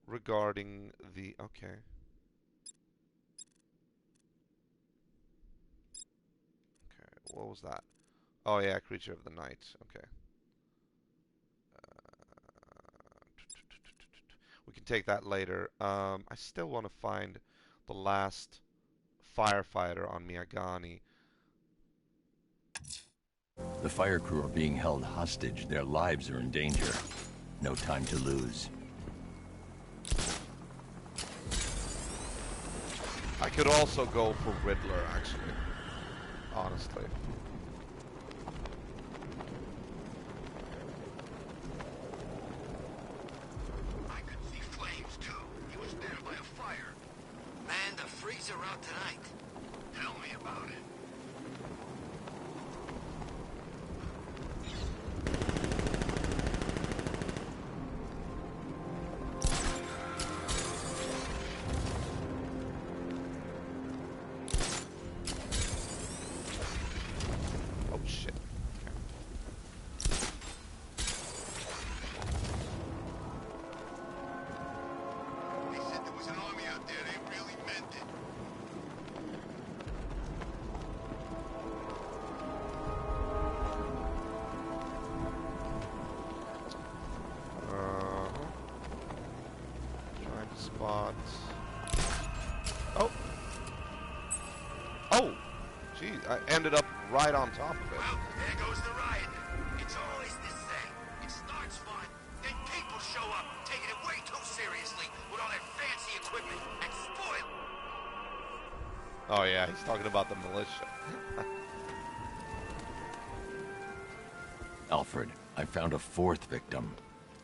regarding the... Okay. Okay, what was that? Oh, yeah, Creature of the Night. Okay. We can take that later. I still want to find the last firefighter on Miyagani. The fire crew are being held hostage. Their lives are in danger. No time to lose. I could also go for Riddler, actually. Honestly. I could see flames, too. He was there by a fire. Man, the freaks are out tonight. Tell me about it. ended up right on top of it. Well, there goes the riot. It's always this thing. It starts fine, then people show up, taking it way too seriously with all that fancy equipment and spoil. Oh yeah, he's talking about the militia. Alfred, I found a fourth victim.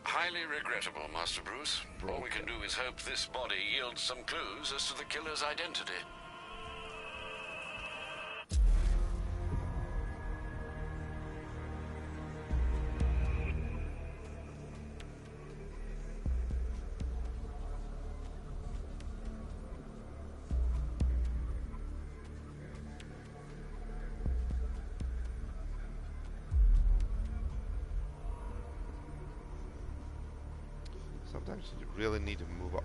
Highly regrettable, Master Bruce. All we can do is hope this body yields some clues as to the killer's identity. Sometimes you really need to move.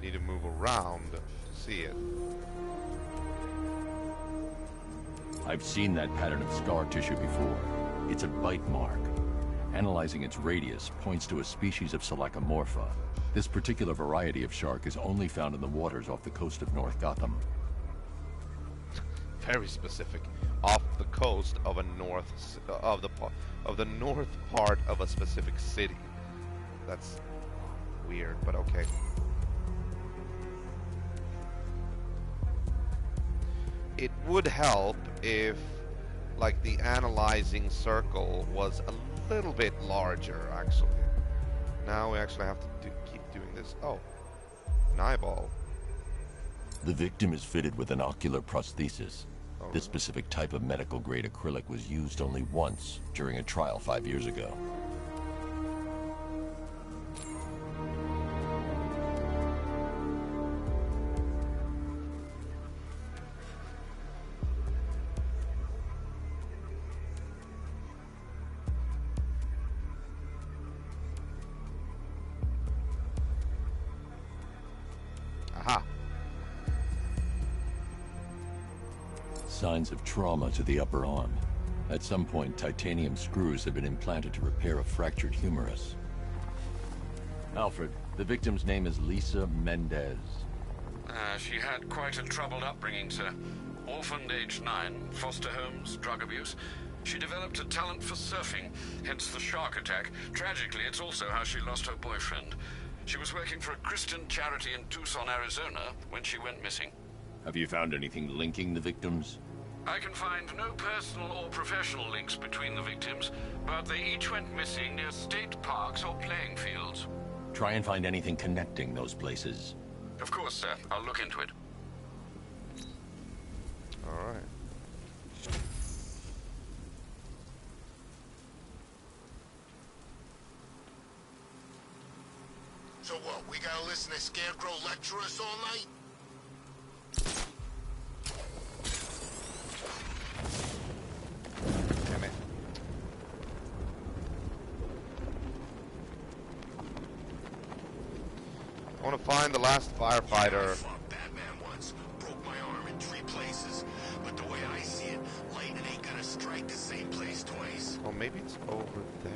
Need to move around to see it. I've seen that pattern of scar tissue before. It's a bite mark. Analyzing its radius points to a species of Selachomorpha. This particular variety of shark is only found in the waters off the coast of North Gotham. Very specific. Off the coast of a north of the north part of a specific city. That's weird, but okay. It would help if, like, the analyzing circle was a little bit larger, actually. Now we actually have to keep doing this. Oh, an eyeball. The victim is fitted with an ocular prosthesis. This specific type of medical-grade acrylic was used only once during a trial 5 years ago. Aha. Signs of trauma to the upper arm. At some point, titanium screws have been implanted to repair a fractured humerus. Alfred, the victim's name is Lisa Mendez. She had quite a troubled upbringing, sir. Orphaned age 9, foster homes, drug abuse. She developed a talent for surfing, hence the shark attack. Tragically, it's also how she lost her boyfriend. She was working for a Christian charity in Tucson, Arizona, when she went missing. Have you found anything linking the victims? I can find no personal or professional links between the victims, but they each went missing near state parks or playing fields. Try and find anything connecting those places. Of course, sir. I'll look into it. All right. So what, we gotta listen to Scarecrow lecture us all night? Damn it. I want to find the last firefighter. I fought Batman once, broke my arm in 3 places. But the way I see it, lightning ain't gonna strike the same place twice. Well, maybe it's over there.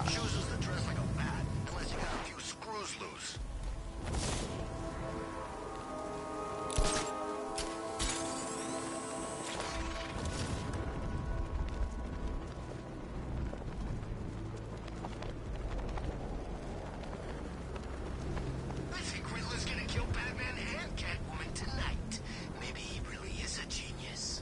Chooses to dress like a bat, unless you got a few screws loose. I think Riddler's gonna kill Batman and Catwoman tonight. Maybe he really is a genius.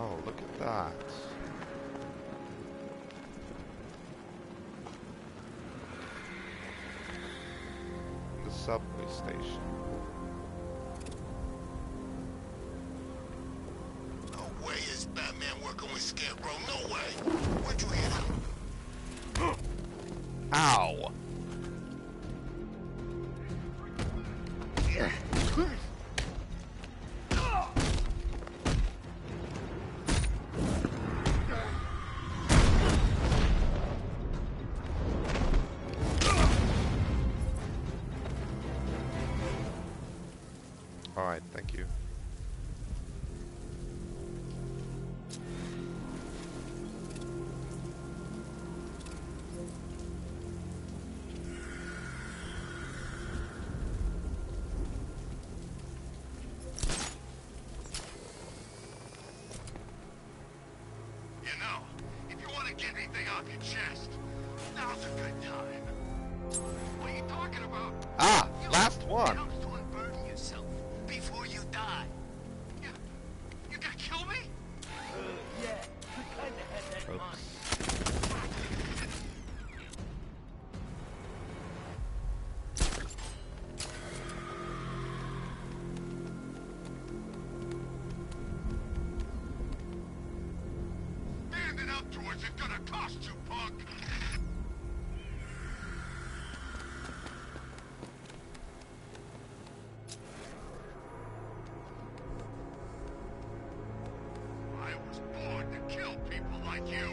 Oh, look at that. The subway station. No way is Batman working with Scarecrow. No way. Where'd you hear that? Ow! Alright, thank you. You know, if you want to get anything off your chest, now's a good time. What are you talking about? Ah! Last one! Helps to unburden yourself before you die. You gonna kill me? Yeah, we kinda had that in mind. Standing up towards it's gonna cost you, punk! I was born to kill people like you!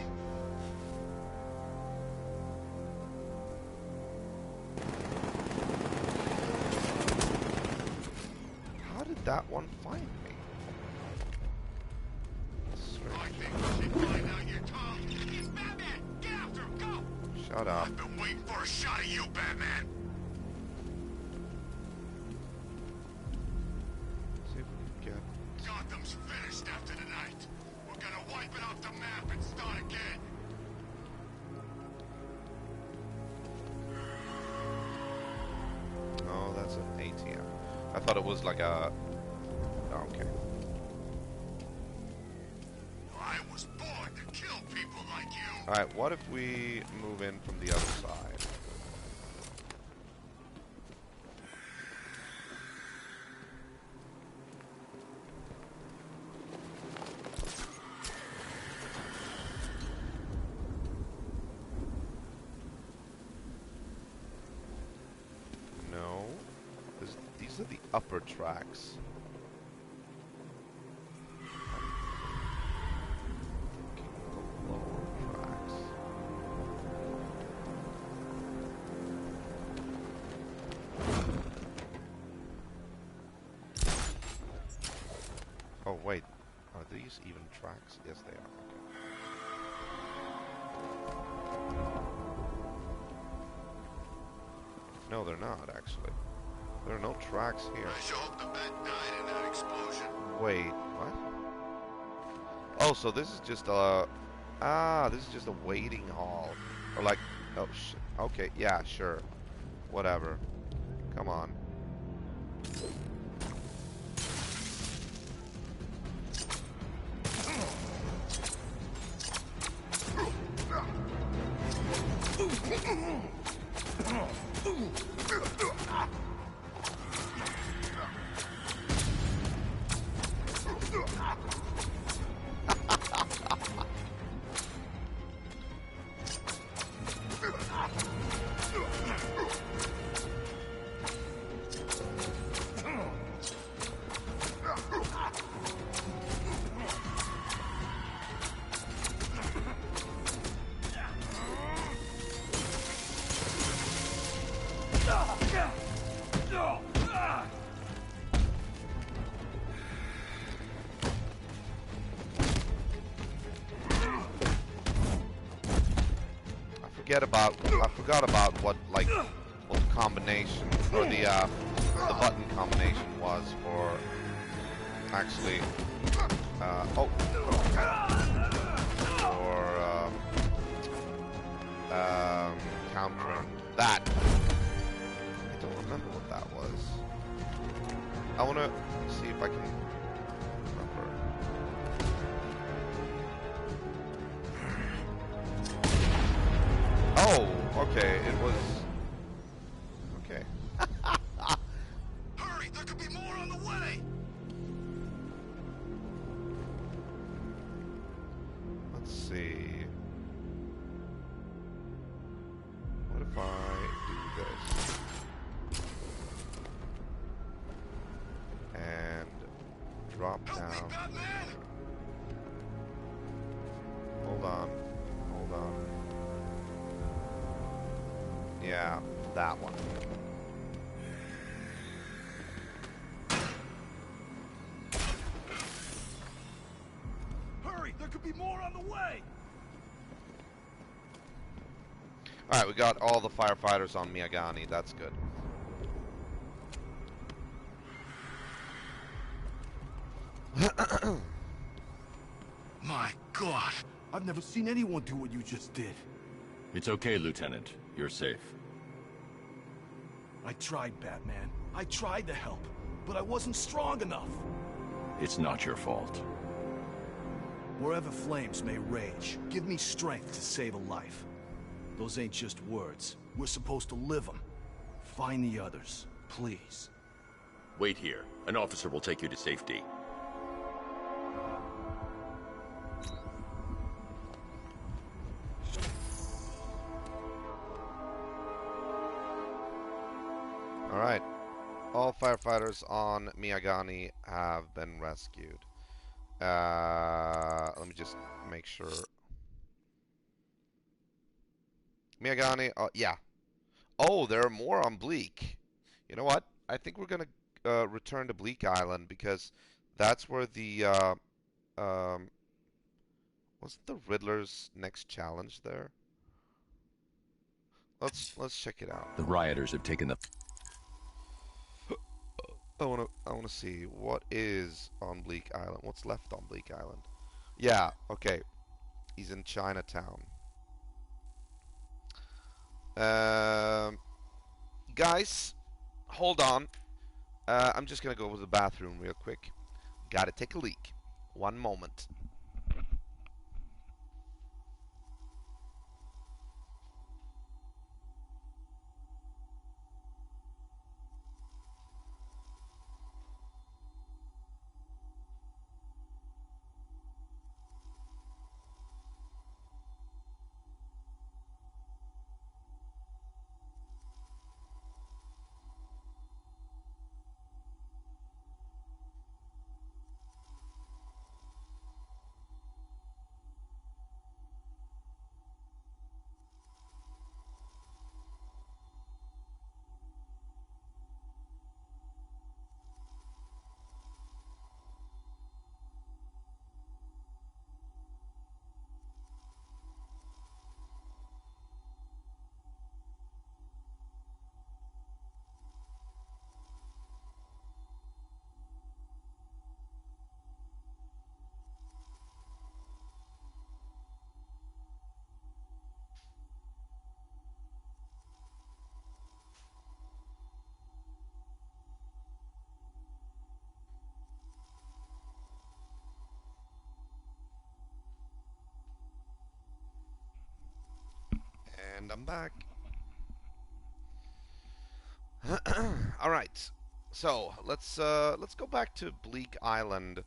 How did that one find me? I think we should find out your tongue. It's Batman! Get after him, go! Shut up. I've been waiting for a shot of you, Batman! See if we can get... Gotham's finished after tonight. We're gonna wipe it off the map and start again. Oh, that's an ATM. I thought it was like a... Oh, okay. I was born to kill people like you. Alright, what if we move in from the other side? No. These are the upper tracks. The lower tracks. Oh wait, are these even tracks? Yes, they are. Okay. No, they're not actually. There are no tracks here. I sure hope the bat died in that explosion. Wait, what? Oh, so this is just a... Ah, this is just a waiting hall. Or like... Oh, shit. Okay, yeah, sure. Whatever. Come on. I forgot about what the combination or the button combination was for actually countering that. I don't remember what that was. I want to see if I can remember. Okay, it was... Okay. Hurry, there could be more on the way! Let's see. What if I do this? And drop down. Hold on. Hold on. Yeah, that one. Hurry, there could be more on the way! Alright, we got all the firefighters on Miyagani. That's good. My God, I've never seen anyone do what you just did. It's okay, Lieutenant. You're safe. I tried, Batman. I tried to help, but I wasn't strong enough. It's not your fault. Wherever flames may rage, give me strength to save a life. Those ain't just words. We're supposed to live them. Find the others, please. Wait here. An officer will take you to safety. Alright. All firefighters on Miyagani have been rescued. Let me just make sure. Miyagani, yeah. Oh, there are more on Bleak. You know what? I think we're gonna return to Bleak Island because that's where the wasn't the Riddler's next challenge there? Let's check it out. The rioters have taken the... I wanna see what is on Bleak Island. What's left on Bleak Island? Yeah, okay. He's in Chinatown. Guys, hold on. I'm just gonna go to the bathroom real quick. Gotta take a leak. One moment. And I'm back. All right. So let's go back to Bleak Island.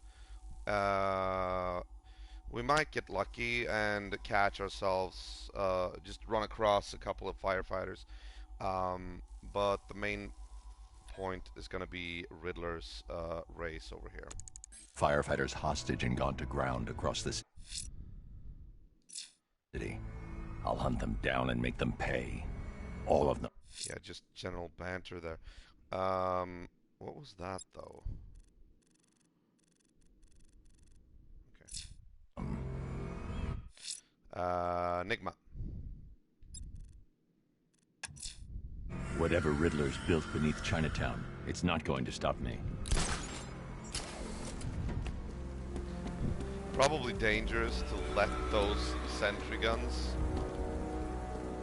We might get lucky and catch ourselves. Just run across a couple of firefighters. But the main point is going to be Riddler's race over here. Firefighters hostage and gone to ground across the city. I'll hunt them down and make them pay. All of them. Yeah, just general banter there. What was that, though? Okay. Enigma. Whatever Riddler's built beneath Chinatown, it's not going to stop me. Probably dangerous to let those sentry guns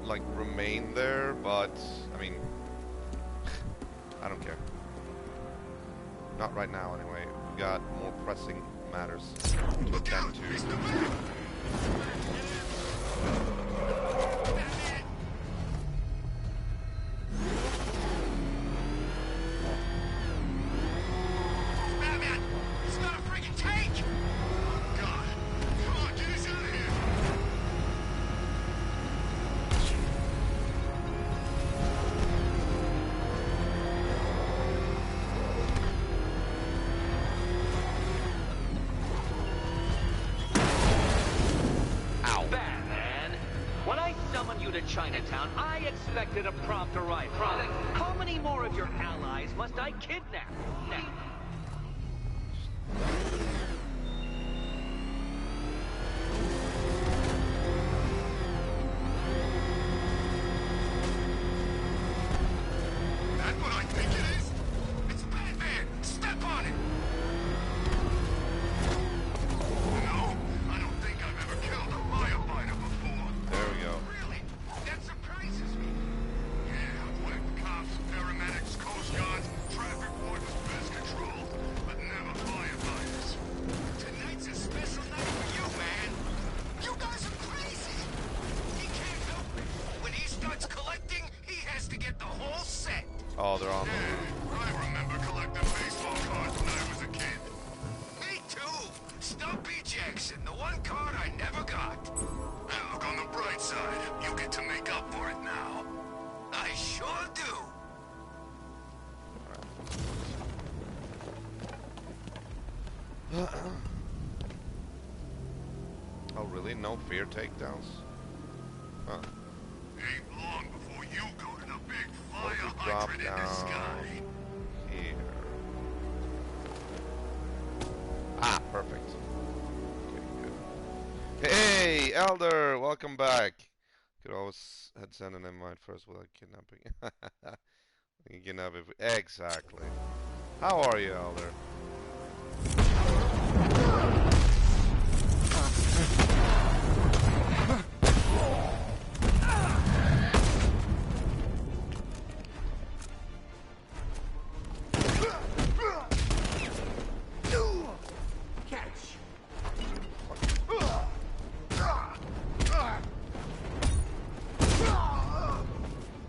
like remain there, but I mean, I don't care. Not right now, anyway. We got more pressing matters to attend to. Chinatown, I expected a prompt arrival. How many more of your allies must I kidnap? Now. That's what I think it is? It's Batman! Step on it! No, I don't think I've ever killed a firefighter before. There we go. Really? That surprises me. Yeah, I've whacked cops, paramedics, coast guards, traffic wardens, pest control, but never firefighters. Tonight's a special night for you, man. You guys are crazy. He can't help it. When he starts collecting, he has to get the whole set. Oh, they're on. I remember collecting baseball cards when I was a kid. Me too. Stumpy Jackson, the one card I never got. And look on the bright side. You get to make up for it now. I sure do. Oh, really? No fear takedowns? Huh. Ain't long before you go to the big What if fire we drop hydrant in the down sky. here? Ah, perfect. Okay, good. Hey, Elder! Welcome back. Could always had sent an invite first without kidnapping. You can kidnap if exactly. How are you, Elder?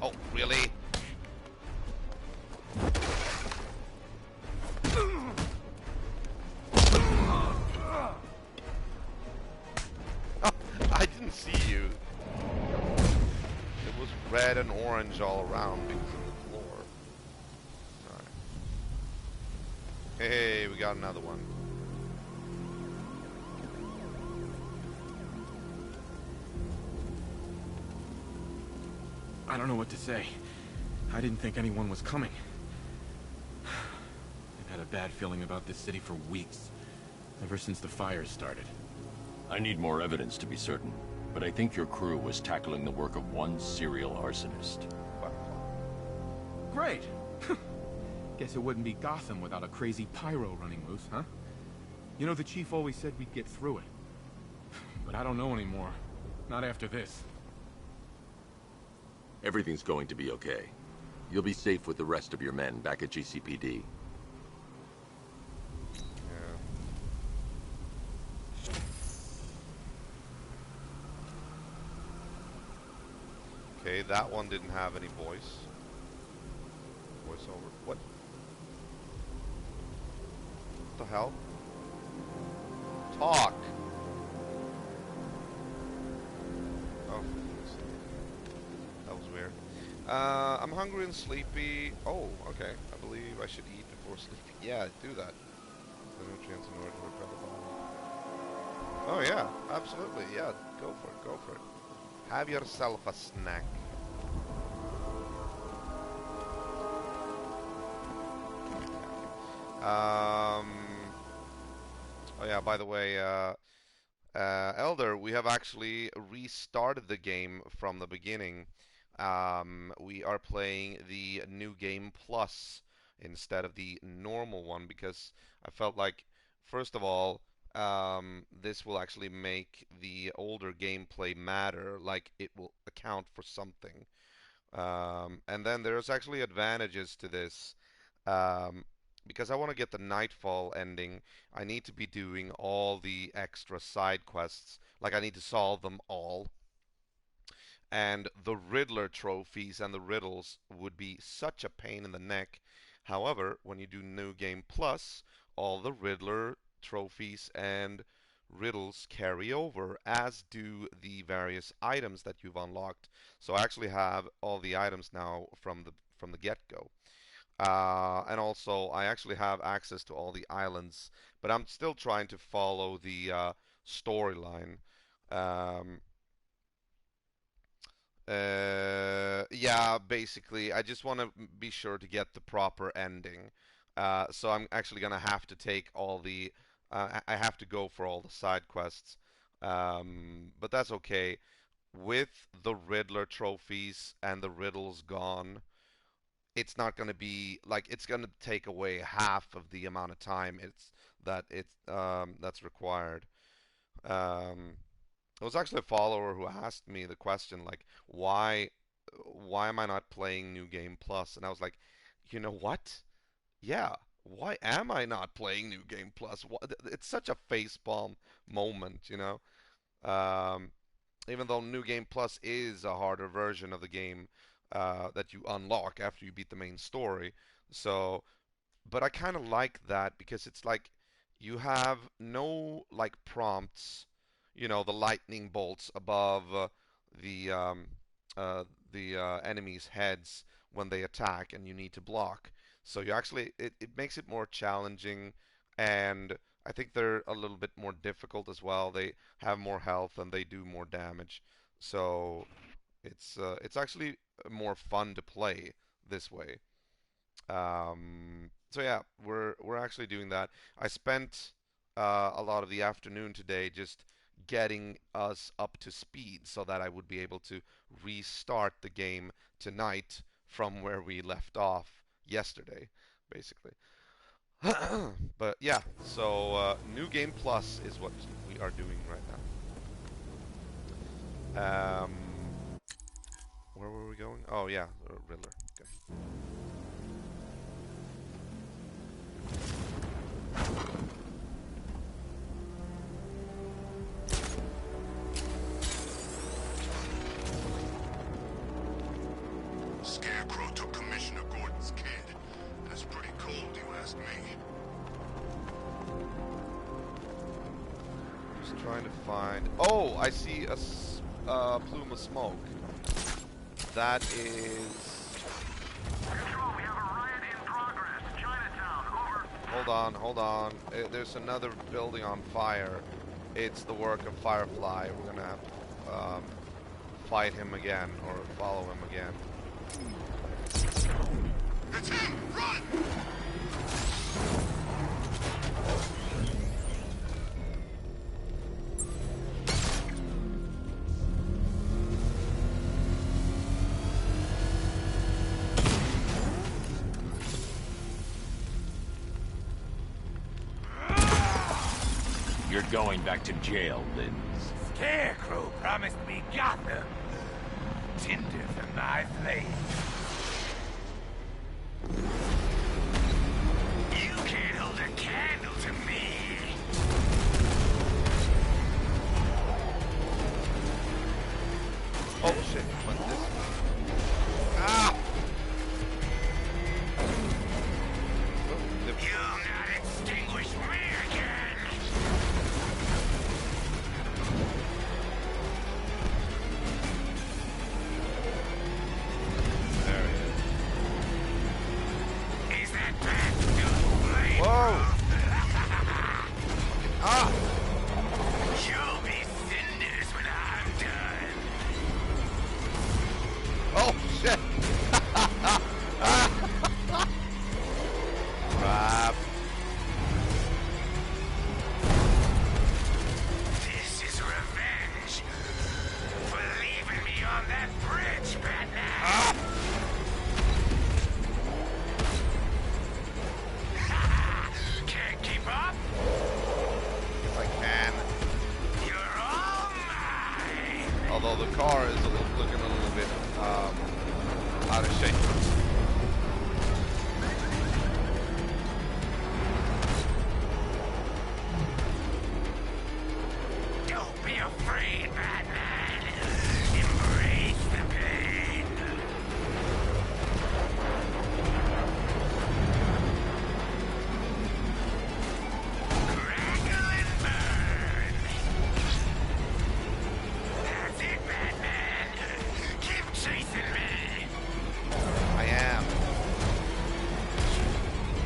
Oh, really? I didn't see you. It was red and orange all around because of the floor. Alright. Hey, we got another one. I don't know what to say. I didn't think anyone was coming. I've had a bad feeling about this city for weeks. Ever since the fires started. I need more evidence to be certain, but I think your crew was tackling the work of one serial arsonist. Great! Guess it wouldn't be Gotham without a crazy pyro running loose, huh? You know, the chief always said we'd get through it. But I don't know anymore. Not after this. Everything's going to be okay. You'll be safe with the rest of your men back at GCPD. Okay, that one didn't have any voice. Voiceover. What? What the hell? Talk! Oh, that was weird. I'm hungry and sleepy. Oh, okay. I believe I should eat before sleeping. Yeah, do that. The nutrients in order to repair the body. Oh yeah, absolutely. Yeah, go for it. Go for it. Have yourself a snack. Oh yeah, by the way, Elder, we have actually restarted the game from the beginning. We are playing the New Game Plus instead of the normal one because I felt like, first of all, this will actually make the older gameplay matter, like it will account for something. And then there's actually advantages to this. Because I want to get the Nightfall ending, I need to be doing all the extra side quests. Like I need to solve them all. And the Riddler trophies and the riddles would be such a pain in the neck. However, when you do New Game Plus, all the Riddler trophies and riddles carry over, as do the various items that you've unlocked. So I actually have all the items now from the get-go. And also, I actually have access to all the islands, but I'm still trying to follow the storyline. Yeah, basically, I just want to be sure to get the proper ending. So I'm actually gonna have to take all the. I have to go for all the side quests, but that's okay. With the Riddler trophies and the riddles gone, it's not gonna be like it's gonna take away half of the amount of time that's required. Um, it was actually a follower who asked me the question like, why am I not playing New Game Plus? And I was like, you know what? Yeah, why am I not playing New Game Plus? It's such a facepalm moment, you know. Um, Even though New Game Plus is a harder version of the game that you unlock after you beat the main story. So, but I kind of like that because it's like you have no like prompts, you know, the lightning bolts above the um, the enemies' heads when they attack, and you need to block. So you actually it makes it more challenging, and I think they're a little bit more difficult as well. They have more health and they do more damage. So it's actually more fun to play this way. So yeah, we're actually doing that. I spent a lot of the afternoon today just getting us up to speed so that I would be able to restart the game tonight from where we left off yesterday, basically. But yeah, so New Game Plus is what we are doing right now. Where were we going? Oh yeah, Riddler. Okay. Scarecrow took Commissioner Gordon's kid. That's pretty cold, you ask me. Just trying to find. Oh, I see a plume of smoke. That is. Control, we have a riot in progress. Chinatown, over. Hold on. There's another building on fire. It's the work of Firefly. We're gonna have to fight him again, or follow him again. It's him! Run! You're going back to jail, Lynn. Scarecrow promised me Gotham. Tinder for my flame. You can't hold a candle to me. Oh shit! What's this? Ah! You'll not extinguish me again. There he is. Is that bat still flame? Whoa! Ah! You'll be cinders when I'm done. Oh shit! Crap. This is revenge for leaving me on that bridge, Batman. Can't keep up? If I can. You're all mine. Although the car is looking a little bit out of shape. Don't be afraid, Batman. Embrace the pain. Crackle and burn. That's it, Batman. Keep chasing me. I am.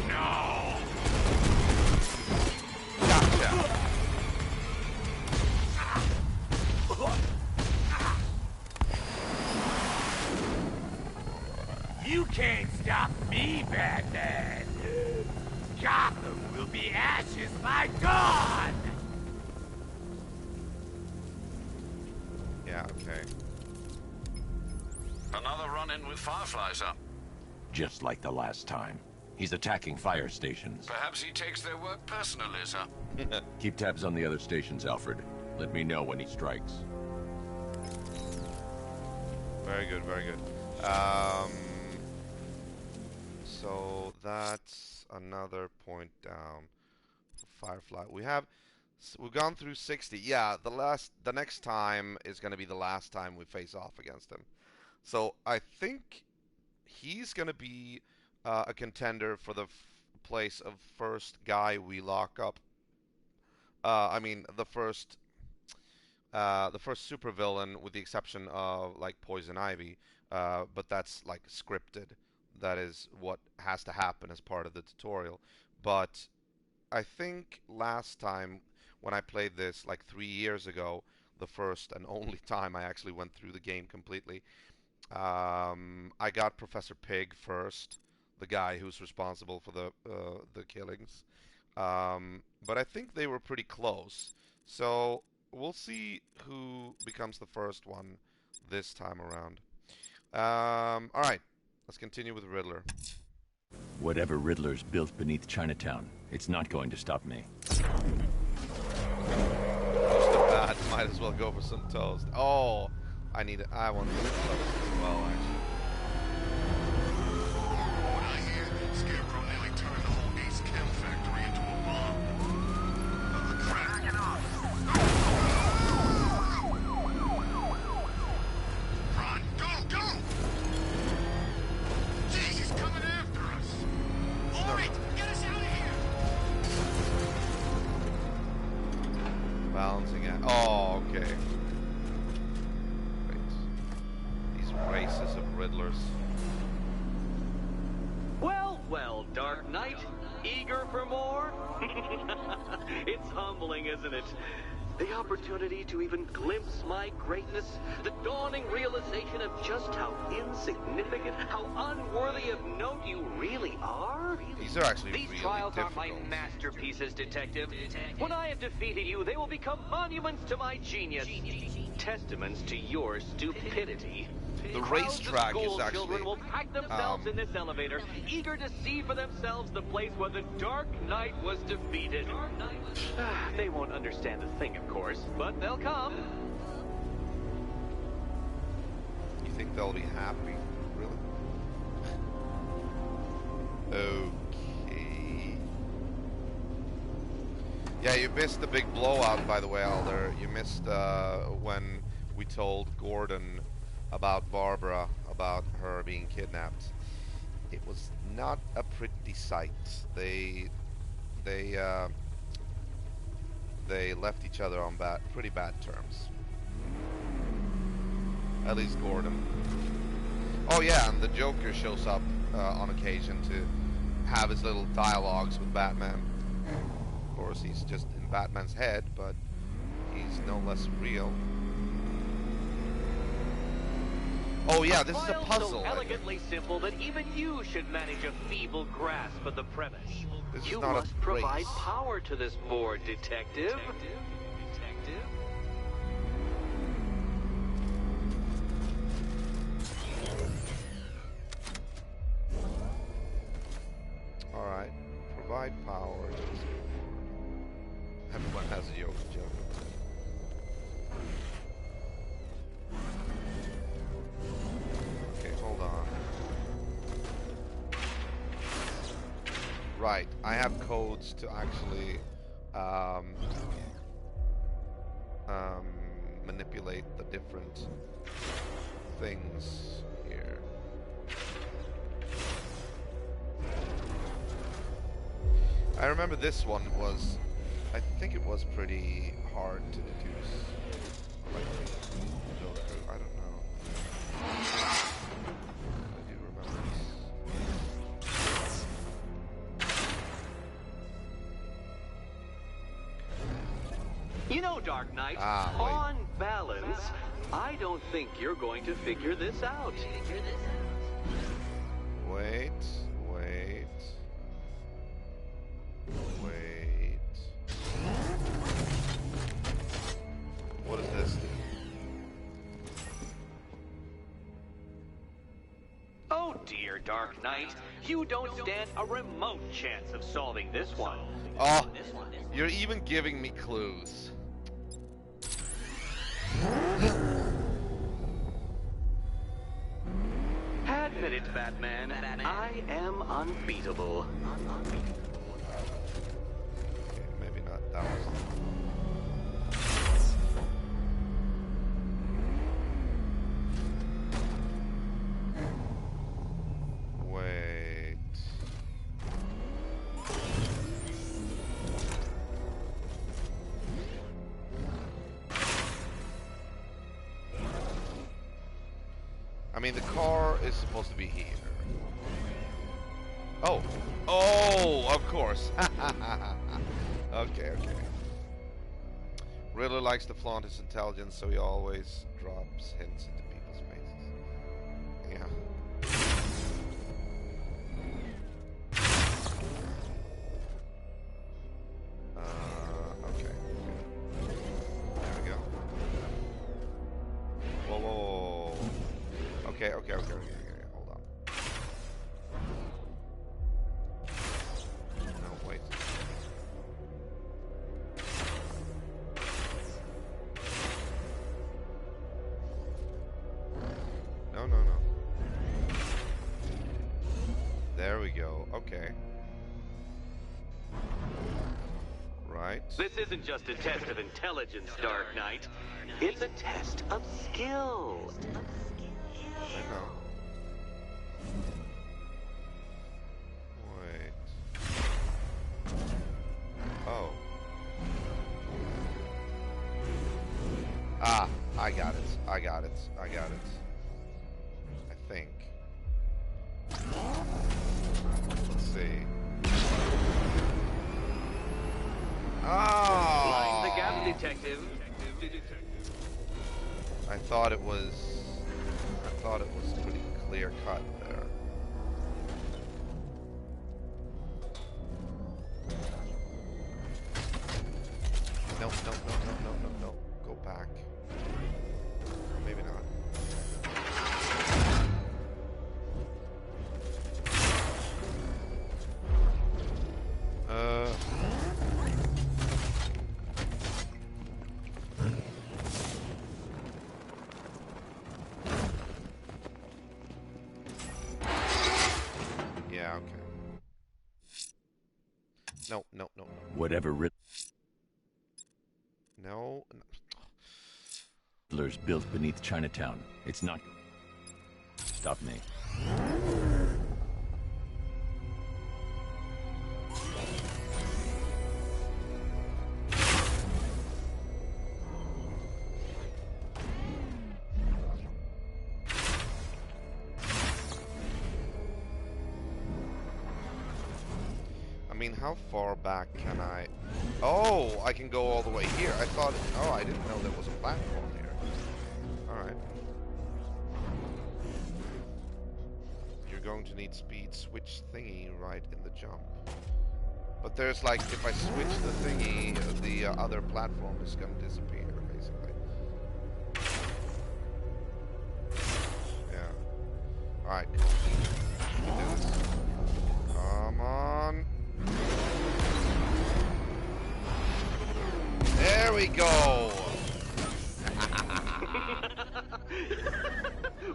No. Gotcha. You can't stop me, Batman. Gotham will be ashes by dawn. Yeah, okay. Another run-in with Firefly, sir. Just like the last time. He's attacking fire stations. Perhaps he takes their work personally, sir. Keep tabs on the other stations, Alfred. Let me know when he strikes. Very good, very good. So that's another point down for Firefly. We've gone through 60. Yeah, the next time is going to be the last time we face off against him. So I think he's going to be a contender for the place of first guy we lock up. I mean, the first supervillain, with the exception of like Poison Ivy, but that's like scripted. That is what has to happen as part of the tutorial. But I think last time when I played this, like 3 years ago, the first and only time I actually went through the game completely, I got Professor Pig first, the guy who's responsible for the killings. But I think they were pretty close. So we'll see who becomes the first one this time around. All right, let's continue with Riddler. Whatever Riddler's built beneath Chinatown, it's not going to stop me. Toast of bad, might as well go for some toast. Oh, I want some toast as well, actually. What I hear, Scarecrow nearly turned the whole Ace Chem factory into a bomb. Crack it up! Run! Go! Jeez, he's coming after us! All right, get us out of here! Balancing it. Oh, okay. Great. These races of Riddlers. Well, Dark Knight, eager for more? It's humbling, isn't it? The opportunity to even glimpse my greatness, the dawning realization of just how insignificant, how unworthy of note you really are. These are actually These really trials difficult. are my masterpieces, Detective. When I have defeated you, they will become monuments to my genius, testaments to your stupidity. The Crowds of racetrack is school actually, children will pack themselves in this elevator, eager to see for themselves the place where the Dark Knight was defeated. They won't understand a thing, of course, but they'll come. You think they'll be happy? Really? Okay. Yeah, you missed the big blowout, by the way, Alder. You missed when we told Gordon about Barbara, about her being kidnapped. It was not a pretty sight. They left each other on pretty bad terms. At least Gordon. Oh yeah, and the Joker shows up on occasion to have his little dialogues with Batman. Of course, he's just in Batman's head, but he's no less real. Oh yeah, this is a puzzle. So elegantly simple that even you should manage a feeble grasp of the premise. This You is not must a provide race. power to this board, Detective. Alright, provide power. Everyone has a Joker joke. Okay, hold on. Right, I have codes to actually manipulate the different things here. I remember this one was, I think it was pretty hard to deduce. Like Joker, I don't know. I do remember this. You know, Dark Knight, Ah, wait. on balance, I don't think you're going to figure this out. Wait. What is this? Oh dear, Dark Knight. You don't stand a remote chance of solving this one. Oh, you're even giving me clues. Admit it, Batman. I am unbeatable. Okay, maybe not that one. Wait. I mean, the car is supposed to be here. Oh, of course. Okay. Riddler likes to flaunt his intelligence, so he always drops hints into people's faces. Yeah. Okay. There we go. Whoa. Okay. Hold on. No, wait. No. There we go. Okay. Right. This isn't just a test of intelligence, Dark Knight. It's a test of skill. I know. Wait. Oh. Ah, I got it. I think. Let's see. Oh! Line the gap, detective. I thought it was pretty clear cut there. No. Go back. Maybe not. Yeah, okay. No. Whatever No. Riddler's built beneath Chinatown, it's not... Stop me. I mean, how far back can I... Oh, I can go all the way here. I thought... Oh, I didn't know there was a platform here. Alright. You're going to need speed switch thingy right in the jump. But there's like, if I switch the thingy, the other platform is going to disappear, basically. Yeah. Alright, cool. We can do this. Come on. There we go!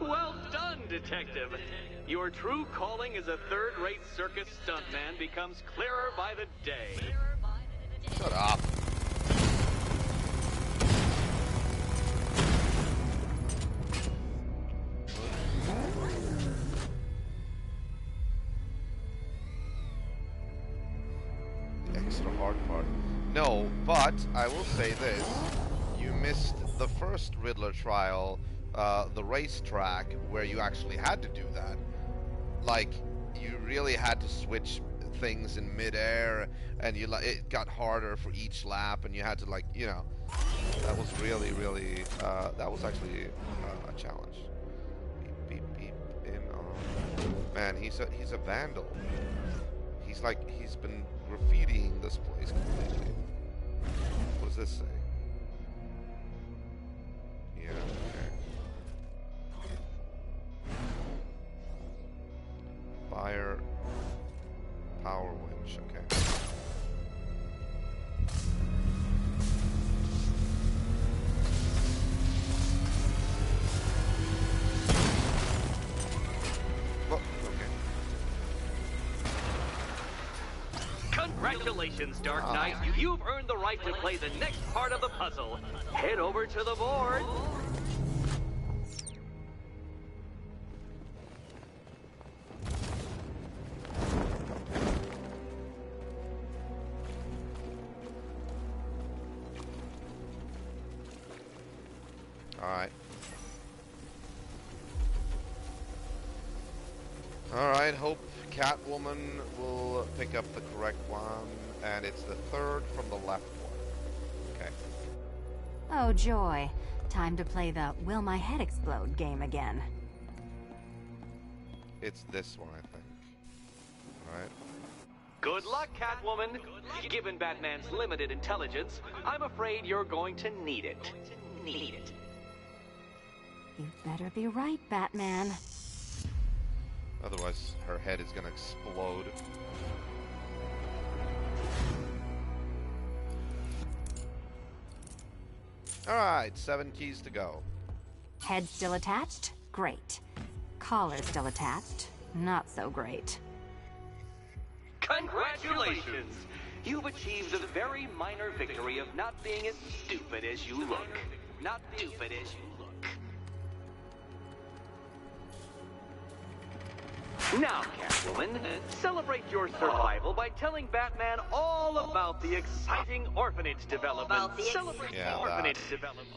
Well done, detective. Your true calling as a third-rate circus stuntman becomes clearer by the day. Shut up. The extra hard part. No, but I will say this. You missed the first Riddler trial, the racetrack, where you actually had to do that. Like, you really had to switch things in midair, and it got harder for each lap, and you had to, like, you know, that was really, that was actually a challenge. Beep, beep, beep, in on. Man, he's a vandal. He's been graffitiing this place completely. What does this say? Yeah, okay. Fire power winch, okay. Congratulations, Dark Knight. You've earned the right to play the next part of the puzzle. Head over to the board. Alright, hope Catwoman will pick up the correct one, and it's the third from the left one. Okay. Oh, joy. Time to play the Will My Head Explode game again. It's this one, I think. Alright. Good luck, Catwoman. Given Batman's limited intelligence, I'm afraid you're going to need it. You better be right, Batman. Otherwise, her head is gonna explode. Alright, 7 keys to go. Head still attached? Great. Collar still attached? Not so great. Congratulations! You've achieved the very minor victory of not being as stupid as you look. Not stupid as you look. Now, Catwoman, celebrate your survival by telling Batman all about the exciting orphanage development. Celebrate the orphanage development.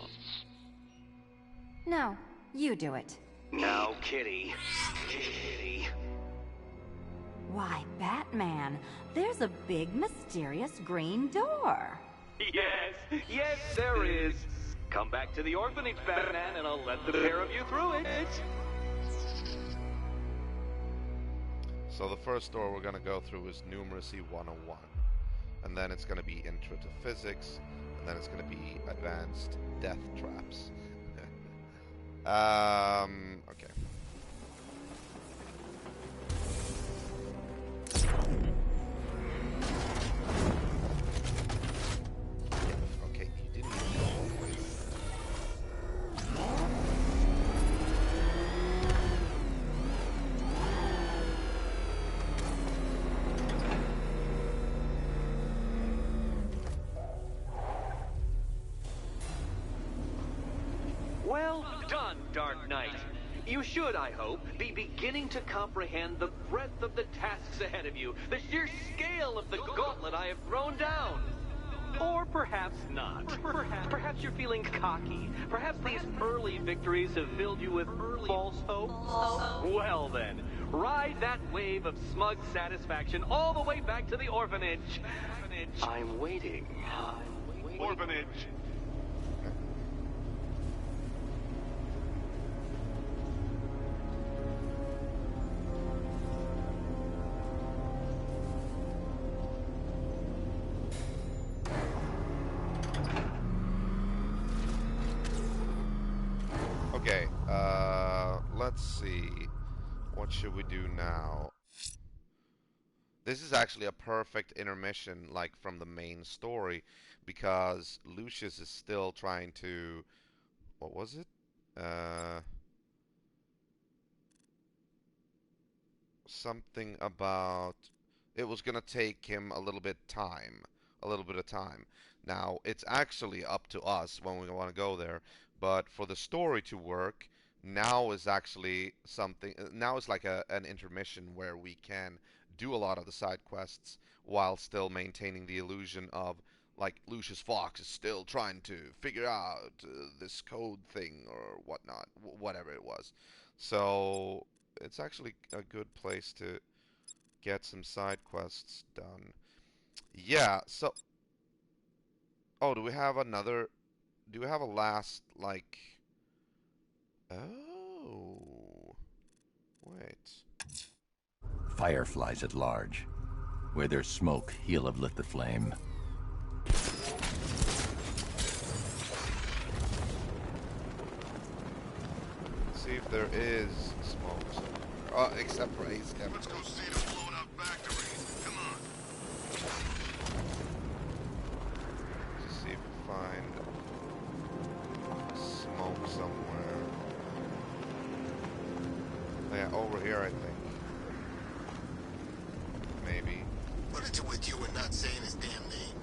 No, you do it. Now, Kitty. Kitty. Why, Batman, there's a big, mysterious green door. Yes, there is. Come back to the orphanage, Batman, and I'll let the pair of you through it. So the first door we're going to go through is Numeracy 101. And then it's going to be Intro to Physics. And then it's going to be Advanced Death Traps. Okay. Okay, you didn't even go all the way there. Well done, Dark Knight. You should, I hope, be beginning to comprehend the breadth of the tasks ahead of you, the sheer scale of the gauntlet I have thrown down. Or perhaps not. Perhaps you're feeling cocky. Perhaps these early victories have filled you with false hope. Well then, ride that wave of smug satisfaction all the way back to the orphanage. I'm waiting. Orphanage. Okay, let's see. What should we do now? This is actually a perfect intermission, like, from the main story, because Lucius is still trying to... What was it? Something about... It was gonna take him a little bit of time. Now, it's actually up to us when we want to go there, but for the story to work, now is actually something... Now is like an intermission where we can do a lot of the side quests while still maintaining the illusion of, like, Lucius Fox is still trying to figure out this code thing or whatnot, whatever it was. So it's actually a good place to get some side quests done. Yeah, so... Oh, do we have another... Do we have a last, like... Oh... Wait... Fireflies at large. Where there's smoke, he'll have lit the flame. Let's see if there is smoke somewhere. Oh, except for Ace Kevin. Let's go see the blown up factory. Come on. Let's see if we find smoke somewhere. Yeah, over here, I think. Maybe. What is it with you and not saying his damn name?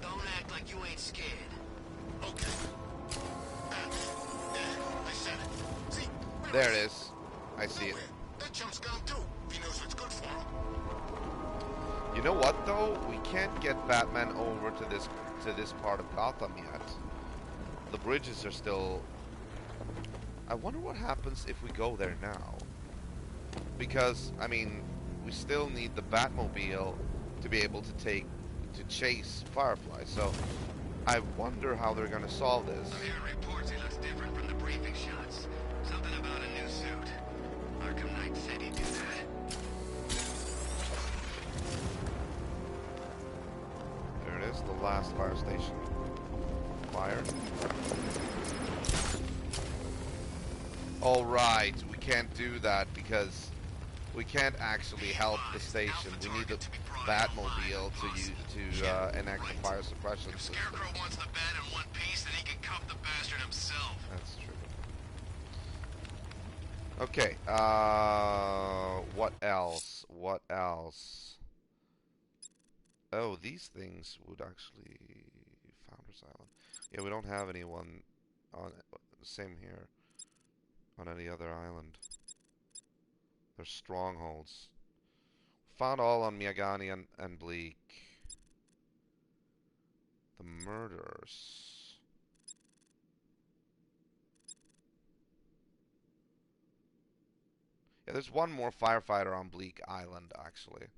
Don't act like you ain't scared. Okay. I said it. See? There it is. I see it. That chump's gone too. He knows what's good for him. You know what though? We can't get Batman over to this part of Gotham yet. The bridges are still. I wonder what happens if we go there now. Because I mean, we still need the Batmobile to be able to chase Firefly. So I wonder how they're going to solve this. I'm hearing reports he looks different from the briefing shots. Something about a new suit. Arkham Knight said he'd do that. There it is, the last fire station. Fire. Alright, we can't do that because we can't actually help the station. We need the Batmobile to enact the fire suppression system. Scarecrow wants the bat in one piece, then he can cuff the bastard himself. That's true. Okay, what else? What else? Oh, these things would actually... Founders Island. Yeah, we don't have anyone on... Same here. On any other island. They're strongholds. Found all on Miyagani and Bleak. The murders. Yeah, there's one more firefighter on Bleak Island, actually.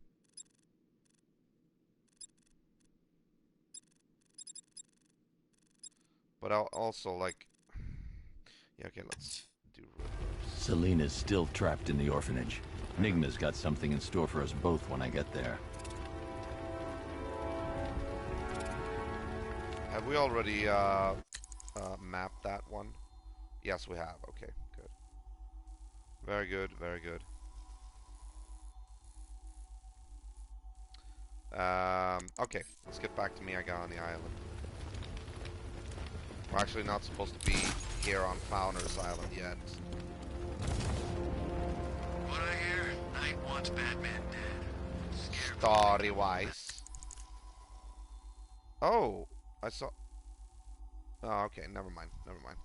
But I'll also, like... Yeah, okay, let's do Riddler. Selina's still trapped in the orphanage. Nigma's got something in store for us both when I get there. Have we already mapped that one? Yes, we have. Okay, good. Very good, very good. Okay, let's get back to Miyagani Island. We're actually not supposed to be here on Founders Island yet. What I hear, Knight wants Batman dead. Story-wise. Oh, I saw... Oh, okay, never mind, never mind.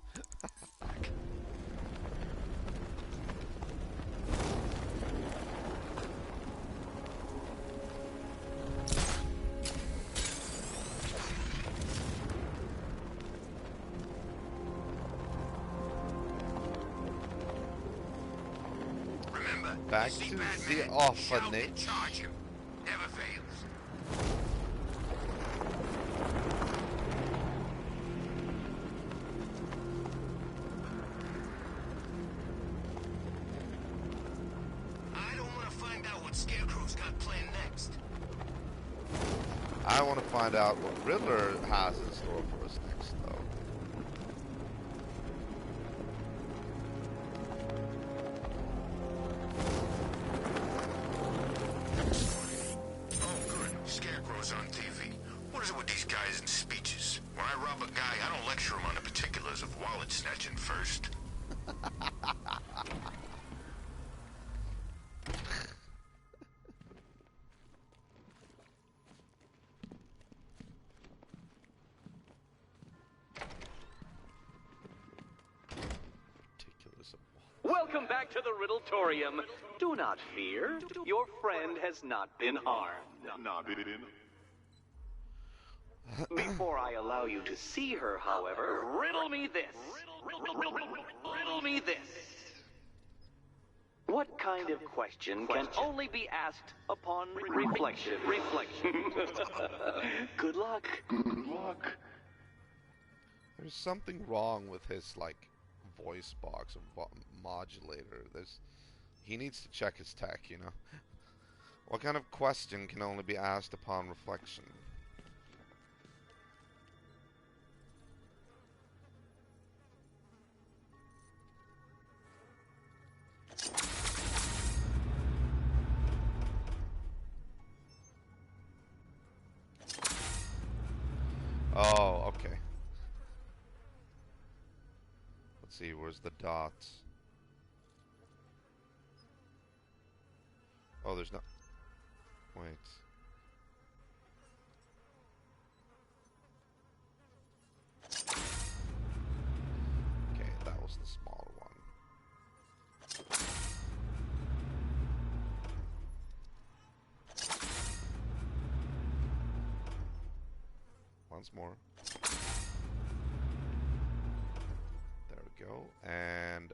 Back to the orphanage. Never fails. I don't want to find out what Scarecrow's got planned next. I want to find out what Riddler has in store for us next, though. On TV. What is it with these guys and speeches? When I rob a guy, I don't lecture him on the particulars of wallet snatching first. Welcome back to the Riddletorium. Do not fear. Your friend has not been harmed. Before I allow you to see her, however, riddle me this. Riddle me this. What kind of question can only be asked upon reflection? Good luck. Good luck. There's something wrong with his, like, voice box or modulator. He needs to check his tech, you know? What kind of question can only be asked upon reflection? Oh, okay. Let's see, where's the dots? Oh, there's no... Wait. Okay, that was the smaller one. Once more. There we go. And...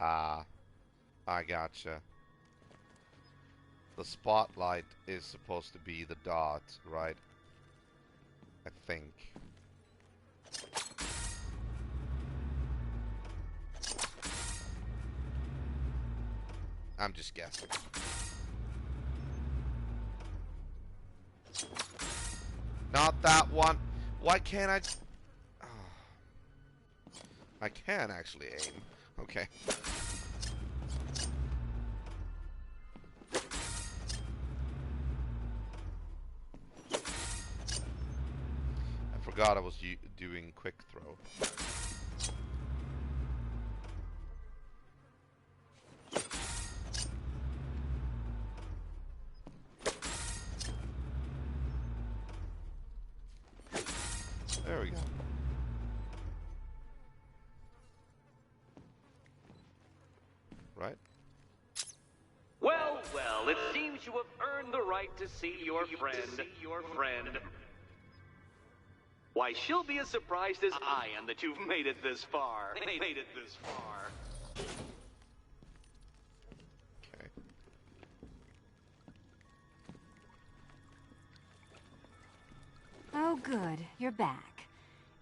Ah, I gotcha. The spotlight is supposed to be the dot, right? I think. I'm just guessing. Not that one. Why can't I... Oh. I can actually aim. Okay. I forgot I was doing quick throw. There we go. Right? Well, well, it seems you have earned the right to see your friend. Why, she'll be as surprised as I am that you've made it this far. Okay. Oh, good. You're back.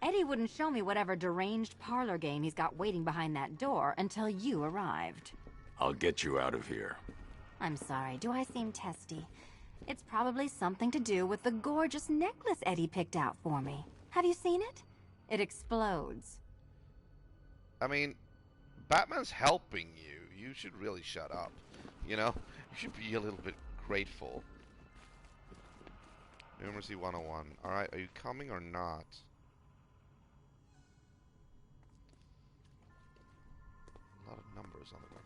Eddie wouldn't show me whatever deranged parlor game he's got waiting behind that door until you arrived. I'll get you out of here. I'm sorry, do I seem testy? It's probably something to do with the gorgeous necklace Eddie picked out for me. Have you seen it? It explodes. I mean, Batman's helping you. You should really shut up. You know? You should be a little bit grateful. Numeracy 101. Alright, are you coming or not? A lot of numbers on the map.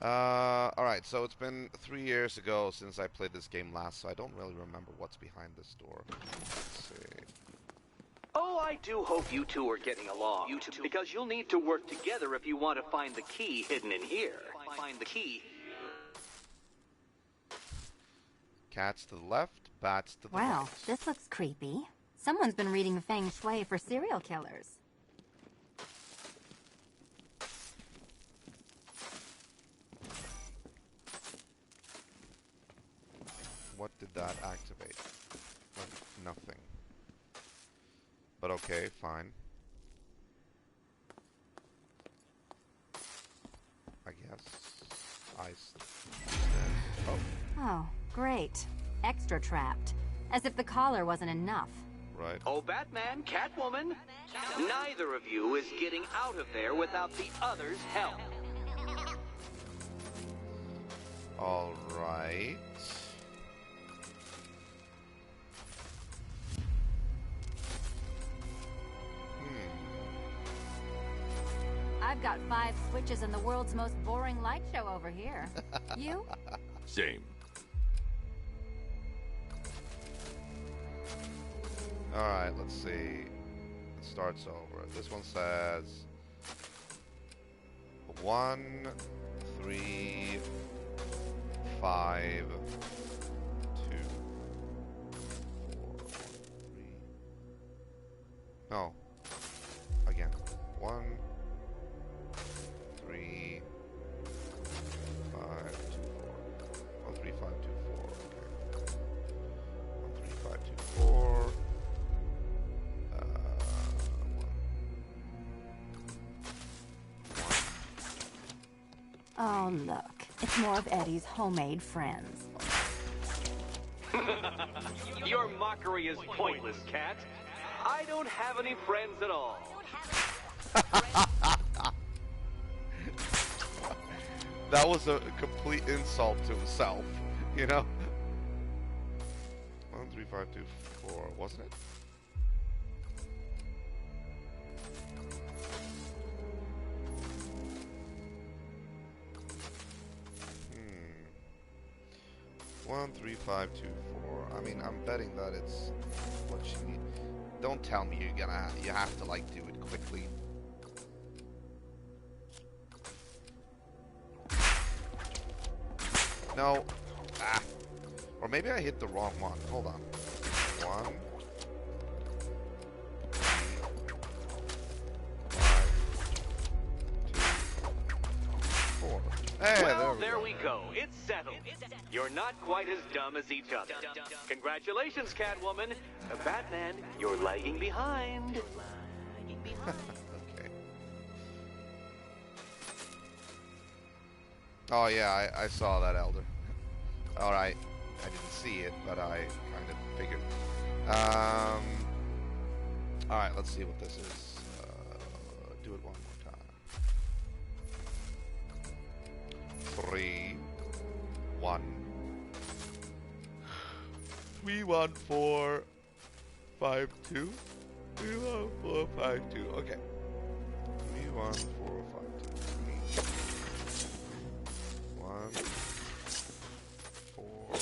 Alright. Alright, so it's been 3 years ago since I played this game last, so I don't really remember what's behind this door. Let's see. Oh, I do hope you two are getting along. Because you'll need to work together if you want to find the key hidden in here. Find the key. Cats to the left, bats to the right. Well, this looks creepy. Someone's been reading Feng Shui for serial killers. What did that activate? Nothing. But okay, fine. I guess. Ice. Oh. Oh, great. Extra trapped. As if the collar wasn't enough. Right. Oh, Batman, Catwoman, neither of you is getting out of there without the other's help. All right. I've got 5 switches in the world's most boring light show over here. You? Same. Alright, let's see. It starts over. This one says 1, 3, 5, 2, 4, 3. No. Again. 1, Oh, look. It's more of Eddie's homemade friends. Your mockery is pointless, Cat. I don't have any friends at all. That was a complete insult to himself, you know? 1, 3, 5, 2, 4, wasn't it? Hmm. 1, 3, 5, 2, 4. I mean, I'm betting that it's what she needs. Don't tell me you have to like do it quickly. No. Ah. Or maybe I hit the wrong one. Hold on. 1, 4. Hey, Well, there we go. It's settled. You're not quite as dumb as each other. Congratulations, Catwoman. Batman, you're lagging behind. Okay. Oh yeah, I saw that, Elder. Alright. I didn't see it, but I kind of figured. Alright, let's see what this is. Do it one more time. 3, 1. 3, 1, 4, 5, 2. 3, 1, 4, 5, 2. Okay. 3, 1, 4, 5, 2. 1, 4,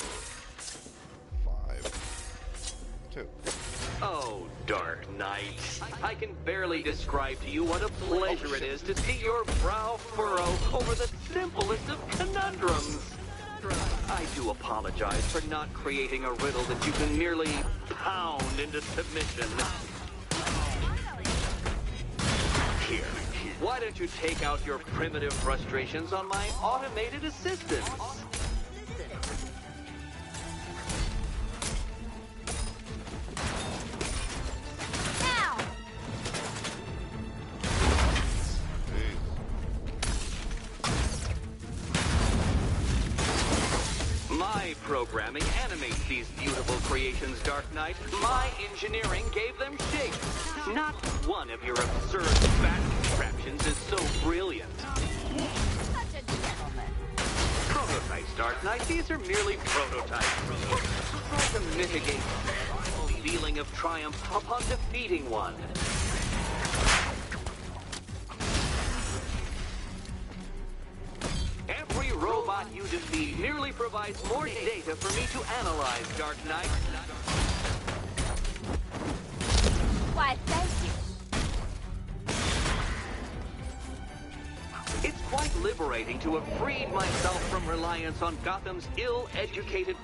5, 2. Oh, Dark Knight. I can barely describe to you what a pleasure it is to see your brow furrow over the simplest of conundrums. I do apologize for not creating a riddle that you can merely pound into submission. Here, why don't you take out your primitive frustrations on my automated assistants? My programming animates these beautiful creations, Dark Knight. My engineering gave them shape. Not one of your absurd bat contraptions is so brilliant. Such a gentleman. Prototypes, Dark Knight. These are merely prototypes. Try to mitigate the feeling of triumph upon defeating one. Every robot you defeat merely provides more data for me to analyze, Dark Knight. Why, thank you. It's quite liberating to have freed myself from reliance on Gotham's ill-educated...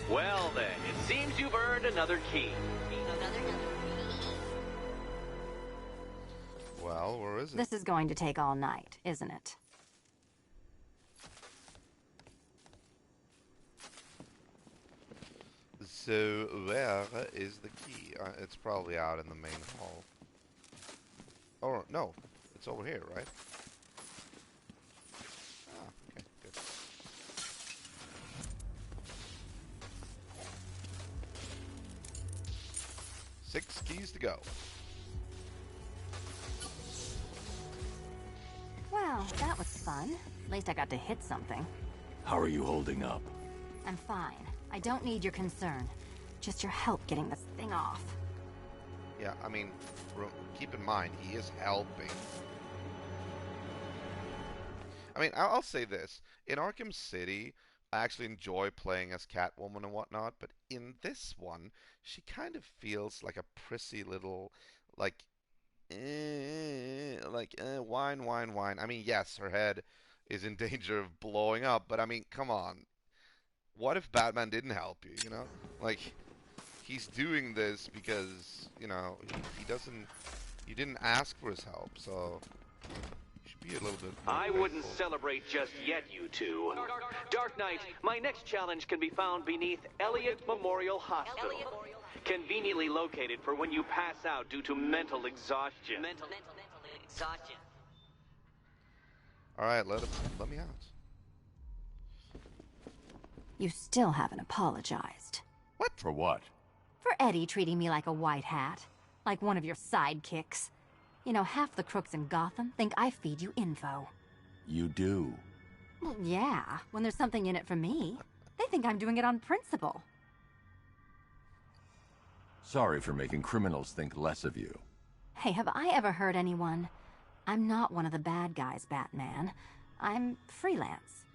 Well then, it seems you've earned another key. Well, where is it? This is going to take all night, isn't it? So, where is the key? It's probably out in the main hall. Oh, no. It's over here, right? Ah, okay, good. Six keys to go. Well, that was fun. At least I got to hit something. How are you holding up? I'm fine. I don't need your concern. Just your help getting this thing off. Yeah, I mean, keep in mind, he is helping. I mean, I'll say this. In Arkham City, I actually enjoy playing as Catwoman and whatnot, but in this one, she kind of feels like a prissy little, like, whine, whine, whine. I mean, yes, her head is in danger of blowing up, but I mean, come on. What if Batman didn't help you, you know? Like, he's doing this because, you know, he didn't ask for his help, so you should be a little bit more I grateful. wouldn't celebrate just yet, you two. Dark Knight, my next challenge can be found beneath Elliott Memorial Hospital. Conveniently located for when you pass out due to mental exhaustion. Alright, let me out. You still haven't apologized. What? For what? For Eddie treating me like a white hat. Like one of your sidekicks. You know, half the crooks in Gotham think I feed you info. You do. Well, yeah, when there's something in it for me. They think I'm doing it on principle. Sorry for making criminals think less of you. Hey, have I ever hurt anyone? I'm not one of the bad guys, Batman. I'm freelance.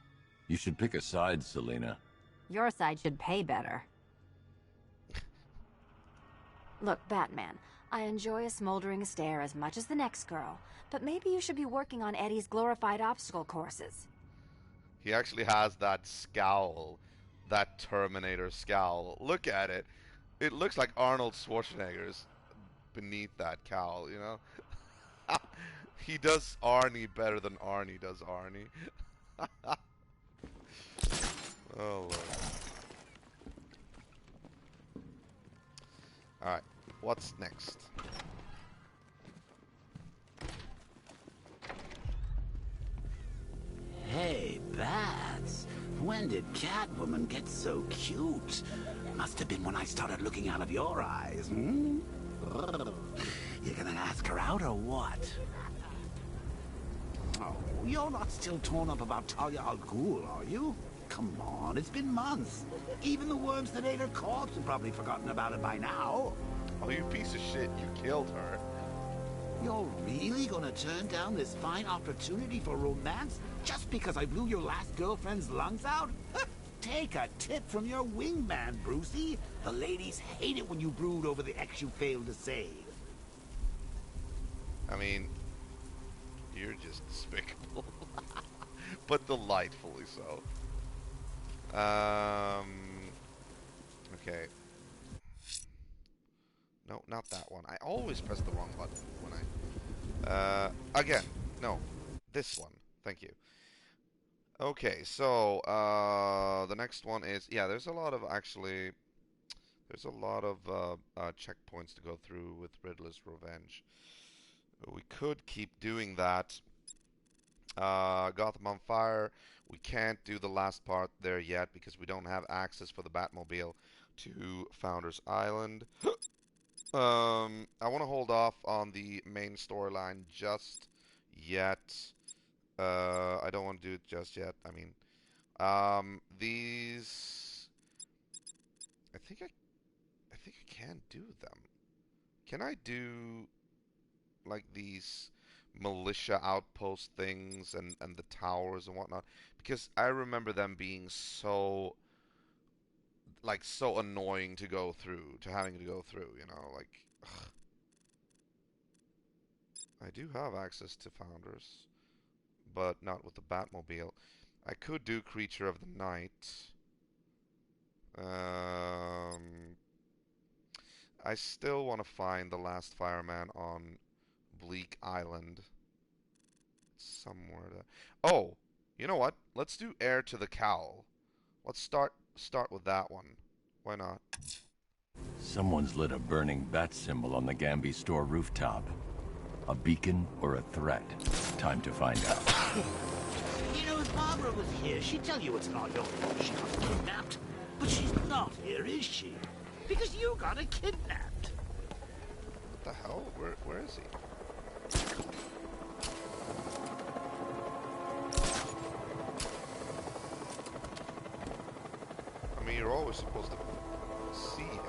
You should pick a side, Selina. Your side should pay better. Look, Batman, I enjoy a smoldering stare as much as the next girl, but maybe you should be working on Eddie's glorified obstacle courses. He actually has that scowl, that Terminator scowl. Look at it. It looks like Arnold Schwarzenegger's beneath that cowl, you know? He does Arnie better than Arnie does Arnie. Oh, Lord. Alright, what's next? Hey, Bats. When did Catwoman get so cute? Must have been when I started looking out of your eyes, hmm? You gonna ask her out or what? Oh, you're not still torn up about Talia al Ghul, are you? Come on, it's been months. Even the worms that ate her corpse have probably forgotten about it by now. Oh, you piece of shit, you killed her. You're really gonna turn down this fine opportunity for romance just because I blew your last girlfriend's lungs out? Take a tip from your wingman, Brucey. The ladies hate it when you brood over the ex you failed to save. I mean, you're just despicable. But delightfully so. Okay. No, not that one. I always press the wrong button when I... again. No. This one. Thank you. Okay, so, the next one is... Yeah, there's a lot of, actually... There's a lot of, checkpoints to go through with Riddler's Revenge. We could keep doing that. Gotham on Fire. We can't do the last part there yet because we don't have access for the Batmobile to Founders Island. I want to hold off on the main storyline just yet. I don't want to do it just yet. I mean, these. I think I can do them. Can I do like these militia outpost things and the towers and whatnot? Because I remember them being so annoying to go through, having to go through, you know, like, ugh. I do have access to Founders, but not with the Batmobile. I could do Creature of the Night. I still want to find the last fireman on Bleak Island. Somewhere there. Oh, you know what? Let's do Heir to the Cowl. Let's start with that one. Why not? Someone's lit a burning bat symbol on the Gamby store rooftop. A beacon or a threat? Time to find out. You know, if Barbara was here, she'd tell you it's not your fault she got kidnapped. But she's not here, is she? Because you got her kidnapped. What the hell? Where is he? I mean, you're always supposed to see him.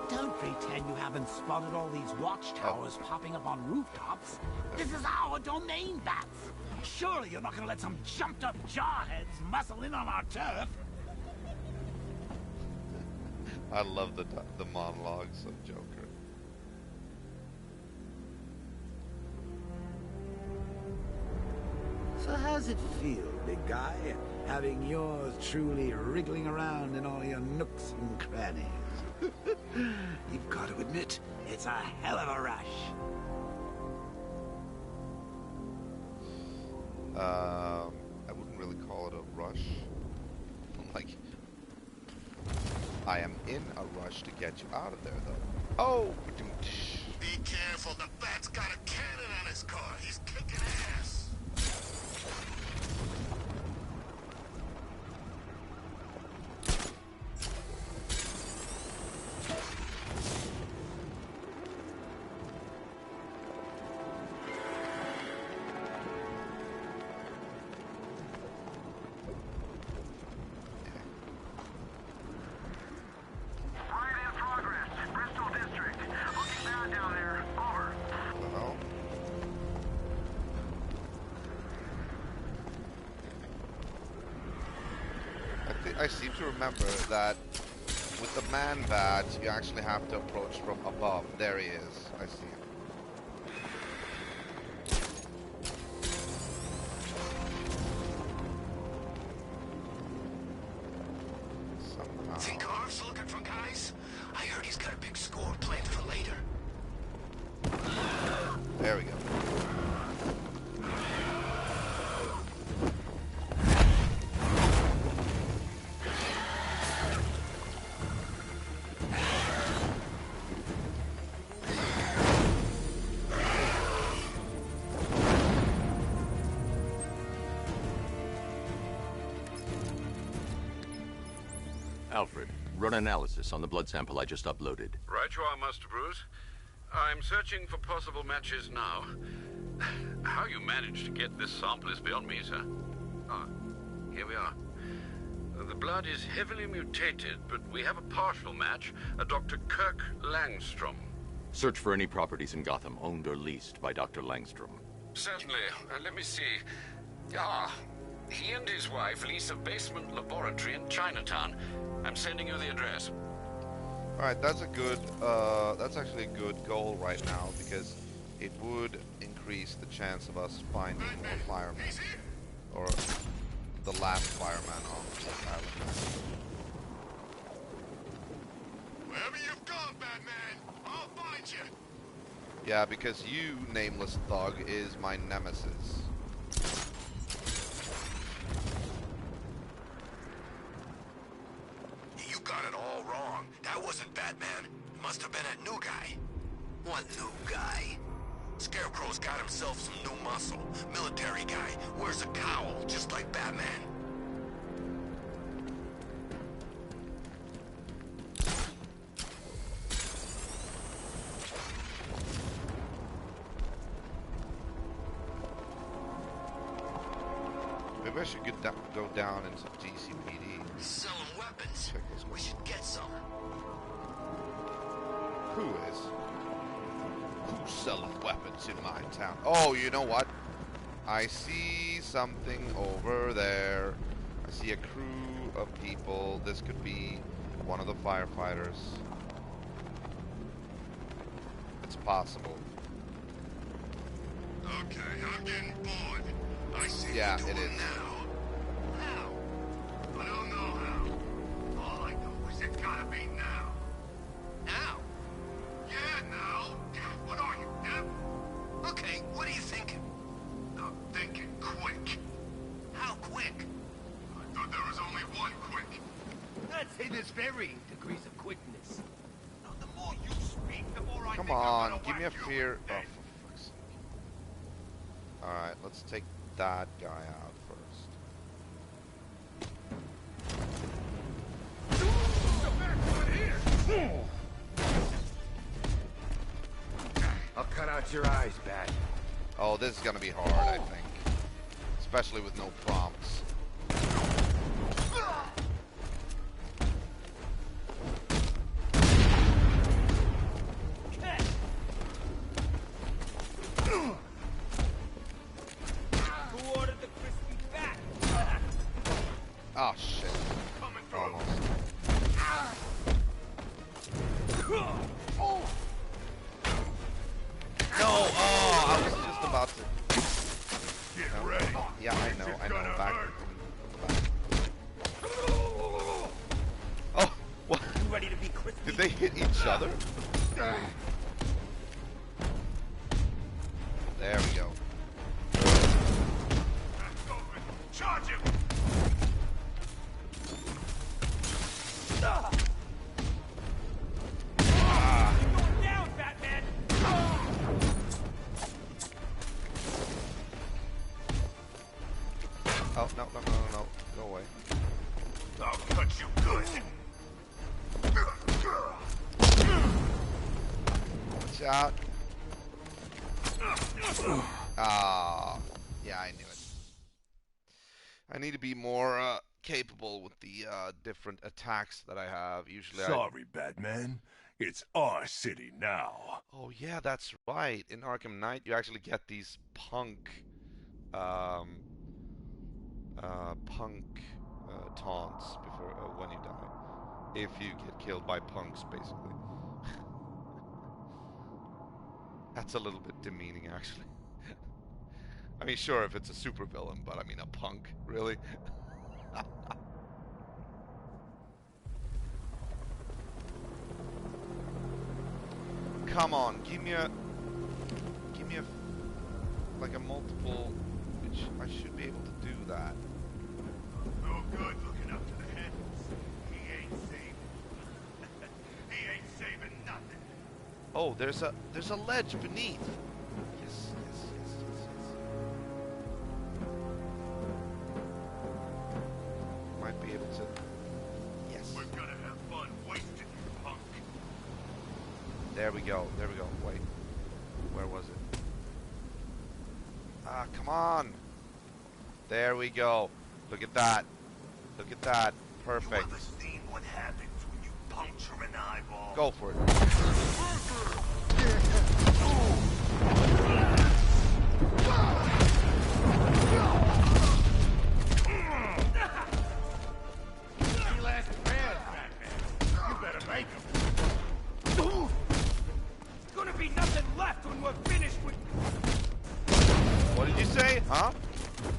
Don't pretend you haven't spotted all these watchtowers popping up on rooftops. This is our domain, Bats. Surely you're not going to let some jumped-up jarheads muscle in on our turf. I love the monologues of Joker. So how's it feel, big guy, having yours truly wriggling around in all your nooks and crannies? You've got to admit, it's a hell of a rush. I wouldn't really call it a rush. Like, I am in a rush to get you out of there, though. Oh! Be careful, the Bat's got a cannon on his car. He's kicking ass. I seem to remember that with the man bat, you actually have to approach from above. There he is. I see him. Think Arf's looking for guys? I heard he's got a big score planned for later. There we go. Alfred, run analysis on the blood sample I just uploaded. Right you are, Master Bruce. I'm searching for possible matches now. How you managed to get this sample is beyond me, sir. Ah, here we are. The blood is heavily mutated, but we have a partial match, a Dr. Kirk Langstrom. Search for any properties in Gotham owned or leased by Dr. Langstrom. Certainly. Let me see. Ah, he and his wife lease a basement laboratory in Chinatown. I'm sending you the address. Alright, that's a good, that's actually a good goal right now, because it would increase the chance of us finding a fireman. Or the last fireman on this island. Wherever you've gone, Batman, I'll find you. Yeah, because you, nameless thug, is my nemesis. You got it all wrong. That wasn't Batman. It must have been a new guy. What new guy? Scarecrow's got himself some new muscle. Military guy. Wears a cowl, just like Batman. Maybe I should go down into DCPD. He's selling weapons. We should get some. Who is? Who's selling weapons in my town? Oh, you know what? I see something over there. I see a crew of people. This could be one of the firefighters. It's possible. Okay, I'm getting bored. I see Yeah, you it doing is. now. How? I don't know how. All I know is it gotta be now. Now? Yeah, now. What are you, Neb? Okay, what are you thinking? I'm thinking quick. How quick? I thought there was only one quick. I'd say there's varying degrees of quickness. No, the more you speak, the more I Come think I'm on, gonna give me a whack you fear. in Oh, the head. for fuck's sake. Alright, let's take that guy out first. I'll cut out your eyes, Bat. Oh, this is gonna be hard, I think. Especially with no prompts. Who ordered the crispy bat? Oh, shit. Almost. No! Oh, I was just about to... Get ready. Yeah, I know. Back. Oh, what? You ready to be crispy? Did they hit each other? There we go. Charge him. Going down, Batman! Oh, no. Go away. I'll cut you good. Watch out. Ah, yeah, I knew it. I need to be more capable with the different attacks that I have. Usually Sorry, Batman. It's our city now. Oh, yeah, that's right. In Arkham Knight, you actually get these punk taunts before when you die. If you get killed by punks, basically. That's a little bit demeaning, actually. I mean, sure, if it's a supervillain, but I mean a punk, really? Come on, give me a like a multiple, which I should be able to do that. No good looking up to the heavens. He ain't saving. He ain't saving nothing. Oh, there's a ledge beneath. Yes. Might be able to. Yes. We're gonna have fun wasting you, punk. There we go. Wait. Where was it? Ah, come on. There we go. Look at that. Perfect. You ever seen what happens when you puncture an eyeball? Go for it. He last prayers, Batman. You better make him. There's gonna be nothing left when we're finished with... What did you say? Huh?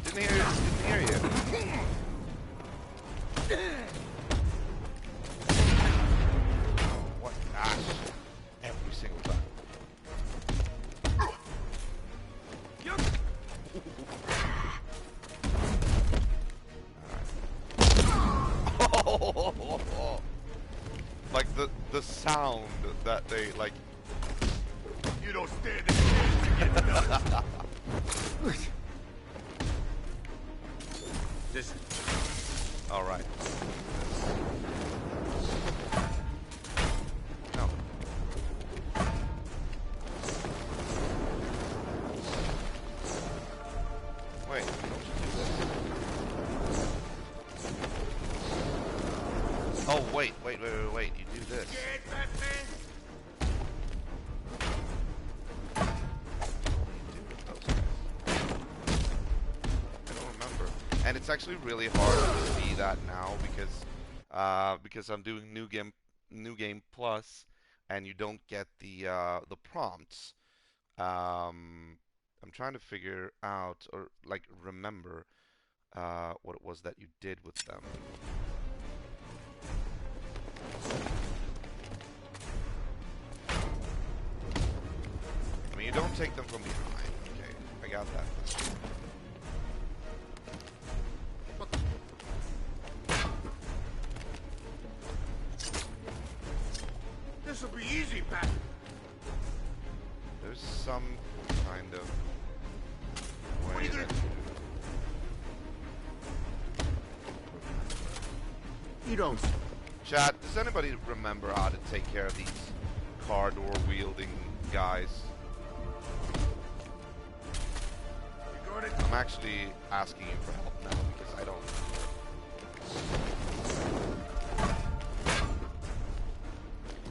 Didn't hear you. What? Ah, shit. Every single time. Like the sound that they like. You don't stand a chance to get done. Just. All right. No. Wait. Don't you do this? Oh wait. You do this. Scared, Batman? And it's actually really hard to see that now because I'm doing New Game Plus, and you don't get the prompts. I'm trying to figure out or like remember what it was that you did with them. I mean, you don't take them from behind. Okay, I got that. This'll be easy, Bat. There's some kind of way that you don't. Chat, does anybody remember how to take care of these car door wielding guys? I'm actually asking you for help now because I don't.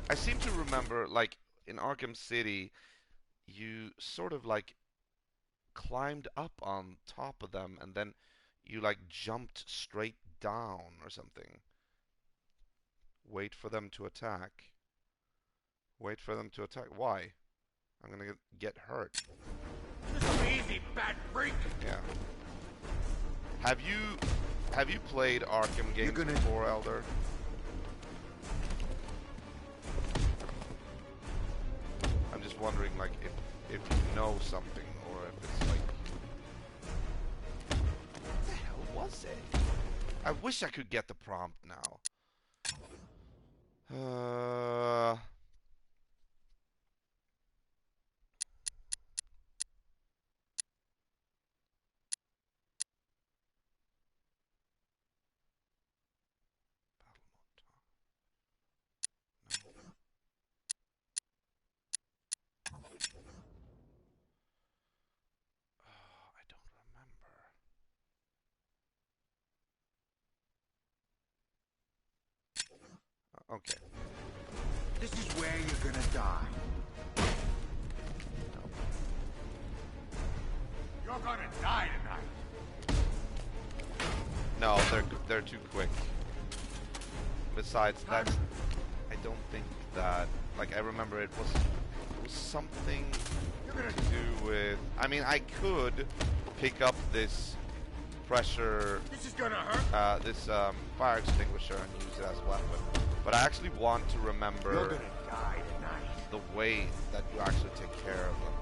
I seem to remember, like, in Arkham City, you sort of, like, climbed up on top of them, and then you, like, jumped straight down or something. Wait for them to attack. Wait for them to attack. Why? I'm gonna get hurt. This'll be easy, Bat Freak. Yeah. Have you played Arkham games before, Elder? I'm just wondering, like, if you know something, or if it's like, what the hell was it? I wish I could get the prompt now. I don't remember. Okay. This is where you're gonna die. You're gonna die tonight. No, they're too quick. Besides, that's I don't think that like I remember it was something to do with. I mean, I could pick up this pressure. This is gonna hurt. This fire extinguisher and use it as a weapon. But I actually want to remember You're gonna die tonight. the way that you actually take care of them.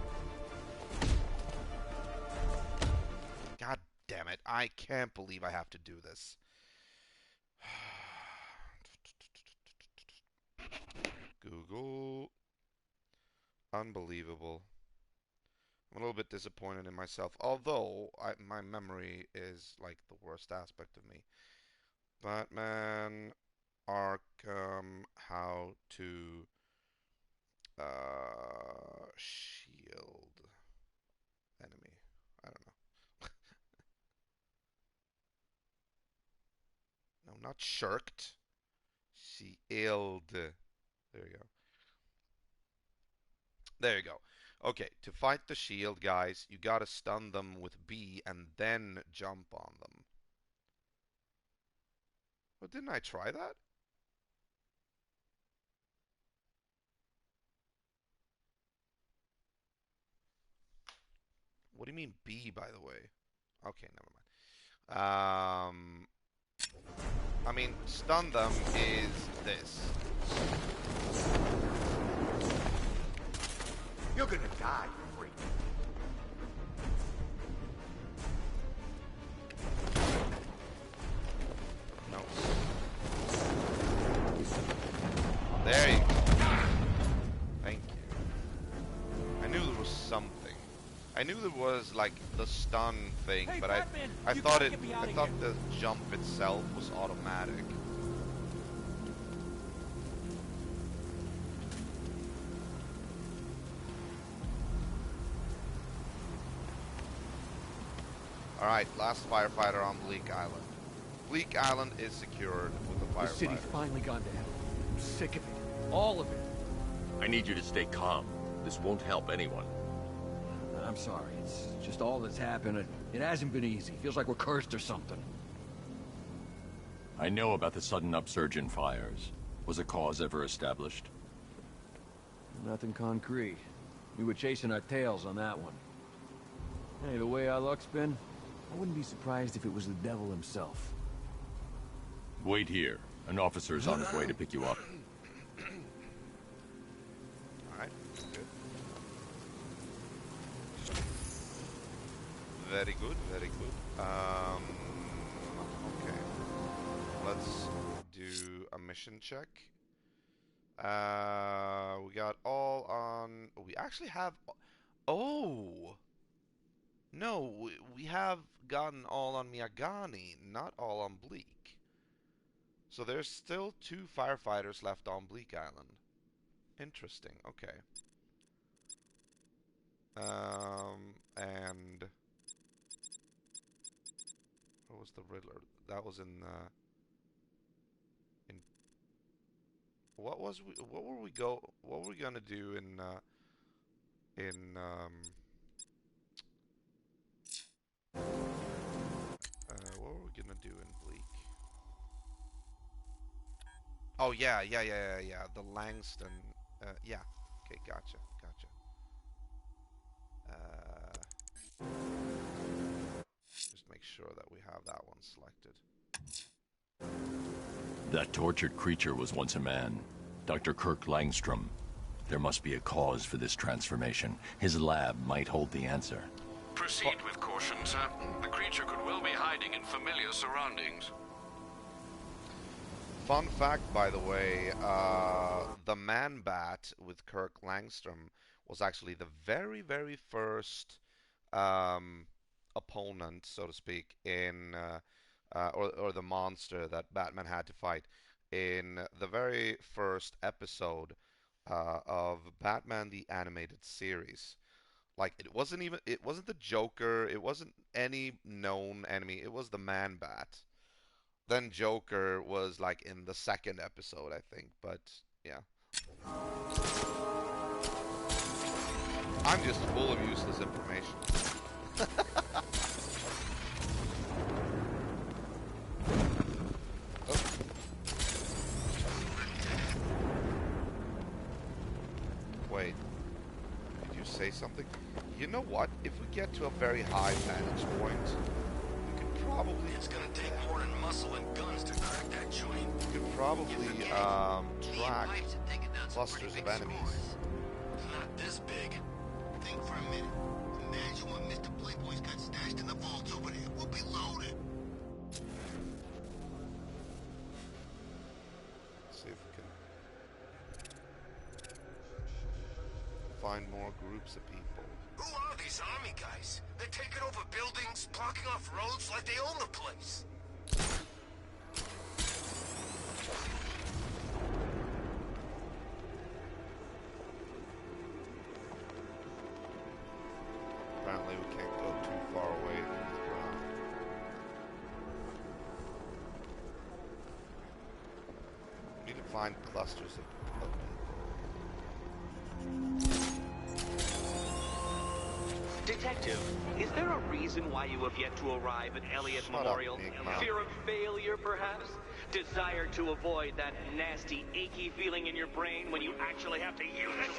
God damn it! I can't believe I have to do this. Google. Unbelievable. I'm a little bit disappointed in myself, although my memory is like the worst aspect of me. Batman, Arkham, how to shield enemy. I don't know. No, not shirked. Shield. There you go. There you go. Okay, to fight the shield, guys, you gotta stun them with B and then jump on them. But didn't I try that? What do you mean B, by the way? Okay, never mind. I mean, stun them is this. You're gonna die, you freak. No. There you go. Thank you. I knew there was something. I knew there was like the stun thing, Hey, but Batman, I you thought gotta it get me I outta thought here. the jump itself was automatic. Alright, last firefighter on Bleak Island. Bleak Island is secured with the The city's firefighter. finally gone to hell. I'm sick of it. All of it. I need you to stay calm. This won't help anyone. I'm sorry. It's just all that's happened. It hasn't been easy. Feels like we're cursed or something. I know about the sudden upsurge in fires. Was a cause ever established? Nothing concrete. We were chasing our tails on that one. Hey, the way our luck's been, I wouldn't be surprised if it was the devil himself. Wait here. An officer is on his way to pick you up. Alright, good. Very good, very good. Okay. Let's do a mission check. We got all on... We actually have... Oh! No, we have gotten all on Miyagani, not all on Bleak. So there's still 2 firefighters left on Bleak Island. Interesting, okay. And... What was the Riddler? That was in what was we? What were we gonna do in what were we gonna do in Bleak? Oh yeah. The Langston. Yeah. Okay, gotcha. Just make sure that we have that one selected. That tortured creature was once a man. Dr. Kirk Langstrom. There must be a cause for this transformation. His lab might hold the answer. Proceed with caution, sir. The creature could well be hiding in familiar surroundings. Fun fact, by the way, the Man-Bat with Kirk Langstrom was actually the very, very first opponent, so to speak, in or the monster that Batman had to fight in the very first episode of Batman the Animated Series. Like it wasn't the Joker, it wasn't any known enemy, it was the Man-Bat. Then Joker was like in the second episode, I think, but yeah. I'm just full of useless information. Wait. Did you say something? You know what? If we get to a very high vantage point, we could probably... It's gonna take more than muscle and guns to crack that joint. We could probably track clusters of enemies. Not this big. Think for a minute. Imagine what Mr. Playboy's got stashed in the vaults over there. We'll be loaded. Let's see if we can find more groups of people. Who are these army guys? They're taking over buildings, blocking off roads like they own the place. Apparently we can't go too far away from the ground. We need to find clusters of people. Detective, is there a reason why you have yet to arrive at Elliott Shut Memorial? up, Nick. Fear of failure, perhaps? Desire to avoid that nasty, achy feeling in your brain when you actually have to use it?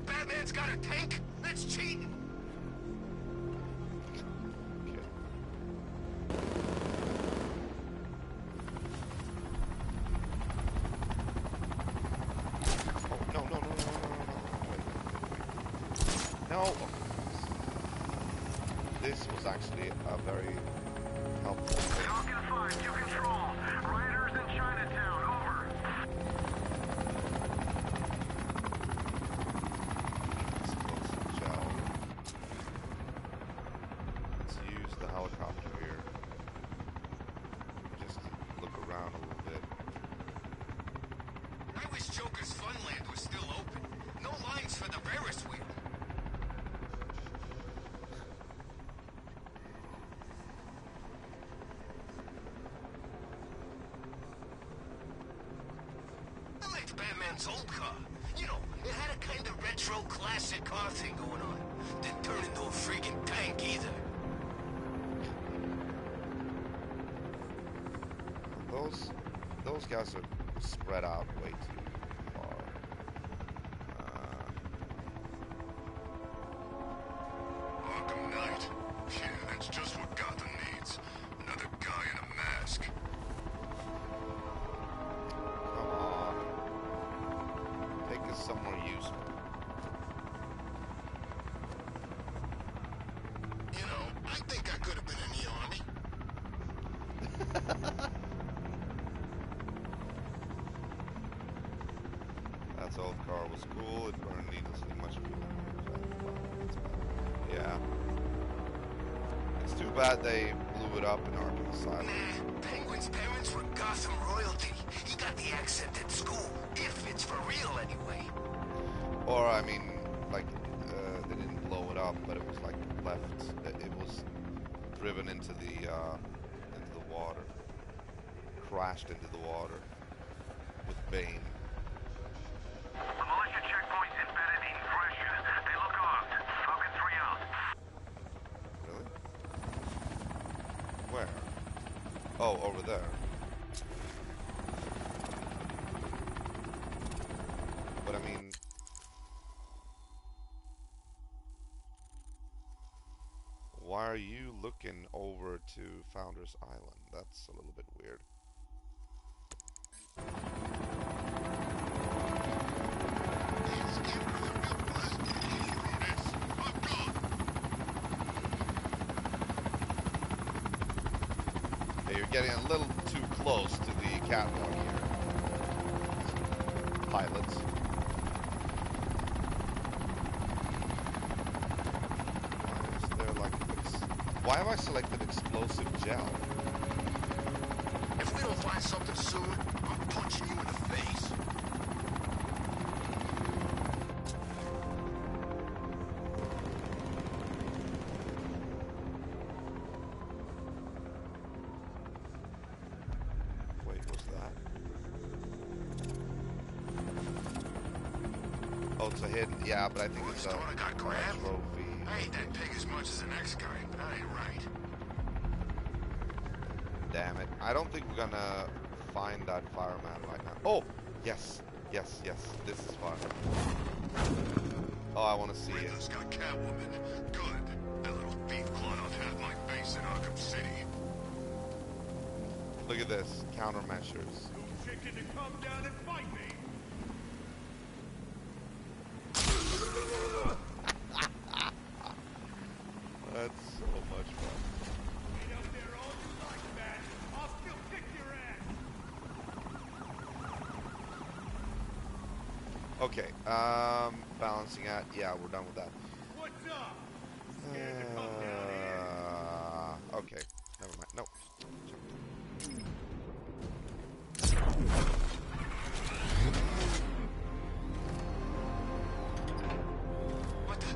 Batman's got a tank? That's cheating. No. This was actually a very helpful thing. Falcon 5 to control. Riders in Chinatown, over. Explosive gel. Let's use the helicopter here. Just look around a little bit. I wish Joker's Funland was still open. No lines for the Ferris wheel. I liked Batman's old car. You know, it had a kind of retro classic car thing going on. Didn't turn into a freaking tank either. Those guys are spread out way too far. Arkham Knight. Yeah, that's just what Gotham needs. Another guy in a mask. Come on. Take us somewhere useful. You know, I think I could have been in the army. That old car was cool. It burned needlessly much fuel. Yeah. It's too bad they blew it up in Arkham Asylum. Nah, Penguin's parents were Gotham royalty. He got the accent at school, if it's for real anyway. Or, I mean, like, they didn't blow it up, but it was, like, left. It was driven into the water. Crashed into the water with Bane. The militia checkpoint's embedded in Gresham. They look armed. Falcon 3 out. Really? Where? Oh, over there. But I mean... Why are you looking over to Founders Island? That's a little bit weird. Hey, you're getting a little too close to the catwalk here. Pilots. Why is there like... Why have I selected explosive gel? If we don't find something soon, I'm punching you in the face. Wait, what's that? Oh, it's a hidden. Yeah, but I think it's a got grabbed? trophy. I hate that pig as much as the next guy, but that ain't right. Damn it. I don't think we're gonna find that fireman right now. Oh! Yes. Yes, yes. This is fun. Oh, I want to see it. Riddler's got Catwoman. Good. That little thief clown had my base in Arkham City. Look at this. Countermeasures. Chicken to come down and fight me. That's so much fun. Get out there all you like, man. I'll still kick your ass. Okay, balancing act. Yeah, we're done with that. What's up? Okay, never mind. Nope. What the?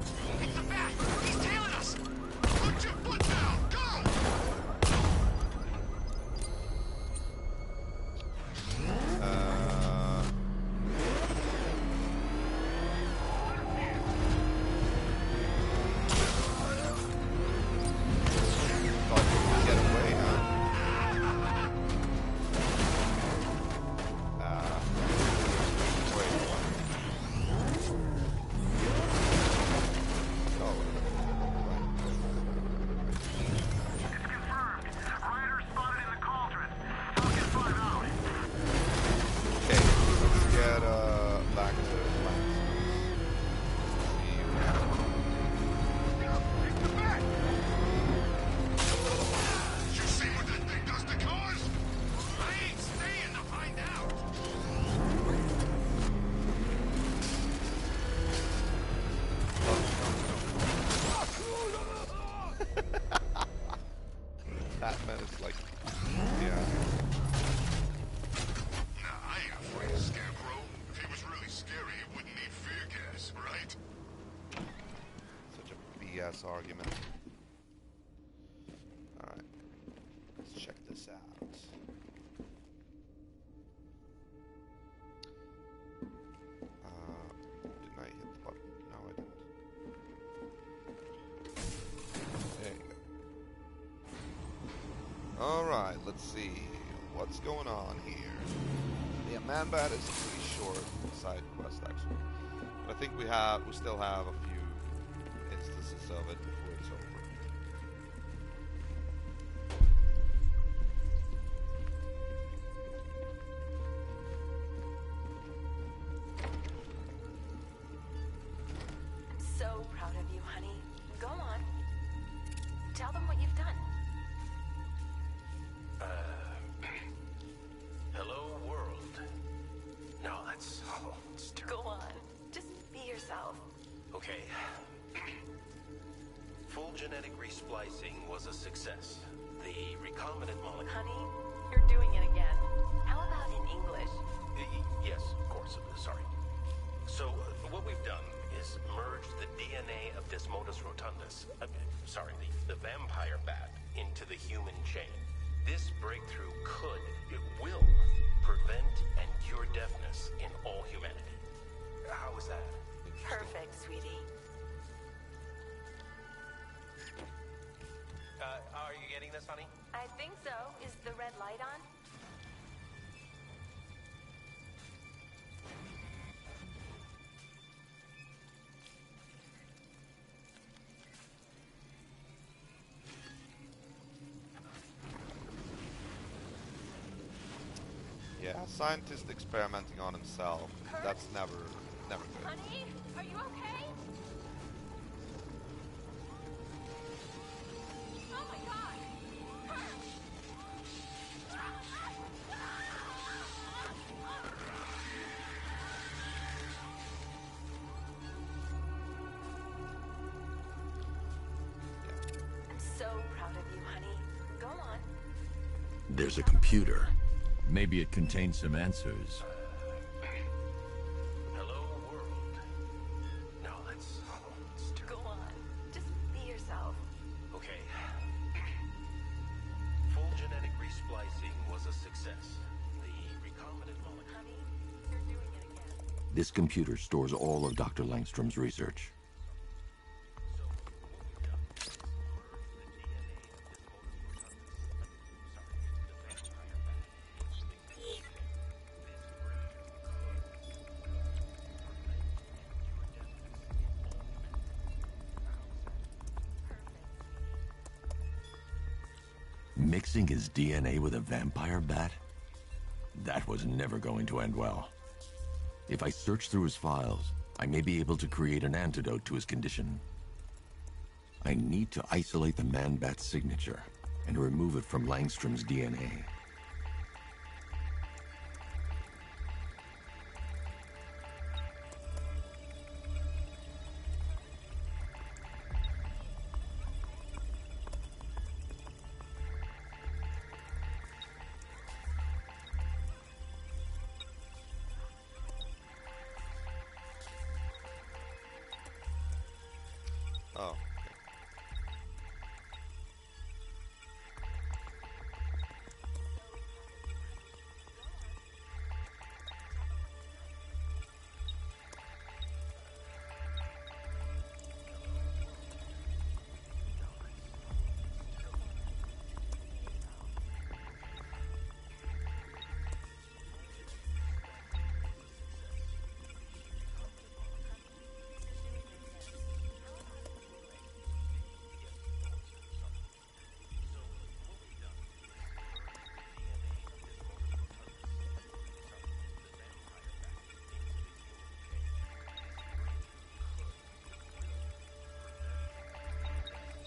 It's the bat! He's tailing us! Put your foot down! Go! Get away, huh? Wait, what? Oh, okay, let's get back to You see what that thing does to cars? I ain't staying to find out. Batman is like, yeah. Nah, I ain't afraid of Scarecrow. If he was really scary, he wouldn't need fear gas, right? Such a BS argument. Alright. Let's check this out. Didn't I hit the button? No, I didn't. There you go. Alright, let's see. What's going on here? Yeah, Man-Bat is a pretty short side quest, actually. But I think we still have a few instances of it before it's over. So proud of you, honey. Go on. Tell them what you've done. Hello, world. No, that's... Oh, it's terrible. Go on. Just be yourself. Okay. Full genetic resplicing was a success. The recombinant molecule... Honey, you're doing it again. How about in English? Yes, of course. Sorry. So, what we've done is merged the DNA of Desmodus rotundus, the vampire bat, into the human chain. This breakthrough it will, prevent and cure deafness in all humanity. How is that? Perfect, sweetie. Are you getting this, honey? I think so. Is the red light on? Yeah, scientist experimenting on himself. That's never good. Honey, are you okay? Oh my god! I'm so proud of you, honey. Go on. There's a computer. Maybe it contains some answers. Hello, world. No, that's... it's terrible. Go on. Just be yourself. Okay. Full genetic resplicing was a success. The recombinant molecule... Honey, you're doing it again. This computer stores all of Dr. Langstrom's research. Mixing his DNA with a vampire bat? That was never going to end well. If I search through his files, I may be able to create an antidote to his condition. I need to isolate the man-bat's signature and remove it from Langstrom's DNA. Oh.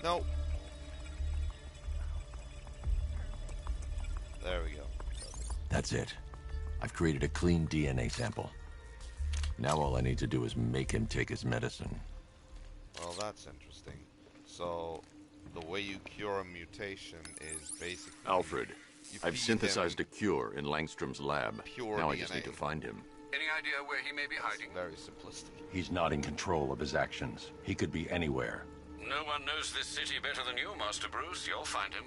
No. There we go. That's it. I've created a clean DNA sample. Now all I need to do is make him take his medicine. Well, that's interesting. So, the way you cure a mutation is basically... Alfred, I've synthesized a cure in Langstrom's lab. Pure now DNA. I just need to find him. Any idea where he may be hiding? Very simplistic. He's not in control of his actions. He could be anywhere. No one knows this city better than you, Master Bruce. You'll find him.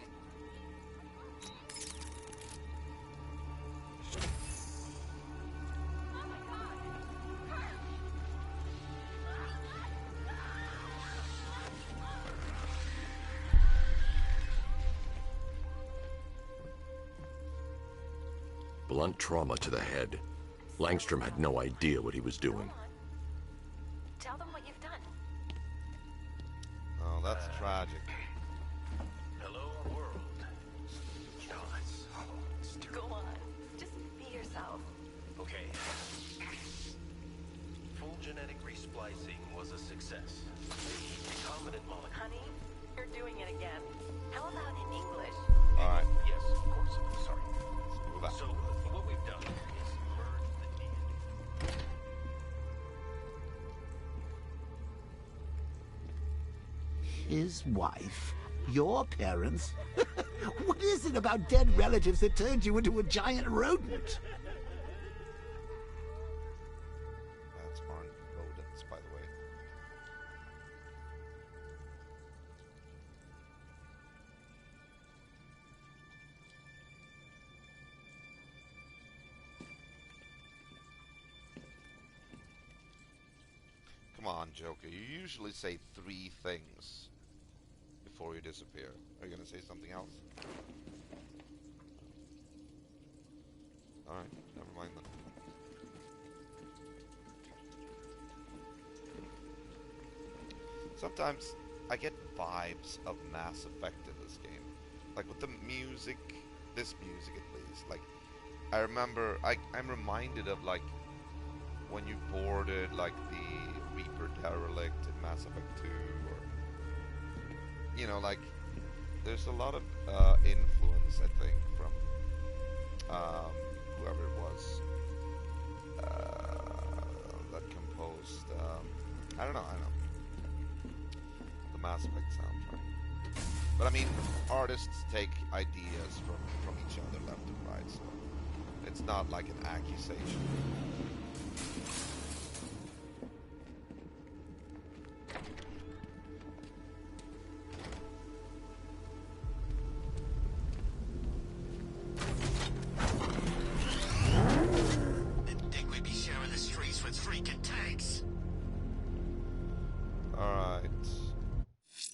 Blunt trauma to the head. Langstrom had no idea what he was doing. Tell them what you've done. Oh, that's tragic. Hello, world. Go on. Just be yourself. Okay. Full genetic resplicing was a success. The recombinant molecule. Honey, you're doing it again. How about in English? All right. Yes, of course. Sorry. Move on. So, what we've done is merge the DNA. His wife? Your parents? What is it about dead relatives that turned you into a giant rodent? That's aren't rodents, by the way. Come on, Joker. You usually say 3 things before you disappear. Are you gonna say something else? Alright, never mind then. Sometimes I get vibes of Mass Effect in this game. Like with the music, this music at least. Like, I remember, I'm reminded of like when you boarded like the Reaper Derelict in Mass Effect 2, or, you know, like, there's a lot of influence, I think, from whoever it was that composed, I don't know, the Mass Effect soundtrack. But I mean, artists take ideas from each other left and right, so it's not like an accusation. Didn't think we'd be sharing the streets with freaking tanks. Alright.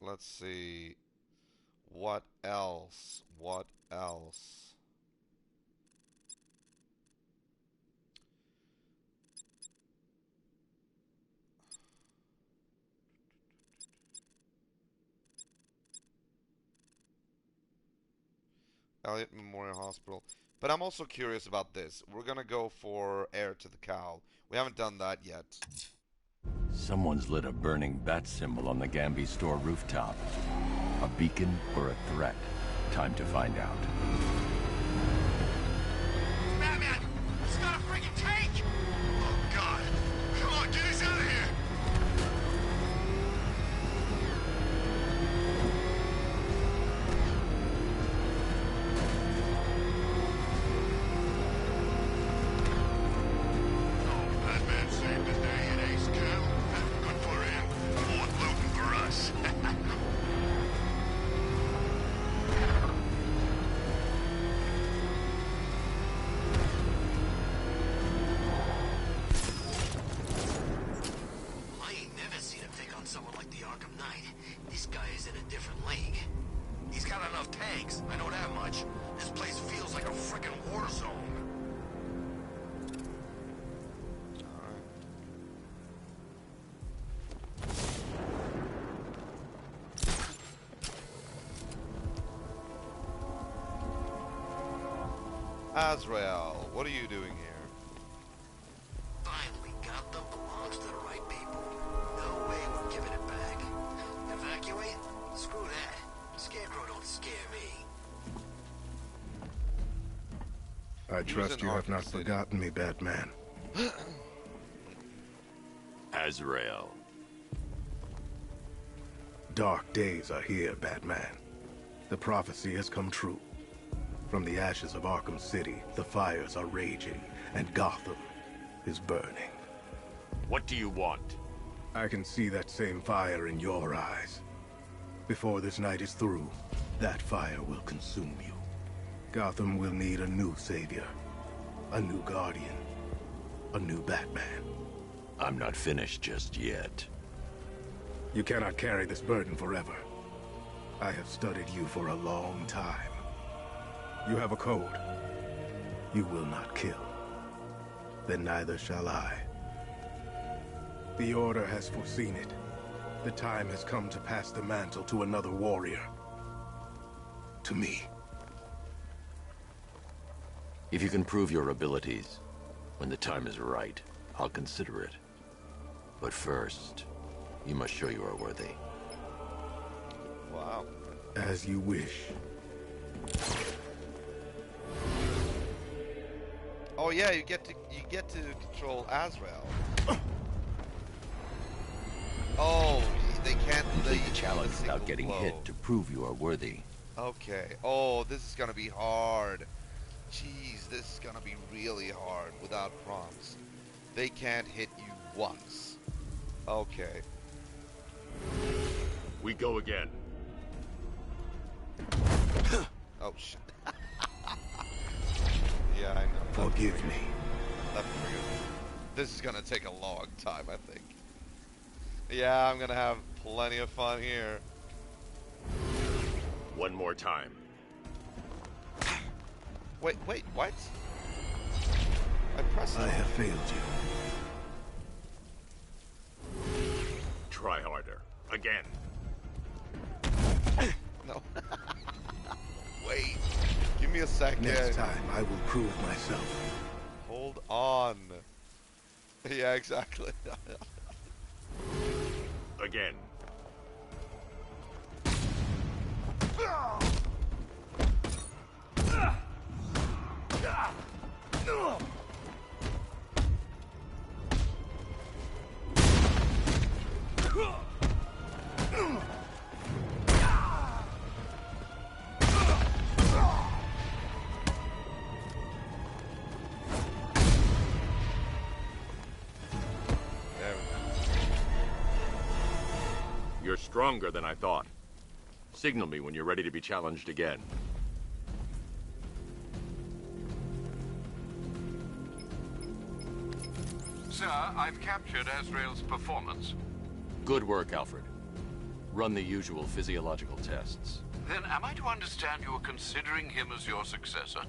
Let's see. What else? What else? Elliott Memorial Hospital. But I'm also curious about this. We're gonna go for Heir to the Cowl. We haven't done that yet. Someone's lit a burning bat symbol on the Gamby store rooftop. A beacon or a threat? Time to find out. Batman! It's got a freaking tank! Oh, God. Come on, get us out of here! Oh, Batman saved the day at Ace Cow. Good for him. More looting for us. I ain't never seen him take on someone like the Arkham Knight. This guy is in a different league. He's got enough tanks, I know that much. This place feels like a frickin' war zone. Azrael, what are you doing here? Finally, Gotham belongs to the right people. No way we're giving it back. Evacuate? Screw that. Scarecrow don't scare me. I trust you have not forgotten me, Batman. Azrael. Dark days are here, Batman. The prophecy has come true. From the ashes of Arkham City, the fires are raging, and Gotham is burning. What do you want? I can see that same fire in your eyes. Before this night is through, that fire will consume you. Gotham will need a new savior, a new guardian, a new Batman. I'm not finished just yet. You cannot carry this burden forever. I have studied you for a long time. You have a code. You will not kill. Then neither shall I. The Order has foreseen it. The time has come to pass the mantle to another warrior. To me. If you can prove your abilities, when the time is right, I'll consider it. But first, you must show you are worthy. Wow. As you wish. Oh yeah, you get to control Azrael. Oh, they can't. Complete the challenge without getting hit to prove you are worthy. Okay. Oh, this is gonna be hard. Jeez, this is gonna be really hard without prompts. They can't hit you once. Okay. We go again. Oh shit. Yeah, I know. Forgive me. This is gonna take a long time, I think. Yeah, I'm gonna have plenty of fun here. One more time. Wait, what? I have failed you. Try harder. Again. No. Wait. Give me a second. Next time, I will prove myself. Hold on. Yeah, exactly. Again. You're stronger than I thought. Signal me when you're ready to be challenged again. Sir, I've captured Azrael's performance. Good work, Alfred. Run the usual physiological tests. Then am I to understand you are considering him as your successor?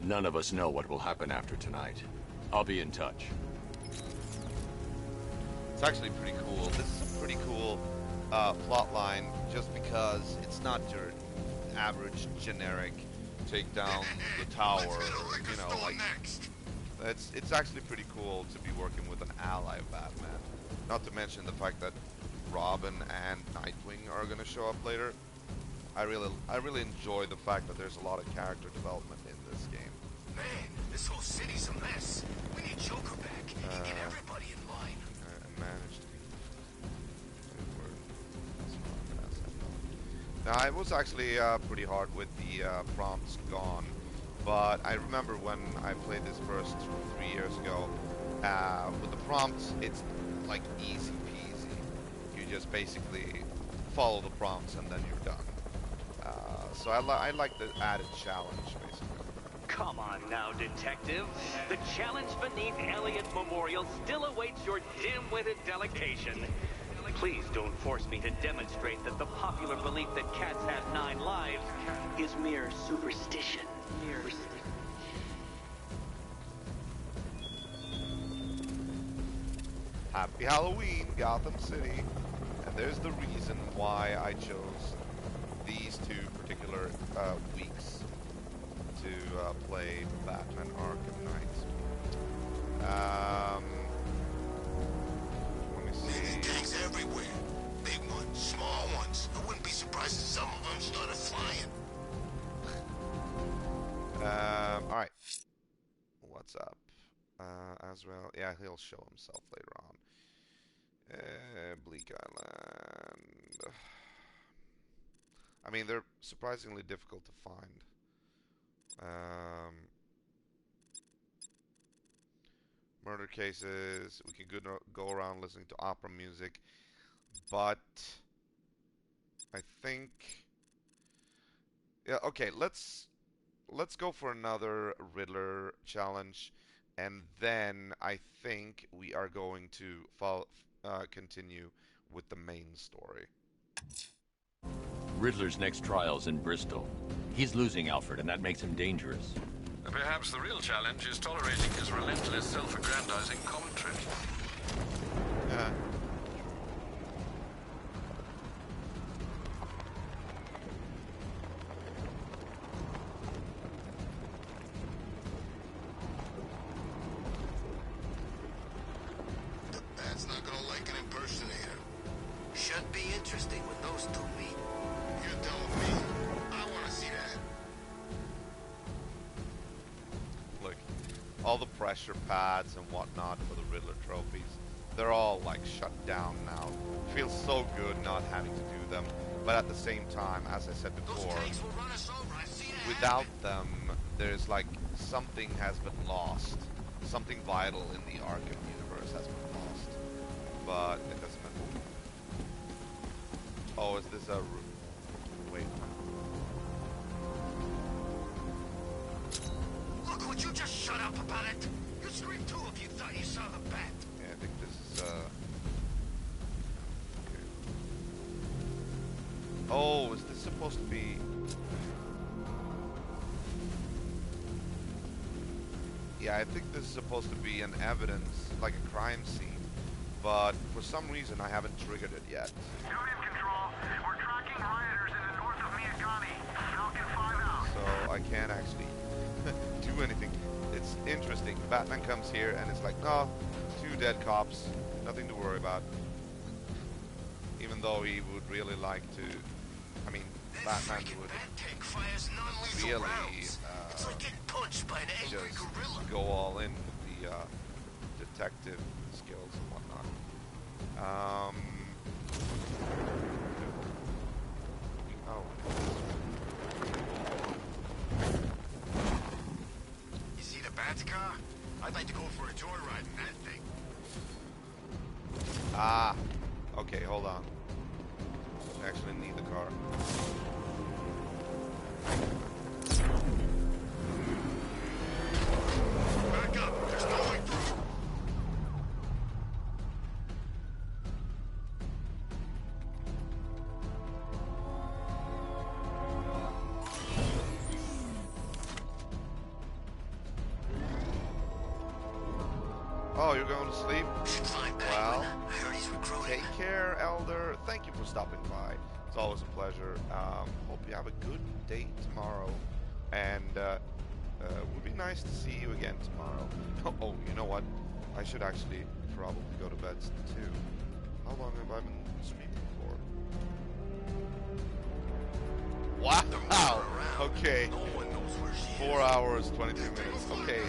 None of us know what will happen after tonight. I'll be in touch. It's actually pretty cool. This is a pretty cool plot line, just because it's not your average generic take down the tower, you know, like it's actually pretty cool to be working with an ally of Batman. Not to mention the fact that Robin and Nightwing are going to show up later. I really enjoy the fact that there's a lot of character development in this game. Man, this whole city's a mess. We need Joker back and get everybody in line. I managed to Now, it was actually pretty hard with the prompts gone, but I remember when I played this first 3 years ago, with the prompts, it's like easy peasy. You just basically follow the prompts and then you're done. So I like the added challenge, basically. Come on now, detective. The challenge beneath Elliot Memorial still awaits your dim-witted delegation. Please don't force me to demonstrate that the popular belief that cats have 9 lives is mere superstition. Happy Halloween, Gotham City. And there's the reason why I chose these 2 particular weeks to play Batman Arkham Knight. Let me see. Gangs everywhere. Big ones, small ones. I wouldn't be surprised if some of them started flying. Alright. What's up? Azrael. Yeah, he'll show himself later on. Bleak Island. I mean, they're surprisingly difficult to find. Murder cases. We can go around listening to opera music. But I think... Yeah, okay, let's go for another Riddler challenge. And then I think we are going to continue with the main story. Riddler's next trial's in Bristol. He's losing Alfred, and that makes him dangerous. Perhaps the real challenge is tolerating his relentless self-aggrandizing commentary. Bat's not gonna like an impersonator. Should be interesting when those 2 meet. You're telling me? I wanna see that. Look, all the pressure pads and whatnot for the Riddler trophies, they're all like shut down now. Feels so good not having to do them, but at the same time, as I said before, without them, there's like something has been lost. Something vital in the Arkham universe has been lost, but it doesn't matter. Oh, is this a... Wait. Look, would you just shut up about it? You'd scream too if you thought you saw the bat. Yeah, I think this is, okay. Oh, is this supposed to be... Yeah, I think this is supposed to be an evidence, like a crime scene, but for some reason I haven't triggered it yet. Unit control, we're tracking rioters in the north of Miyagani. Falcon 5 out. So I can't actually do anything. It's interesting. Batman comes here and it's like, no, 2 dead cops, nothing to worry about. Even though he would really like to, I mean, Batman would really It's like getting punched by an angry just gorilla. go all in with the detective skills and whatnot. You see the bat's car? I'd like to go for a joyride in that thing. Ah, okay, hold on. I actually need the car. Back up, there's no way through. Oh, you're going to sleep? Fine, Well, I heard he's recruiting. take care, Elder. Thank you for stopping by. It's always a pleasure. Hope you have a good day tomorrow. And it would be nice to see you again tomorrow. Oh, you know what? I should actually probably go to bed too. How long have I been streaming for? Wow! Okay. 4 hours, 22 minutes. Okay.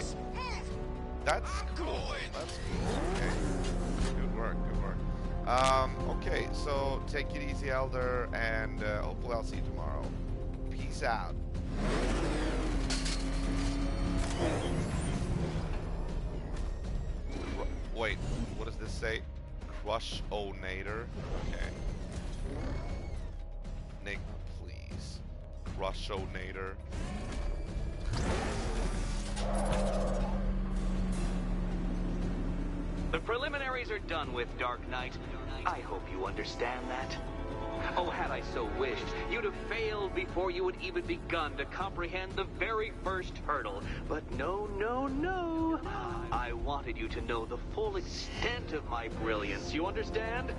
That's cool. That's cool. Okay. Good work. Good work. Okay, so take it easy, Elder, and hopefully I'll see you tomorrow. Peace out. Wait, what does this say? Crush-O-Nator? Okay. Nick, please. Crush-O-Nator. The preliminaries are done with, Dark Knight. I hope you understand that. Oh, had I so wished, you'd have failed before you had even begun to comprehend the very first hurdle. But no, no, no. I wanted you to know the full extent of my brilliance, you understand?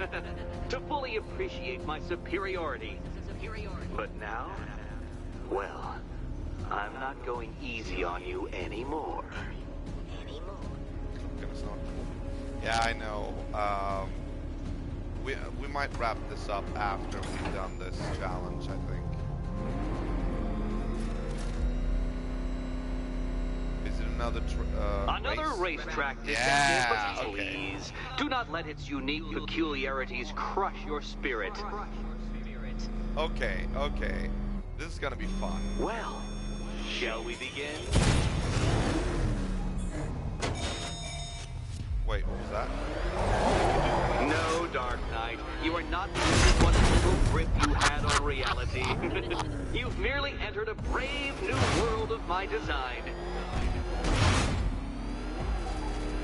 To fully appreciate my superiority. But now, well, I'm not going easy on you anymore. Yeah, I know. We might wrap this up after we've done this challenge, I think. Is it another racetrack, detective? Yeah, But please, do not let its unique peculiarities crush your spirit. Okay, okay. This is gonna be fun. Well, shall we begin? Wait, what was that? No, Dark Knight. You are not losing what little grip you had on reality. You've merely entered a brave new world of my design.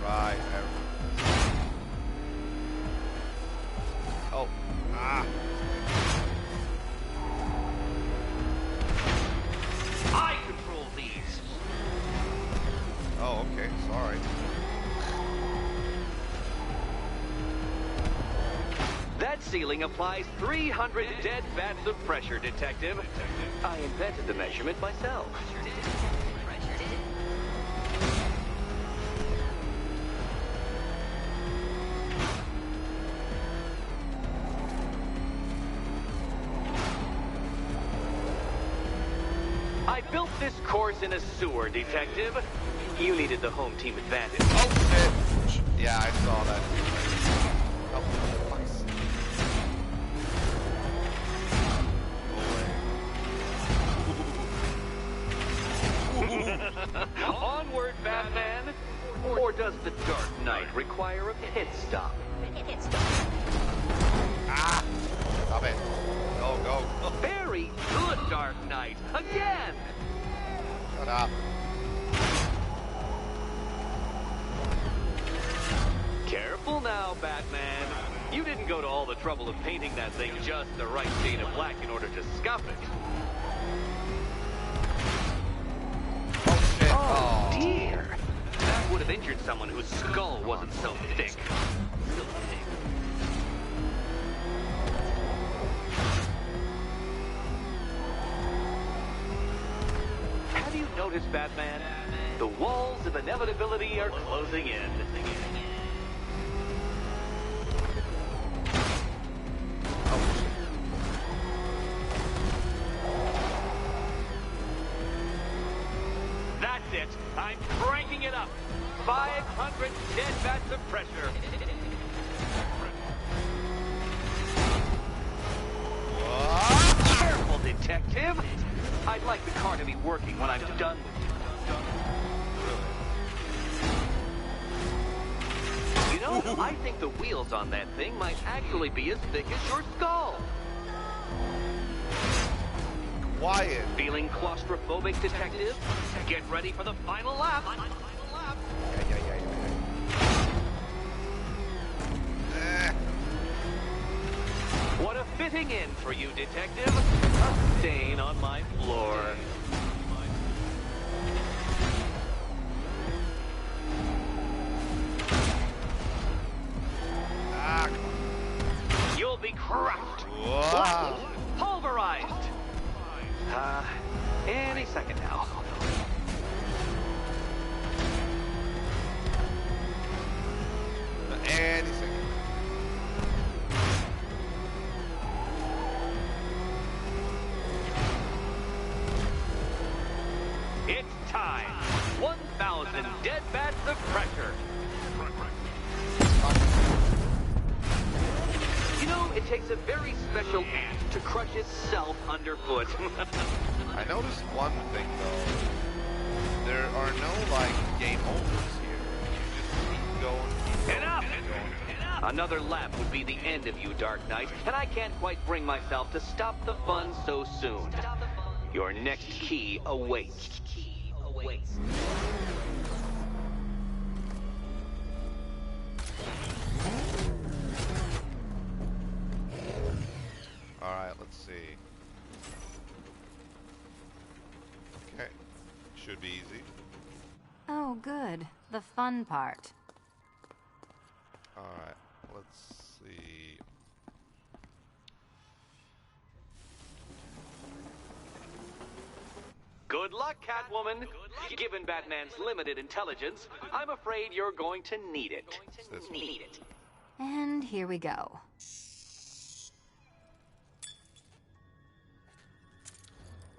Right. Oh. Ah. I control these. Oh, okay. Sorry. That ceiling applies 300 dead vats of pressure, Detective. I invented the measurement myself. I built this course in a sewer, Detective. You needed the home team advantage. Oh, shit. Yeah, I saw that. Oh, Onward, Batman! Or does the Dark Knight require a pit stop? Ah! Stop it. Go, go. Very good, Dark Knight. Again! Shut up. Careful now, Batman. You didn't go to all the trouble of painting that thing just the right shade of black in order to scuff it. Oh, dear. That would have injured someone whose skull wasn't so thick. Have you noticed, Batman? The walls of inevitability are closing in. That's it. I'm cranking it up. 500 dead vats of pressure. Careful, Detective. I'd like the car to be working when I'm done with you. You know, I think the wheels on that thing might actually be as thick as your skull. Quiet. Feeling claustrophobic, Detective? Get ready for the final lap. What a fitting end for you, Detective. A stain on my floor. crushed. Wow. Pulverized. Any second now. Any second. It's time. 1,000 dead bats of pressure. You know, it takes a very special ant to crush itself underfoot. I noticed one thing though. There are no like game overs here. You just keep going, keep going, Enough! keep going. Enough! Another lap would be the end of you, Dark Knight, and I can't quite bring myself to stop the fun so soon. Your next key awaits. Alright, let's see. Okay. Should be easy. Oh, good. The fun part. Alright, let's see. Good luck, Catwoman. Given Batman's limited intelligence, I'm afraid you're going to need it. Need it. And here we go.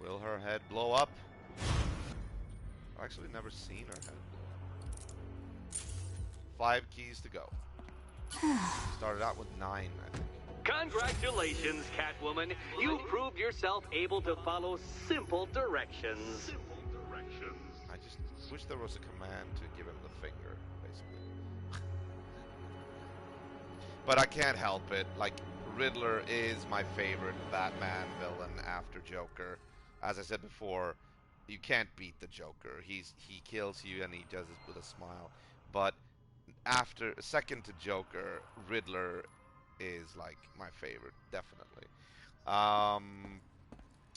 Will her head blow up? I've actually never seen her head blow up. 5 keys to go. Started out with 9, I think. Congratulations, Catwoman. You proved yourself able to follow simple directions. I just wish there was a command to give him the finger, basically. But I can't help it. Like, Riddler is my favorite Batman villain after Joker. As I said before, you can't beat the Joker. He kills you and he does it with a smile. But after second to Joker, Riddler is like my favorite, definitely.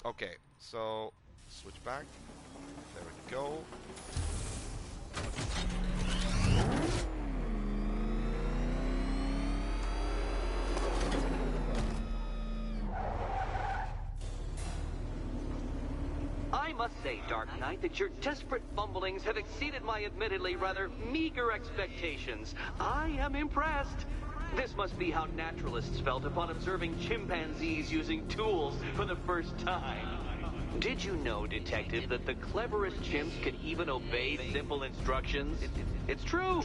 Okay, so switch back. There we go. I must say, Dark Knight, that your desperate fumblings have exceeded my admittedly rather meager expectations. I am impressed. This must be how naturalists felt upon observing chimpanzees using tools for the first time. Did you know, Detective, that the cleverest chimps can even obey simple instructions? It's true.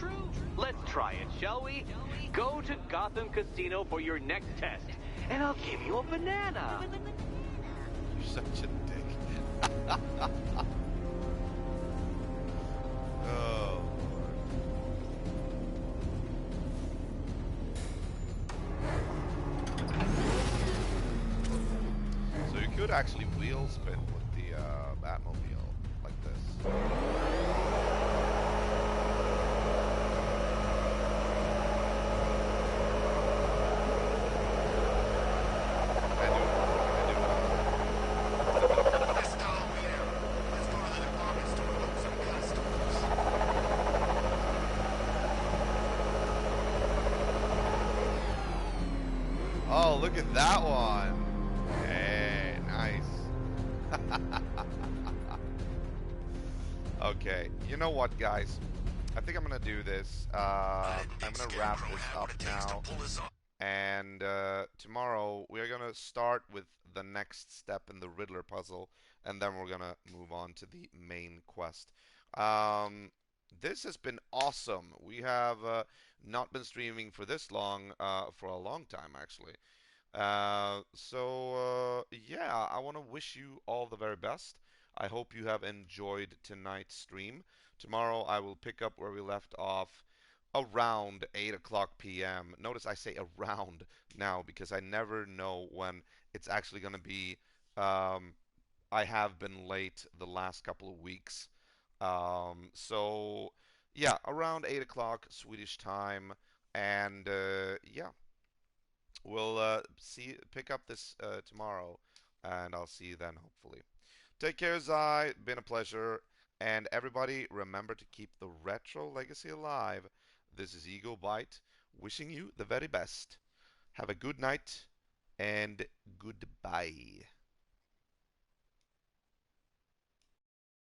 Let's try it, shall we? Go to Gotham Casino for your next test, and I'll give you a banana. You're such a dick. Oh. So you could actually wheel spin with the Batmobile like this. Oh, look at that one. Hey, nice. Okay, you know what, guys? I think I'm gonna do this. I'm gonna wrap this up now. And tomorrow we're gonna start with the next step in the Riddler puzzle, and then we're gonna move on to the main quest. This has been awesome. We have not been streaming for this long, for a long time actually. Yeah, I want to wish you all the very best. I hope you have enjoyed tonight's stream. Tomorrow I will pick up where we left off around 8 o'clock p.m. Notice I say around now because I never know when it's actually going to be. I have been late the last couple of weeks. Yeah, around 8 o'clock Swedish time. And yeah, we'll pick up this tomorrow, and I'll see you then, hopefully. Take care, Zai. Been a pleasure. And everybody, remember to keep the retro legacy alive. This is Eagle Bite, wishing you the very best. Have a good night. and goodbye.